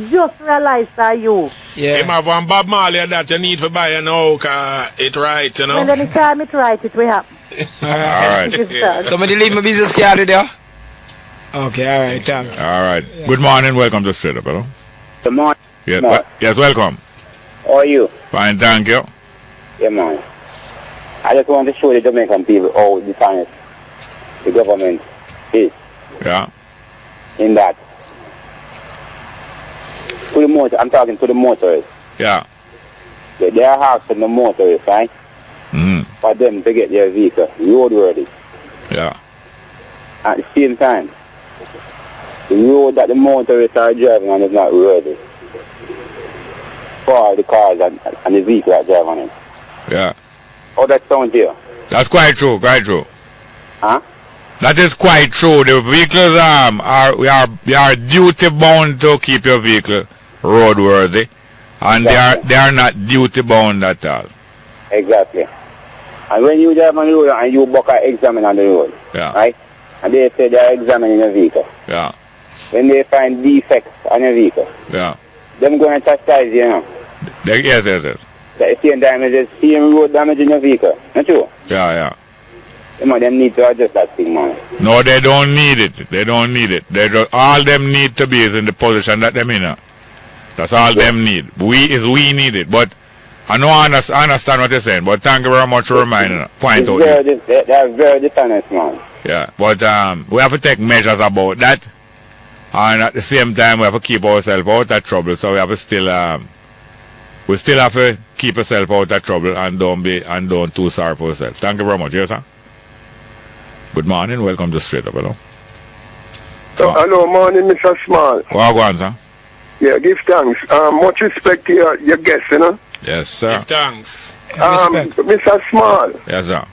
just realized that you. Yeah. Him have one Bob Marley that you need to buy you know, cause it right, you know. Well, anytime it right, it will happen. Alright. Somebody leave my business card there. Okay, alright, thanks. Alright. Yeah. Good morning, welcome to Straight Up, hello. Good morning. Yeah, yes, welcome. How are you? Fine, thank you. Yeah, man. I just want to show the Jamaican people how dishonest the government is. Yeah. In that. To the motor, I'm talking to the motorists. Yeah. They are asking the motorists, right? For them to get their vehicle roadworthy. Yeah. At the same time, the road that the motorists are driving on is not ready for the cars and the vehicle that drive on it. Yeah. How that sound here? That's quite true, quite true. Huh? That is quite true. The vehicles we are duty bound to keep your vehicle roadworthy, and they are not duty bound at all. Exactly. And when you drive on the road and you book an examine on the road, right? And they say they are examining your vehicle. Yeah. When they find defects on your vehicle, yeah, them going to chastise you, know. Yes. At the same time, it's the same road damage in your vehicle. Not true? Yeah. Them need to adjust that thing, man. No, they don't need it. They don't need it. All them need to be is in the position that them in. That's all them need. We need it. But I know I understand what you're saying. But thank you very much for reminding. Point out. They are very dishonest, man. Yeah, but we have to take measures about that, and at the same time we have to keep ourselves out of trouble. So we have to still have to keep ourselves out of trouble and don't too sorry for ourselves. Thank you very much, yes, sir. Good morning, welcome to Straight Up, hello. Hello, morning, Mr. Smal. Well, go on, sir. Yeah, give thanks. Much respect to your guest, you know. Yes, sir. Give thanks. Mr. Smal. Yes, sir.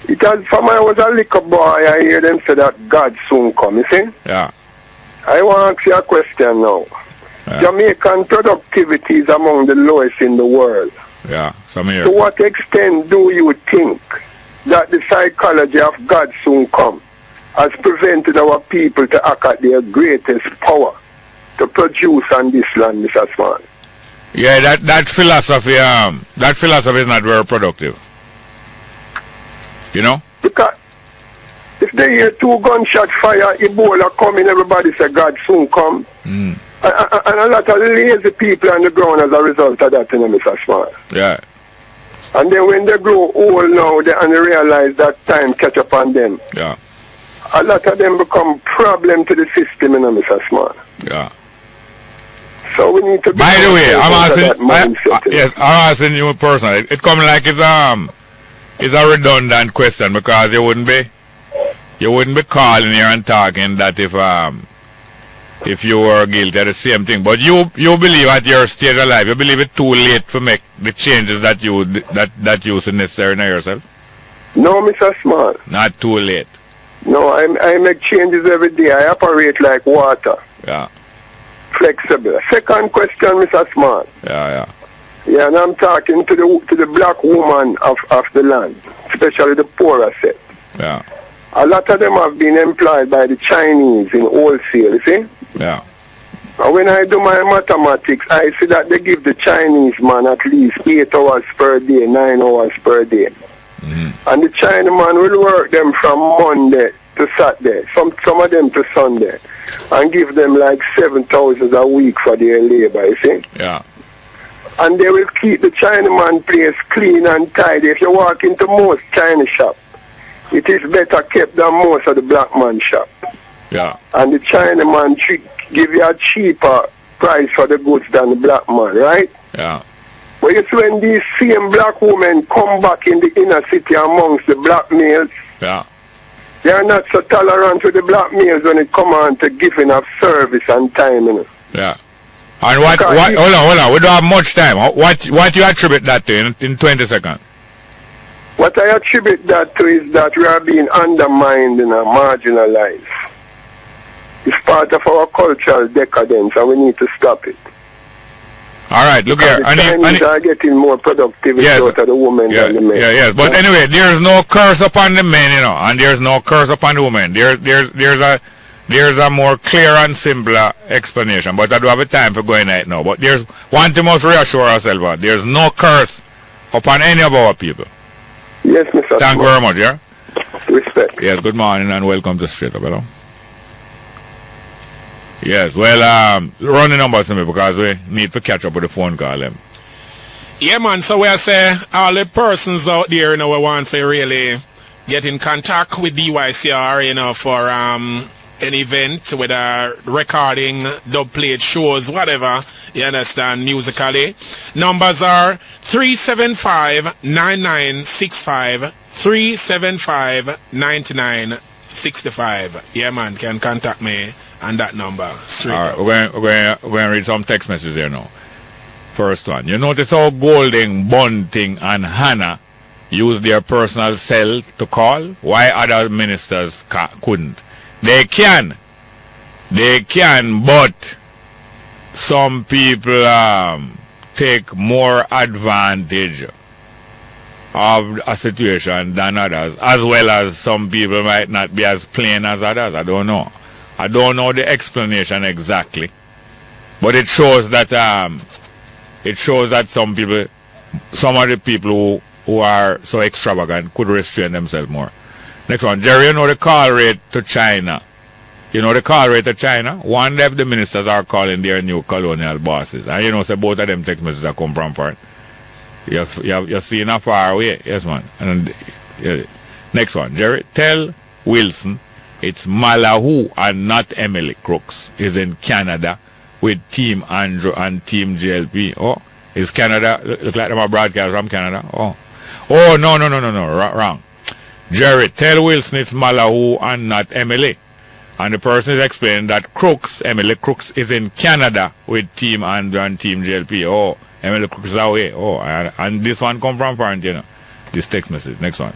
Because from I was a little boy, I hear them say that God soon come, you see? Yeah. I want to ask you a question now. Yeah. Jamaican productivity is among the lowest in the world. Yeah, some here. To what extent do you think that the psychology of God soon come has prevented our people to act at their greatest power to produce on this land, Mr. Smal? Yeah, that philosophy is not very productive. You know? Because if they hear 2 gunshot fire, Ebola coming, everybody say God soon come. And a lot of lazy people on the ground as a result of that, you know, Mr. Smal. Yeah. And then when they grow old now, and they realize that time catch up on them. Yeah. A lot of them become problem to the system, you know, Mr. Small. Yeah. So we need to... By the way, I'm asking you personally. It comes like it's a redundant question because you wouldn't be calling here and talking that if you were guilty of the same thing. But you believe at your stage of life, you believe it's too late to make the changes that you see necessary in yourself? No, Mr. Small. Not too late. No, I make changes every day. I operate like water. Yeah. Flexible. Second question, Mr. Small. Yeah. Yeah, and I'm talking to the black woman of the land, especially the poorer set. Yeah. A lot of them have been employed by the Chinese in wholesale, you see? Yeah. And when I do my mathematics, I see that they give the Chinese man at least 8 hours per day, 9 hours per day. And the Chinaman will work them from Monday to Saturday, some of them to Sunday, and give them like 7,000 a week for their labor, you see? Yeah. And they will keep the Chinaman place clean and tidy. If you walk into most China shop, it is better kept than most of the black man shop. Yeah. And the Chinaman give you a cheaper price for the goods than the black man, right? Yeah. But it's when these same black women come back in the inner city amongst the black males. Yeah. They are not so tolerant to the black males when it come on to giving of service and time, you know. Yeah. And what hold on, we don't have much time. What you attribute that to in 20 seconds? What I attribute that to is that we are being undermined and marginalized. It's part of our cultural decadence and we need to stop it. All right, look here. The Chinese are getting more productivity out of the women than the men. Yes. But anyway, there's no curse upon the men, you know, and there's no curse upon the women. There's a more clear and simpler explanation. But I don't have a time for going right now. But there's one thing must reassure ourselves about. There's no curse upon any of our people. Yes, Mr. Thank you very much, yeah? Respect. Yes, good morning and welcome to Straight Up, hello. Yes, well, run the numbers to me because we need to catch up with the phone call them. Yeah, man, so we say all the persons out there, you know, we want to really get in contact with DYCR, you know, for an event with a recording, dub plate shows, whatever, you understand, musically. Numbers are 375-9965, 375-9965. Yeah, man, can contact me on that number. Straight up. We're going to read some text messages here now. First one. You notice how Golding, Bunting, and Hannah use their personal cell to call? Why other ministers couldn't? They can, but some people take more advantage of a situation than others, as well as some people might not be as plain as others. I don't know the explanation exactly, but it shows that some of the people who are so extravagant could restrain themselves more. Next one, Jerry, you know the call rate to China. You know the call rate to China? One of the ministers are calling their new colonial bosses. And you know, so both of them text messages that come from foreign. You're seeing how far away. Yes, man. And next one, Jerry, tell Wilson it's Malahu and not Emily Crooks is in Canada with Team Andrew and Team JLP. Oh, is Canada, look like them a broadcast from Canada? Oh, no, wrong. Jerry, tell Wilson it's Malahu and not Emily. And the person is explaining that Emily Crooks is in Canada with Team Andrew and Team JLP. Oh, Emily Crooks is away. Oh, and this one come from foreign, you know. This text message. Next one.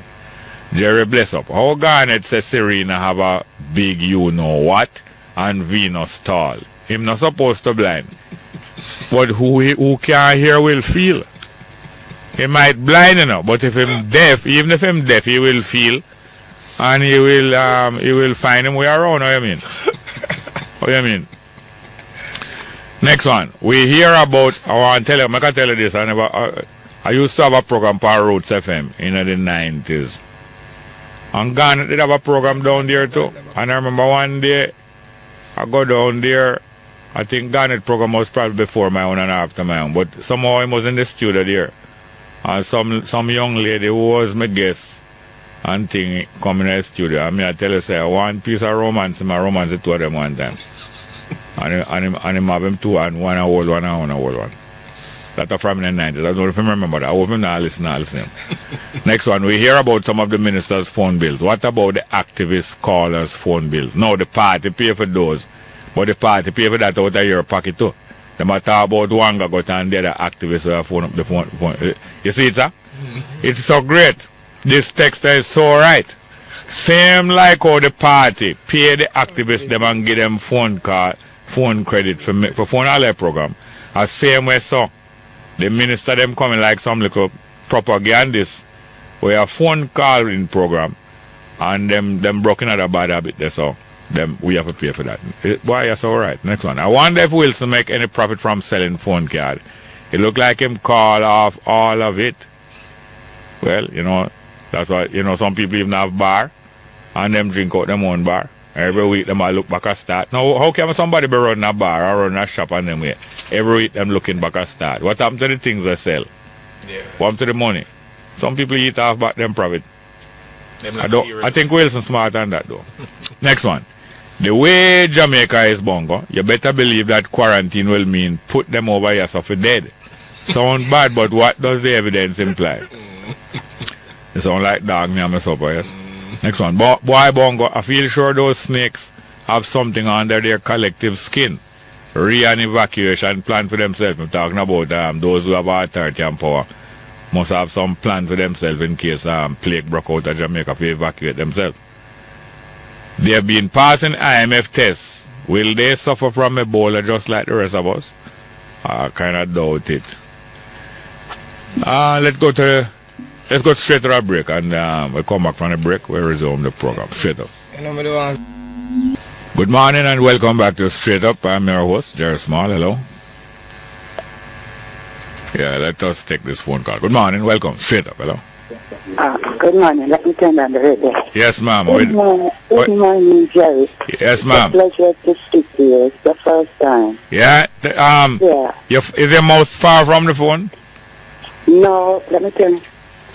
Jerry, bless up. How Garnet says Serena have a big you-know-what and Venus tall. Him not supposed to blind. But who can't hear will feel. He might blind, you know, but if him deaf, even if him deaf, he will feel. And he will find him way around. What do you mean? What do you mean? Next one. We hear about, I can tell you this. I used to have a program for Roots FM in the 90s. And Garnet did have a program down there too. And I remember one day, I go down there. I think Garnet program was probably before my own and after my own. But somehow I was in the studio there. And some young lady who was my guest and thing coming in the studio. I mean, I tell you, say, one piece of romance, my romance two of them one time. and him have him two, and one old one and one old one. That's from the 90s. I don't know if you remember that. I hope you not listen. Next one, we hear about some of the ministers' phone bills. What about the activist callers' phone bills? No, the party pay for those, but the party pay for that out of your pocket too. They might talk about one got and the other activists who phone up the phone. You see it, sir? It's so great. This text is so right. Same like how the party pay the activists them and give them phone credit for phone all their program. And same way so. The minister them coming like some little propagandists we have phone calling program and them broken out a bad habit there, so them we have to pay for that. Boy, that's alright. Next one. I wonder if Wilson make any profit from selling phone card. It look like him call off all of it. Well, you know, that's why, you know, some people even have bar and them drink out them own bar. Every week them I look back at start. Now how can somebody be running a bar or running a shop and them way? Every week them looking back at start. What happened to the things they sell? Yeah. What happened to the money? Some people eat off back them profit. I think Wilson smart on that though. Next one. The way Jamaica is bongo, you better believe that quarantine will mean put them over here so for dead. Sound bad, but what does the evidence imply? It sound like dog near my supper, yes? Next one. Boy Bongo, I feel sure those snakes have something under their collective skin. An evacuation plan for themselves. I'm talking about those who have authority and power must have some plan for themselves in case plague broke out of Jamaica to evacuate themselves. They have been passing IMF tests. Will they suffer from Ebola just like the rest of us? I kind of doubt it. Let's go straight to a break, and we'll come back from the break. We'll resume the program. Straight up. Good morning and welcome back to Straight Up. I'm your host, Jerry Smal. Hello. Yeah, let us take this phone call. Good morning, welcome. Straight Up. Hello. Good morning. Let me turn on the radio. Yes, ma'am. Good morning, Jerry. Yes, ma'am. It's a pleasure to speak to you. It's the first time. Yeah. Is your mouth far from the phone? No, let me turn.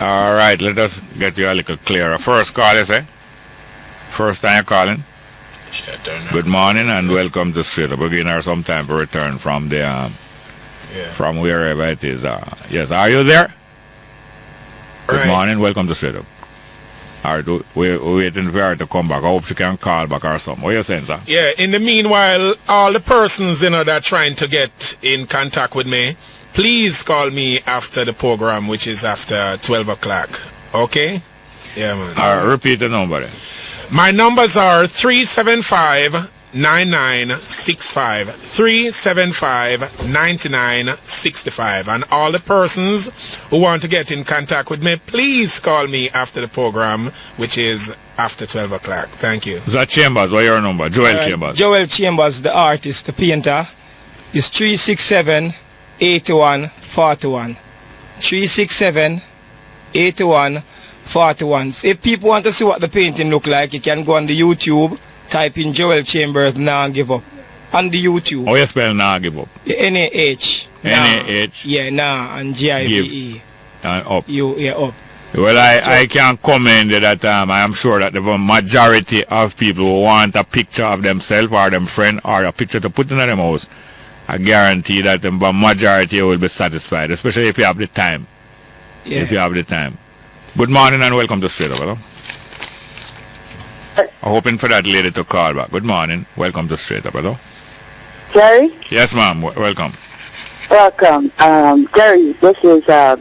All right, let us get you a little clearer. First call, you say? First time you're calling? Good morning and welcome to Straight Up. We're giving her some time to return from the from wherever it is. Yes, are you there? Good morning, welcome to Straight Up. All right, we're waiting for her to come back. I hope she can call back or something. What are you saying, sir? Yeah, in the meanwhile, all the persons that are trying to get in contact with me, please call me after the program, which is after 12 o'clock. Okay? Yeah, man. All right, repeat the number then. My numbers are 375-9965, 375-9965. And all the persons who want to get in contact with me, please call me after the program, which is after 12 o'clock. Thank you. Is that Chambers? What's your number? Joel Chambers. Joel Chambers, the artist, the painter, is 367-8141. 367-8141. So if people want to see what the painting look like, you can go on the YouTube, type in Joel Chambers, Nah Give Up. On the YouTube. How you spell Nah Give Up? N-A-H. N-A-H? Yeah, Nah, and G-I-V-E. And up. Up. Well, I can comment that I am sure that the majority of people who want a picture of themselves or them friend or a picture to put in their house, I guarantee that the majority will be satisfied, especially if you have the time. Yeah. If you have the time. Good morning and welcome to Straight Up. Hello. I'm hoping for that lady to call back. Good morning. Welcome to Straight Up. Hello. Jerry? Yes, ma'am. Welcome. Welcome. Jerry, this is the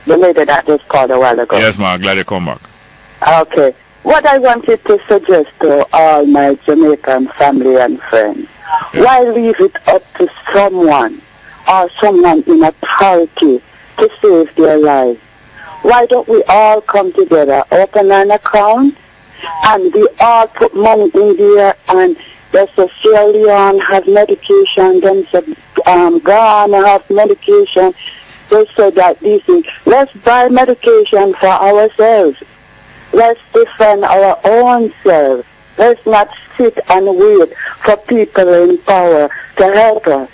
lady that just called a while ago. Yes, ma'am. Glad you come back. Okay. What I wanted to suggest to all my Jamaican family and friends, why leave it up to someone or someone in authority to save their lives? Why don't we all come together, open an account, and we all put money in there, and let's say Sierra Leone have medication, then Ghana have medication. They said that these things, let's buy medication for ourselves. Let's defend our own selves. Let's not sit and wait for people in power to help us.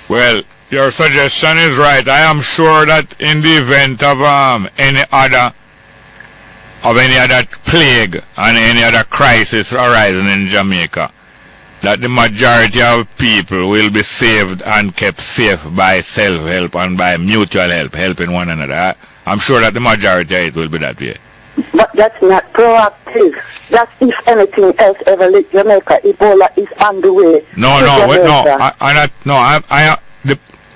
Well, your suggestion is right. I am sure that in the event of any other plague and any other crisis arising in Jamaica, that the majority of people will be saved and kept safe by self-help and by mutual help, helping one another. I'm sure that the majority of it will be that way. But that's not proactive. That's if anything else ever leaves Jamaica. Ebola is on the way.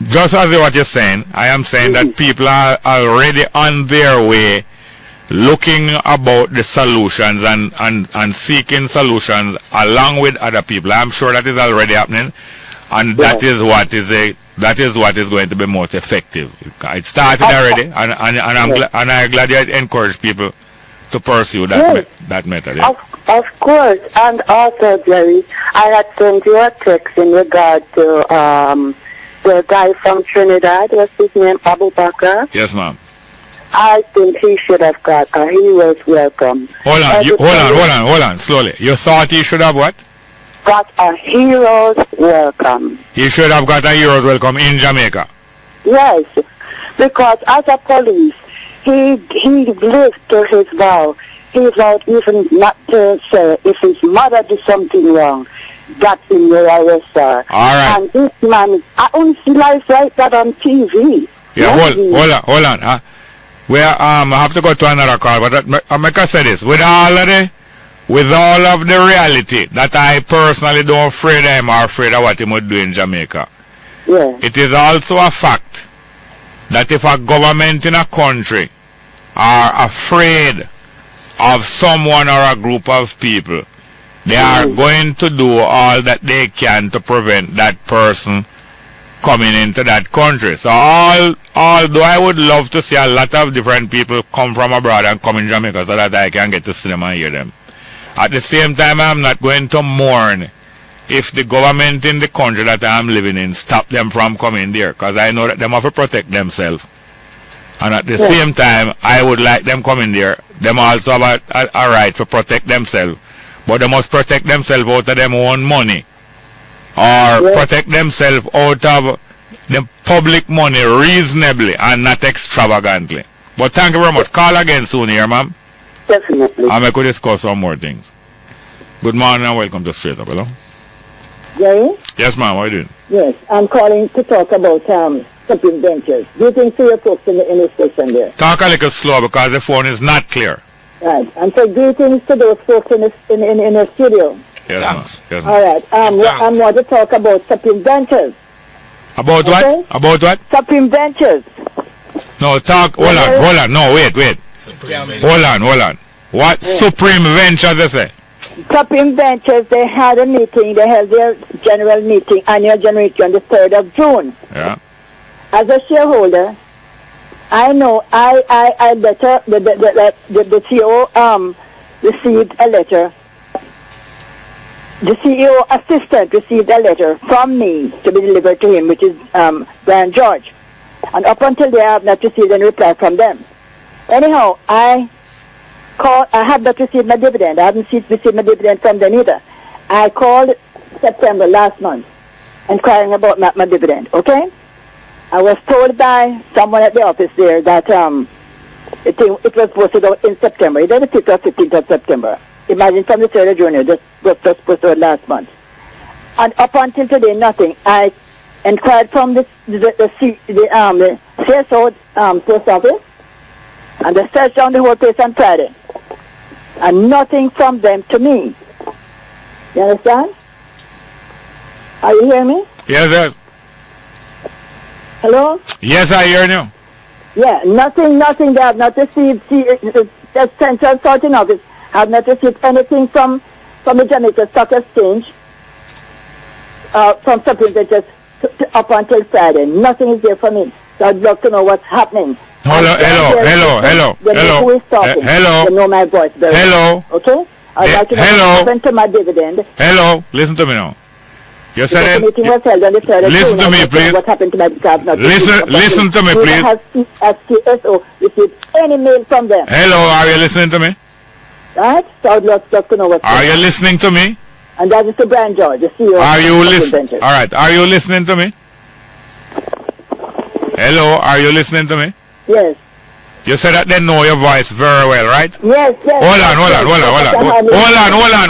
Just as what you're saying, I am saying that people are already on their way looking about the solutions and seeking solutions along with other people. I'm sure that is already happening, and that is what is going to be most effective. It started already, and I'm glad you encourage people to pursue that method. Yeah. Of course, and also, Jerry, I had sent you a text in regard to the guy from Trinidad. What's his name? Abu Bakr. Yes, ma'am. I think he should have got a hero's welcome. Hold on, slowly. You thought he should have what? Got a hero's welcome. He should have got a hero's welcome in Jamaica. Yes, because as a police, he lived to his vow. He vowed even not to say if his mother did something wrong. got in your arrest, sir. All right. And this man, I only see life like that on TV. Yeah, hold on. I have to go to another call, but I make say this. With all of the reality that I personally don't afraid of him or afraid of what he would do in Jamaica. Yeah. It is also a fact that if a government in a country are afraid of someone or a group of people, they are going to do all that they can to prevent that person coming into that country. So although I would love to see a lot of different people come from abroad and come in Jamaica so that I can get to see them and hear them, at the same time I'm not going to mourn if the government in the country that I'm living in stop them from coming there, because I know that they have to protect themselves. And at the same time, I would like them coming there. Them also have a right to protect themselves. But they must protect themselves out of their own money. Or protect themselves out of the public money reasonably and not extravagantly. But thank you very much. Call again soon here, ma'am. Definitely. And we could discuss some more things. Good morning and welcome to Straight Up. Hello? Jerry? Yes, ma'am. What are you doing? Yes, I'm calling to talk about Supreme Ventures. Do you think your folks in the station there? Talk a little slow because the phone is not clear. Right. And so greetings to those folks in the studio. Yes, thanks. Yes, all right. I want to talk about Supreme Ventures. About what? About what? Supreme Ventures. No, talk. Hold on. No, wait. Hold on. What Supreme Ventures they say? Supreme Ventures, they had a meeting. They held their general meeting, annual general meeting on the 3rd of June. Yeah. As a shareholder, I know I letter the CEO received a letter. The CEO assistant received a letter from me to be delivered to him, which is Brian George. And up until they have not received any reply from them. Anyhow, I have not received my dividend. I haven't received my dividend from them either. I called September last month inquiring about my dividend, okay? I was told by someone at the office there that it was supposed to go in September, either the 5th or 15th of September. Imagine from the 3rd of June, this was supposed to go last month. And up until today, nothing. I inquired from the CSO post office, and they searched down the whole place on Friday. And nothing from them to me. You understand? Are you hearing me? Yes. Hello? Yes, I hear you. Yeah, nothing. They have not received, the Central Sorting Office have not received anything from the Jamaica Stock Exchange, from Supreme Ventures up until Friday. Nothing is there for me. So I'd love to know what's happening. Hello. Who is talking? Hello. You know my voice very well. Okay? I'd like to know what happened to my dividend. Hello. Listen to me now. You said the meeting was held on the 3rd of June. Listen to me, please. What happened to my dividend? Listen to me, please. Has CSO received any mail from them? Hello, are you listening to me? Right? So I'd love to know what's Are you listening to me? And that is to Brian George, the CEO. Are you listening? All right. Are you listening to me? Hello, are you listening to me? Yes. You said that they know your voice very well, right? Yes. Hold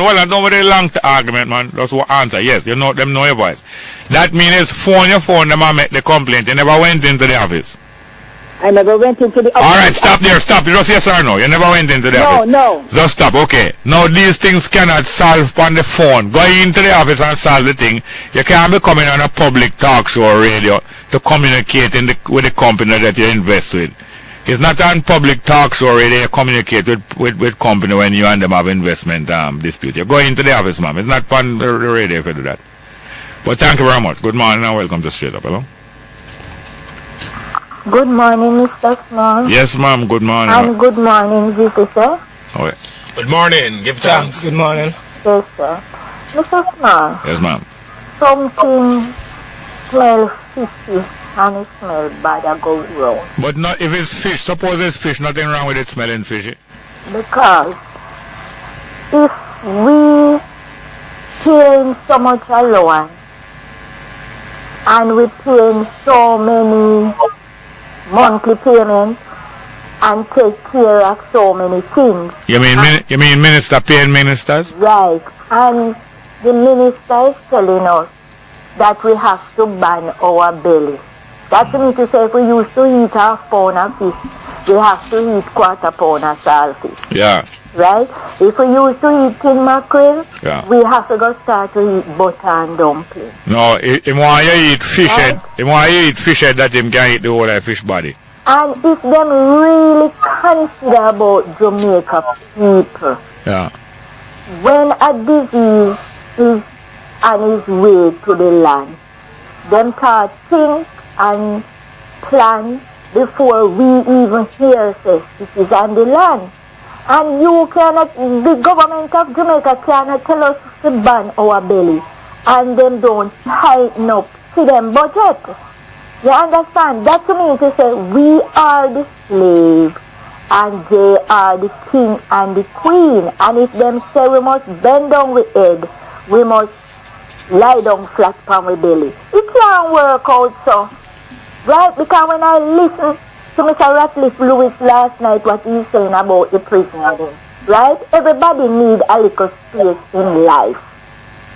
on. Don't worry, long argument, man. That's what answer. Yes, you know them know your voice. That means your phone them and make the complaint. You never went into the office. I never went into the office. All right, stop there. Stop. Just yes or no. You never went into the office. No. Just stop. Okay. Now these things cannot solve on the phone. Go into the office and solve the thing. You can't be coming on a public talk show or radio to communicate with the company that you invest with. It's not on public talk show or radio you communicate with company when you and them have investment dispute. You go into the office, ma'am. It's not on the radio if you do that. But thank you very much. Good morning and welcome to Straight Up. Hello? Good morning, Mr. Smal. Yes, ma'am. Good morning. And good morning, Vicky, sir. Okay. Good morning. Give thanks. Good morning. Yes, sir. Mr. Smal. Yes, ma'am. Something smells fishy and it smells bad. I go wrong. But not if it's fish. Suppose it's fish. Nothing wrong with it smelling fishy. Because if we paying so much allowance and we paying so many monthly payments and take care of so many things. You mean minister paying ministers? Right. And the minister is telling us that we have to ban our belly. That means to say if we used to eat half pound of fish, we have to eat quarter pound of saltfish. Yeah. Right? If we used to eat king mackerel, we have to go start to eat butter and dumpling. No, he want you eat fish head. He want you eat fish head that him can eat the whole of fish body. And if them really consider about Jamaica people, when a disease is on its way to the land, them start think and plan before we even hear say this is on the land. And you cannot, the government of Jamaica cannot tell us to ban our belly and them don't tighten up to them budget. You understand? That to me to say we are the slave and they are the king and the queen. And if them say we must bend down with head, we must lie down flat on our belly. It can't work out so. Right? Because when I listen to Mr. Ratcliffe Lewis last night, what he's saying about the prisoner, right? Everybody need a little space in life.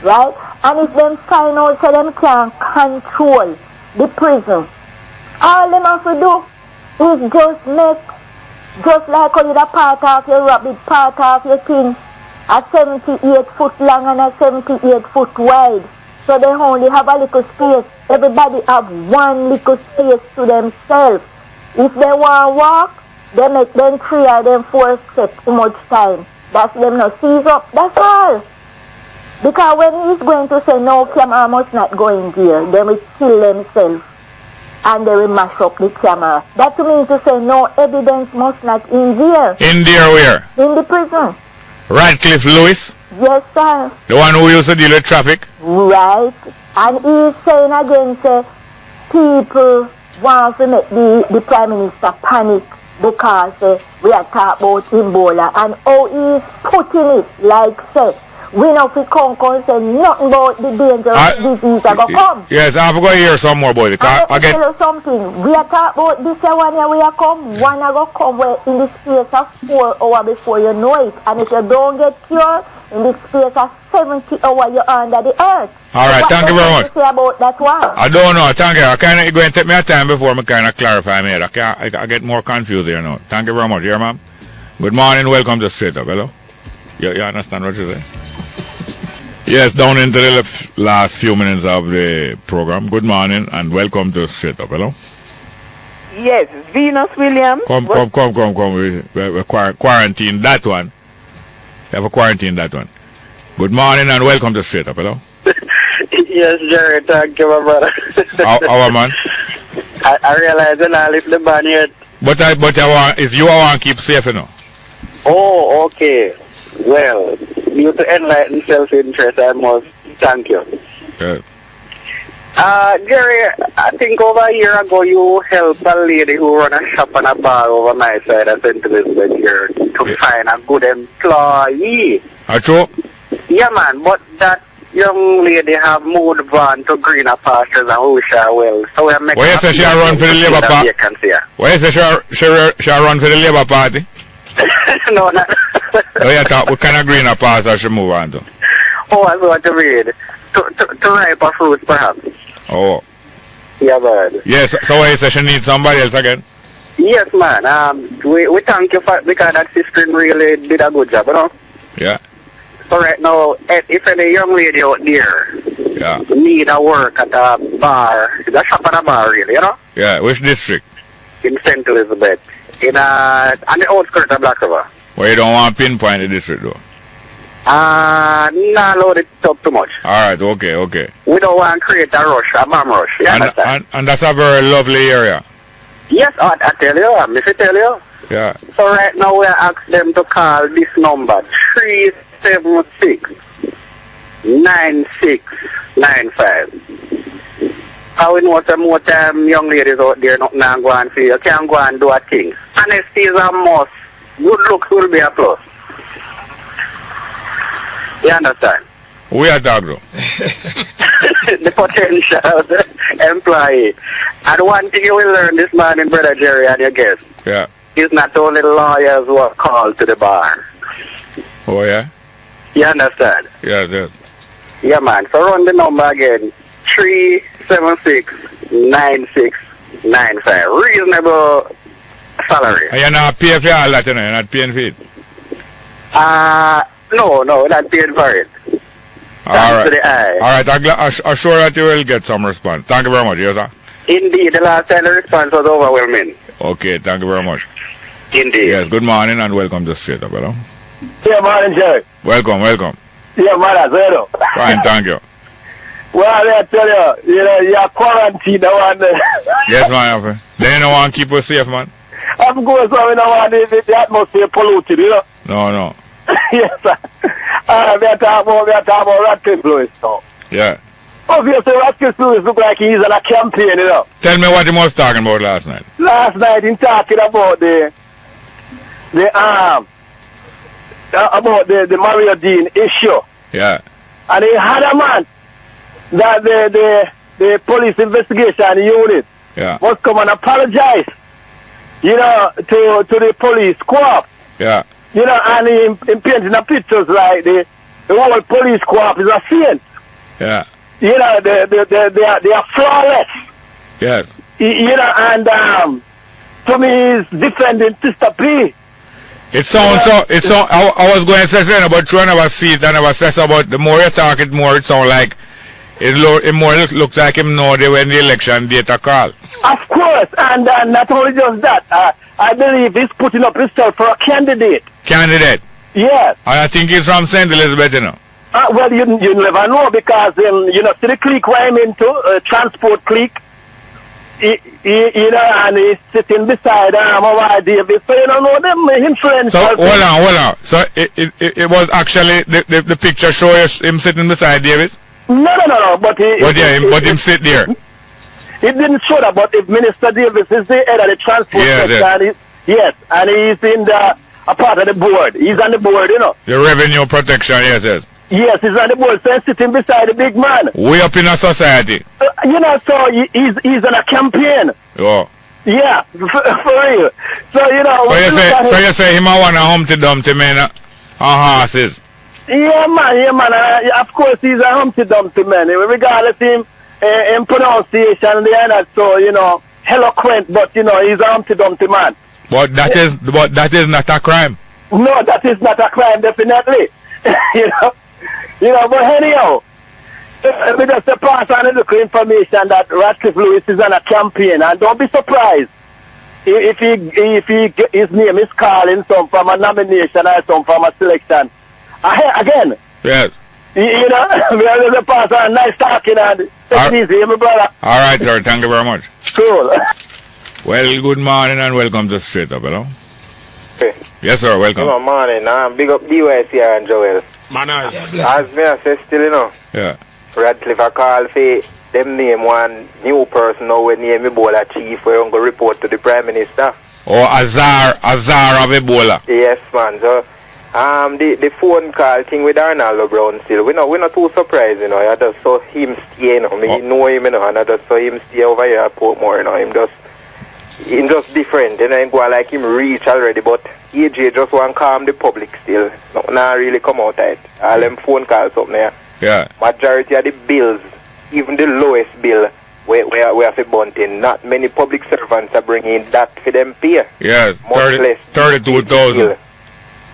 Right? And if them find out so them can't control the prison, all them have to do is just make, just like how you the part of your rabbit, part of your thing, a 78 foot long and a 78 foot wide. So they only have a little space. Everybody have one little space to themselves. If they want to walk, they make them 3 or them 4 steps too much time. That's them not seize up. That's all. Because when he's going to say no, camera must not go in there, they will kill themselves and they will mash up the camera. That means to say no, evidence must not in there. In there where? In the prison. Radcliffe Lewis? Yes, sir. The one who used to deal with traffic? Right. And he's saying again, say, people want to make the Prime Minister panic because we are talking about Ebola and how he's putting it like, say, we know if we come and say nothing about the dangerous disease that go come. Yes, I'm going to hear some more about it. I tell you something. We are talking about this one here, we are come. One are going to come where in the space of 4 hours before you know it. And if you don't get cured, in the space of 70 hours, you're under the earth. All right, thank you very much. What do you say about that one? I don't know. Thank you. I kind of going to take me a time before I kind of clarify me. I get more confused here now. Thank you very much. Here, ma'am. Good morning. Welcome to Straight Up. Hello? You understand what you say? Yes, down into the last few minutes of the program. Good morning and welcome to Straight Up. Hello? Yes, Venus Williams. Come. We quarantine that one. We have a quarantine that one. Good morning and welcome to Straight Up. Hello? Yes, Jerry. Thank you, my brother. Our man. I realize that I live the ban yet. But I want to keep safe, you know. Oh, okay. Well, due to enlightened self-interest, I must thank you. Yeah. Jerry, I think over a year ago you helped a lady who run a shop and a bar over my side of St. Elizabeth here to find a good employee. True? Yeah, man, but that young lady have moved on to greener pastures and who shall well. So we are making why you say she run for the Labour Party? Why you say she run for the Labour Party? No, no. So you thought what kind of greener pastures she move on to? Oh, I want to read. To ripe a fruit, perhaps. Oh. Yeah, man. Yes, so why you say she needs somebody else again? Yes, man. We thank you for because that sister really did a good job, you know? Yeah. So right now, if any young lady out there need a work at a bar, a shop at a bar, really, you know? Yeah, which district? In St. Elizabeth. On the outskirts of Black River. Well, you don't want to pinpoint the district, though? Not load it up too much. Alright, okay. We don't want to create a rush, a bomb rush. You understand? And that's a very lovely area. Yes, I tell you, if I tell you. Yeah. So right now we ask them to call this number, 376-9695. How we know some more time young ladies out there not go and see you can't go and do a thing. Honesty is a must. Good looks will be a plus. You understand? We are Dagro. The potential employee. And one thing you will learn this morning, Brother Jerry, and your guest. Yeah. Is not only lawyers who are called to the bar. Oh, yeah? You understand? Yes. Yeah, man. So run the number again. 376-9695. Reasonable salary. And you're not paying for all that, you know? You're not paying for it? No, not paying for it. All right, I'm sure that you will get some response. Thank you very much, yes, sir? Indeed, the last time the response was overwhelming. Okay, thank you very much. Indeed. Yes, good morning and welcome to Straight Up, hello? Yeah, morning, Jerry. Welcome. Yeah, man, zero. Fine, thank you. Well, I tell you, you're quarantined. Yes, man. They don't want to keep us safe, man. Of course, I don't want the atmosphere polluted, you know? No. Yes, sir. We are talking about Radcliffe Lewis now. Yeah. Obviously, Radcliffe Lewis look like he's on a campaign, you know? Tell me what he was talking about last night. Last night, he's talking about the Mario Dean issue. Yeah. And he had a man that the police investigation unit must come and apologize, you know, to the police co-op. Yeah. You know, and he painting the pictures like the whole police co-op is a saint. Yeah. You know, they are flawless. Yes. You know, and to me, he's defending Sister P. It sounds I was going to say something about trying to see it and I was saying about the more you talk it more it sounds like it more looks like him know they when the election data call. Of course, and not only just that, I believe he's putting up himself for a candidate. Candidate? Yes. I think he's from St. Elizabeth, you know. Well, you never know because, you know, see the clique where I'm into, transport clique. You know, and he's sitting beside Davis, so you don't know them influence. So hold on. So it was actually the picture shows him sitting beside Davis? No. But him sit there. It didn't show that, but if Minister Davis is the head of the transport section, and he's in a part of the board. He's on the board, you know. The revenue protection, yes. Yes, he's on the board, so he's sitting beside the big man. Way up in a society. You know, so he's on a campaign. Oh. Yeah, for real. So, you know. So you say him want a Humpty Dumpty man on horses? Yeah, man. Of course, he's a Humpty Dumpty man. Regardless of him in pronunciation, they are not so, you know, eloquent, but, you know, he's a Humpty Dumpty man. But that is not a crime. No, that is not a crime, definitely. You know, but anyhow, let me just pass on a little information that Radcliffe Lewis is on a campaign, and don't be surprised if his name is calling some from a nomination or some from a selection. Again. Yes. You know, we are going to pass on nice talking and take it easy, my brother. All right, sir. Thank you very much. Cool. Well, good morning and welcome to Straight Up, hello? Okay. Yes, sir. Welcome. Good morning. Big up DYC and Joel. Manners. As me I say still, you know. Yeah. Radcliffe a call for them name one new person now we name Ebola chief we're going to report to the Prime Minister. Oh, Azar of Ebola. Yes, man. So the phone call thing with Arnaldo Brown still, we're not too surprised, you know. I just saw him stay, you know. Me know him, you know, and I just saw him stay over here at Portmore, you know. Him just different, you know. Ain't go like him reach already, but AJ just want to calm the public still. Not really come out of it. All them phone calls up there. Yeah. Majority of the bills, even the lowest bill, we have a bunting. Not many public servants are bringing that for them pay. Yes, 32,000.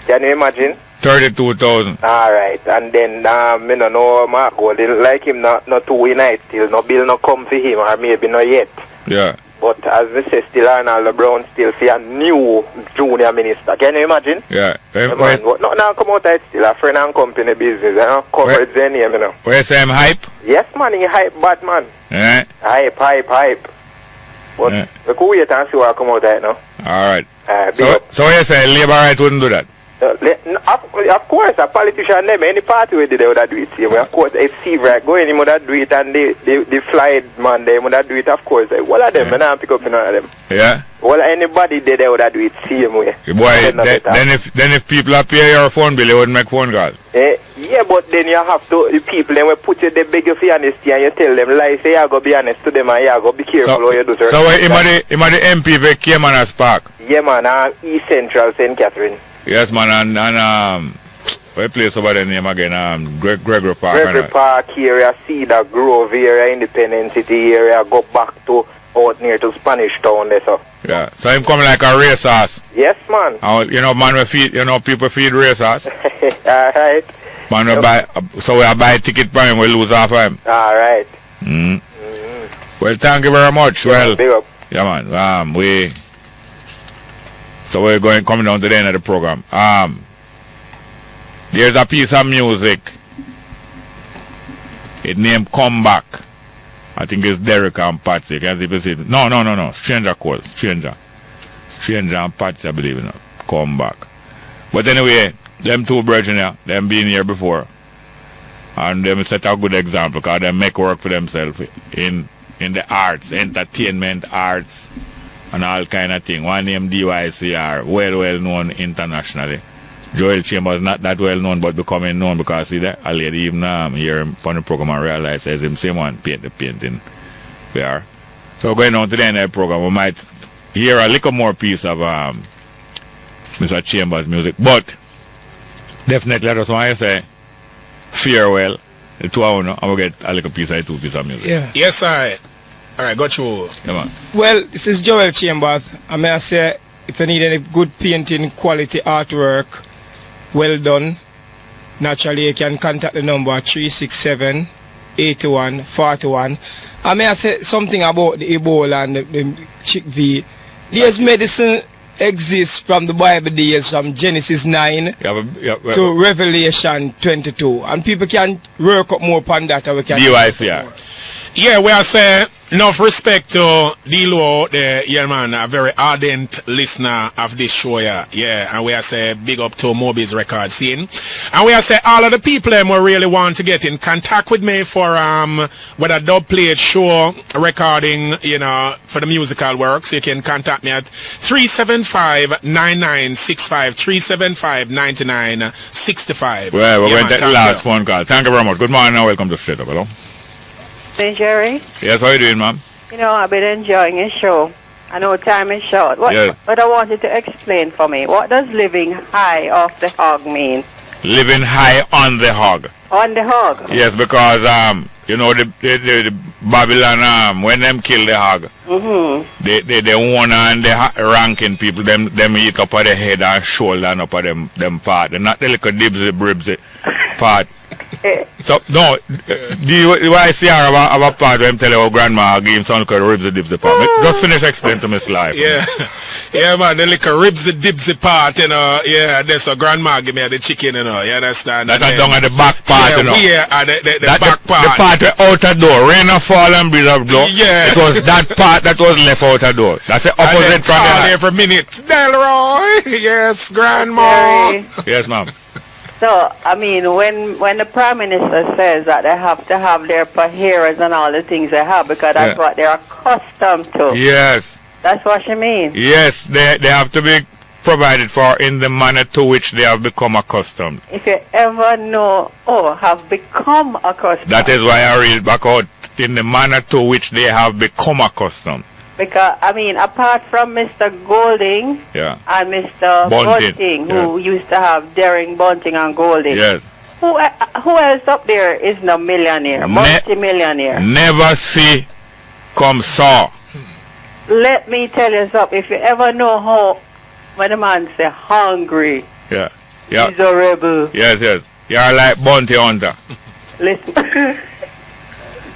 Can you imagine? 32,000. All right, and then I don't know Marco, they like him not too united still. No bill no come for him, or maybe not yet. Yeah. But as we say, still Arnaldo Brown still for a new junior minister. Can you imagine? Yeah. Man, not now come out of still a friend and company business, you know. Coverage their name, you know. Where you say him hype? Yes, man, he hype bad, man. Yeah. Hype. But we could wait and see what come out of it now. All right. So you say Labour right wouldn't do that? Of course, a politician name, any party would do that do it. Of course, if Seaver going, he would do it, and the flight man, they would do it, of course. All of them, I pick up none of them. Yeah? Well, anybody they would do it same way. Boy, then if people are pay your phone bill, you wouldn't make phone calls. Yeah, but then you have to, the people, then will put you, they beg you for honesty, and you tell them lies, say you go be honest to them, and you go be careful how you do certain things. So, him the MP for Cayman Park? Yeah, man, East Central, St. Catherine. Yes, man, and What place over the name again? Gregory Park. Gregory Park area, Cedar Grove area, Independence City area, go back to out near to Spanish Town there, so. Yeah, so him coming like a racehorse. Yes, man. You know, man, we feed, you know, people feed racehorse. Alright. Man, we buy, so we buy ticket for him, we lose half of him. Alright. Well, thank you very much. Yeah, well, big up. Yeah, man. So we're coming down to the end of the program. There's a piece of music. It named Come Back. I think it's Derek and Patsy. Can you see it? No. Stranger called. Stranger and Patsy, I believe, you know. Come Back. But anyway, them two brethren here, them been here before. And them set a good example because they make work for themselves in the arts, entertainment arts, and all kind of thing. One named DYCR, well known internationally. Joel Chambers not that well known, but becoming known because see that a lady even here on the program and realize as him same one paint the painting there. So going on to the end of the program, we might hear a little more piece of Mr. Chambers' music, but definitely I just want to say farewell. The two of them, and we'll get a little piece of two pieces of music. Yeah. Yes, alright, got you. Yeah, man. Well, this is Joel Chambers. I may say, if you need any good painting, quality artwork, well done, naturally you can contact the number 367-8141. I may say something about the Ebola and the chickpea. There's medicine exists from the Bible days, from Genesis 9 to Revelation 22, and people can work up more upon that. We can Yeah, we are saying enough respect to D-Lo out there, yeah man, a very ardent listener of this show, yeah, and we are saying big up to Moby's record scene, and we are saying all of the people who really want to get in contact with me for with a dub plate show recording, you know, for the musical works. You can contact me at 375-9965, 375-9965. Well, we're going to take the last phone call. Thank you very much. Good morning and welcome to Straight Up. Hello. Hey, Jerry. Yes, how are you doing, ma'am? You know, I've been enjoying your show. I know time is short. But I wanted to explain for me. What does living high off the hog mean? Living high on the hog. On the hog? Yes, because, you know, the Babylon, when them kill the hog, the owner and the ranking people, them eat up at the head and shoulder and up at them part. They're not the little dibsy part. So, no, the way I see her about part where I'm telling our grandma give him some little ribs and dibsy part. Just finish explaining to Miss Life. Yeah, man, the little ribs and dibsy part, you know, yeah, that's a grandma give me the chicken, you know, you understand? That's down at the back part, you know. The back part. The part out the door, rain or fall and breeze of blow. Yeah. It was that part that was left out the door. That's the opposite from the every minute. Delroy, yes, grandma. Yes, ma'am. So, I mean, when the Prime Minister says that they have to have their pahiras and all the things they have because that's what they're accustomed to. Yes. That's what she means. Yes, they have to be provided for in the manner to which they have become accustomed. If you ever know, have become accustomed. That is why I read back out in the manner to which they have become accustomed. Because, I mean, apart from Mr. Golding and Mr. Bunting, who used to have Daring, Bunting, and Golding, who else up there is no millionaire, multi-millionaire? Never see, come saw. Let me tell you something. If you ever know how, when a man say hungry, miserable. Yes. You're like bounty hunter. Listen,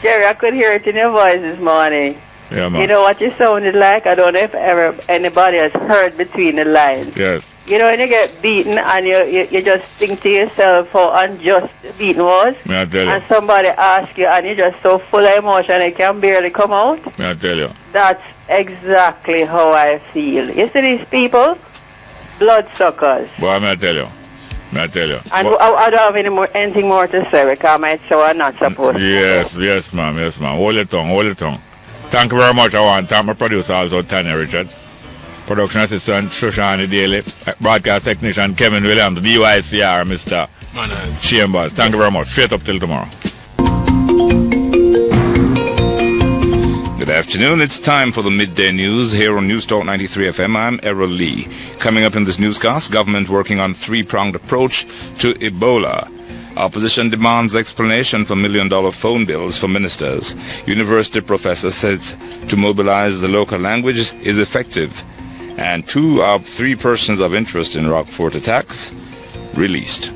Jerry, I could hear it in your voice this morning. Yeah, man. You know what you sounded like? I don't know if anybody has heard between the lines. Yes. You know when you get beaten and you just think to yourself how unjust the beating was? May I tell you? And somebody asks you and you're just so full of emotion it can barely come out? May I tell you? That's exactly how I feel. You see these people? Bloodsuckers. Well, may I tell you? And I don't have anything more to say because my show are not supposed to. Yes, ma'am. Hold your tongue. Thank you very much. I want to thank my producer also, Tanya Richards. Production assistant, Shoshani Daly. Broadcast technician, Kevin Williams. DYCR, Mr. Chambers. Thank you very much. Straight up till tomorrow. Good afternoon. It's time for the midday news here on News Talk 93 FM. I'm Errol Lee. Coming up in this newscast, government working on three-pronged approach to Ebola. Opposition demands explanation for $1 million phone bills for ministers. University professor says to mobilize the local language is effective. And 2 of 3 persons of interest in Rockfort attacks released.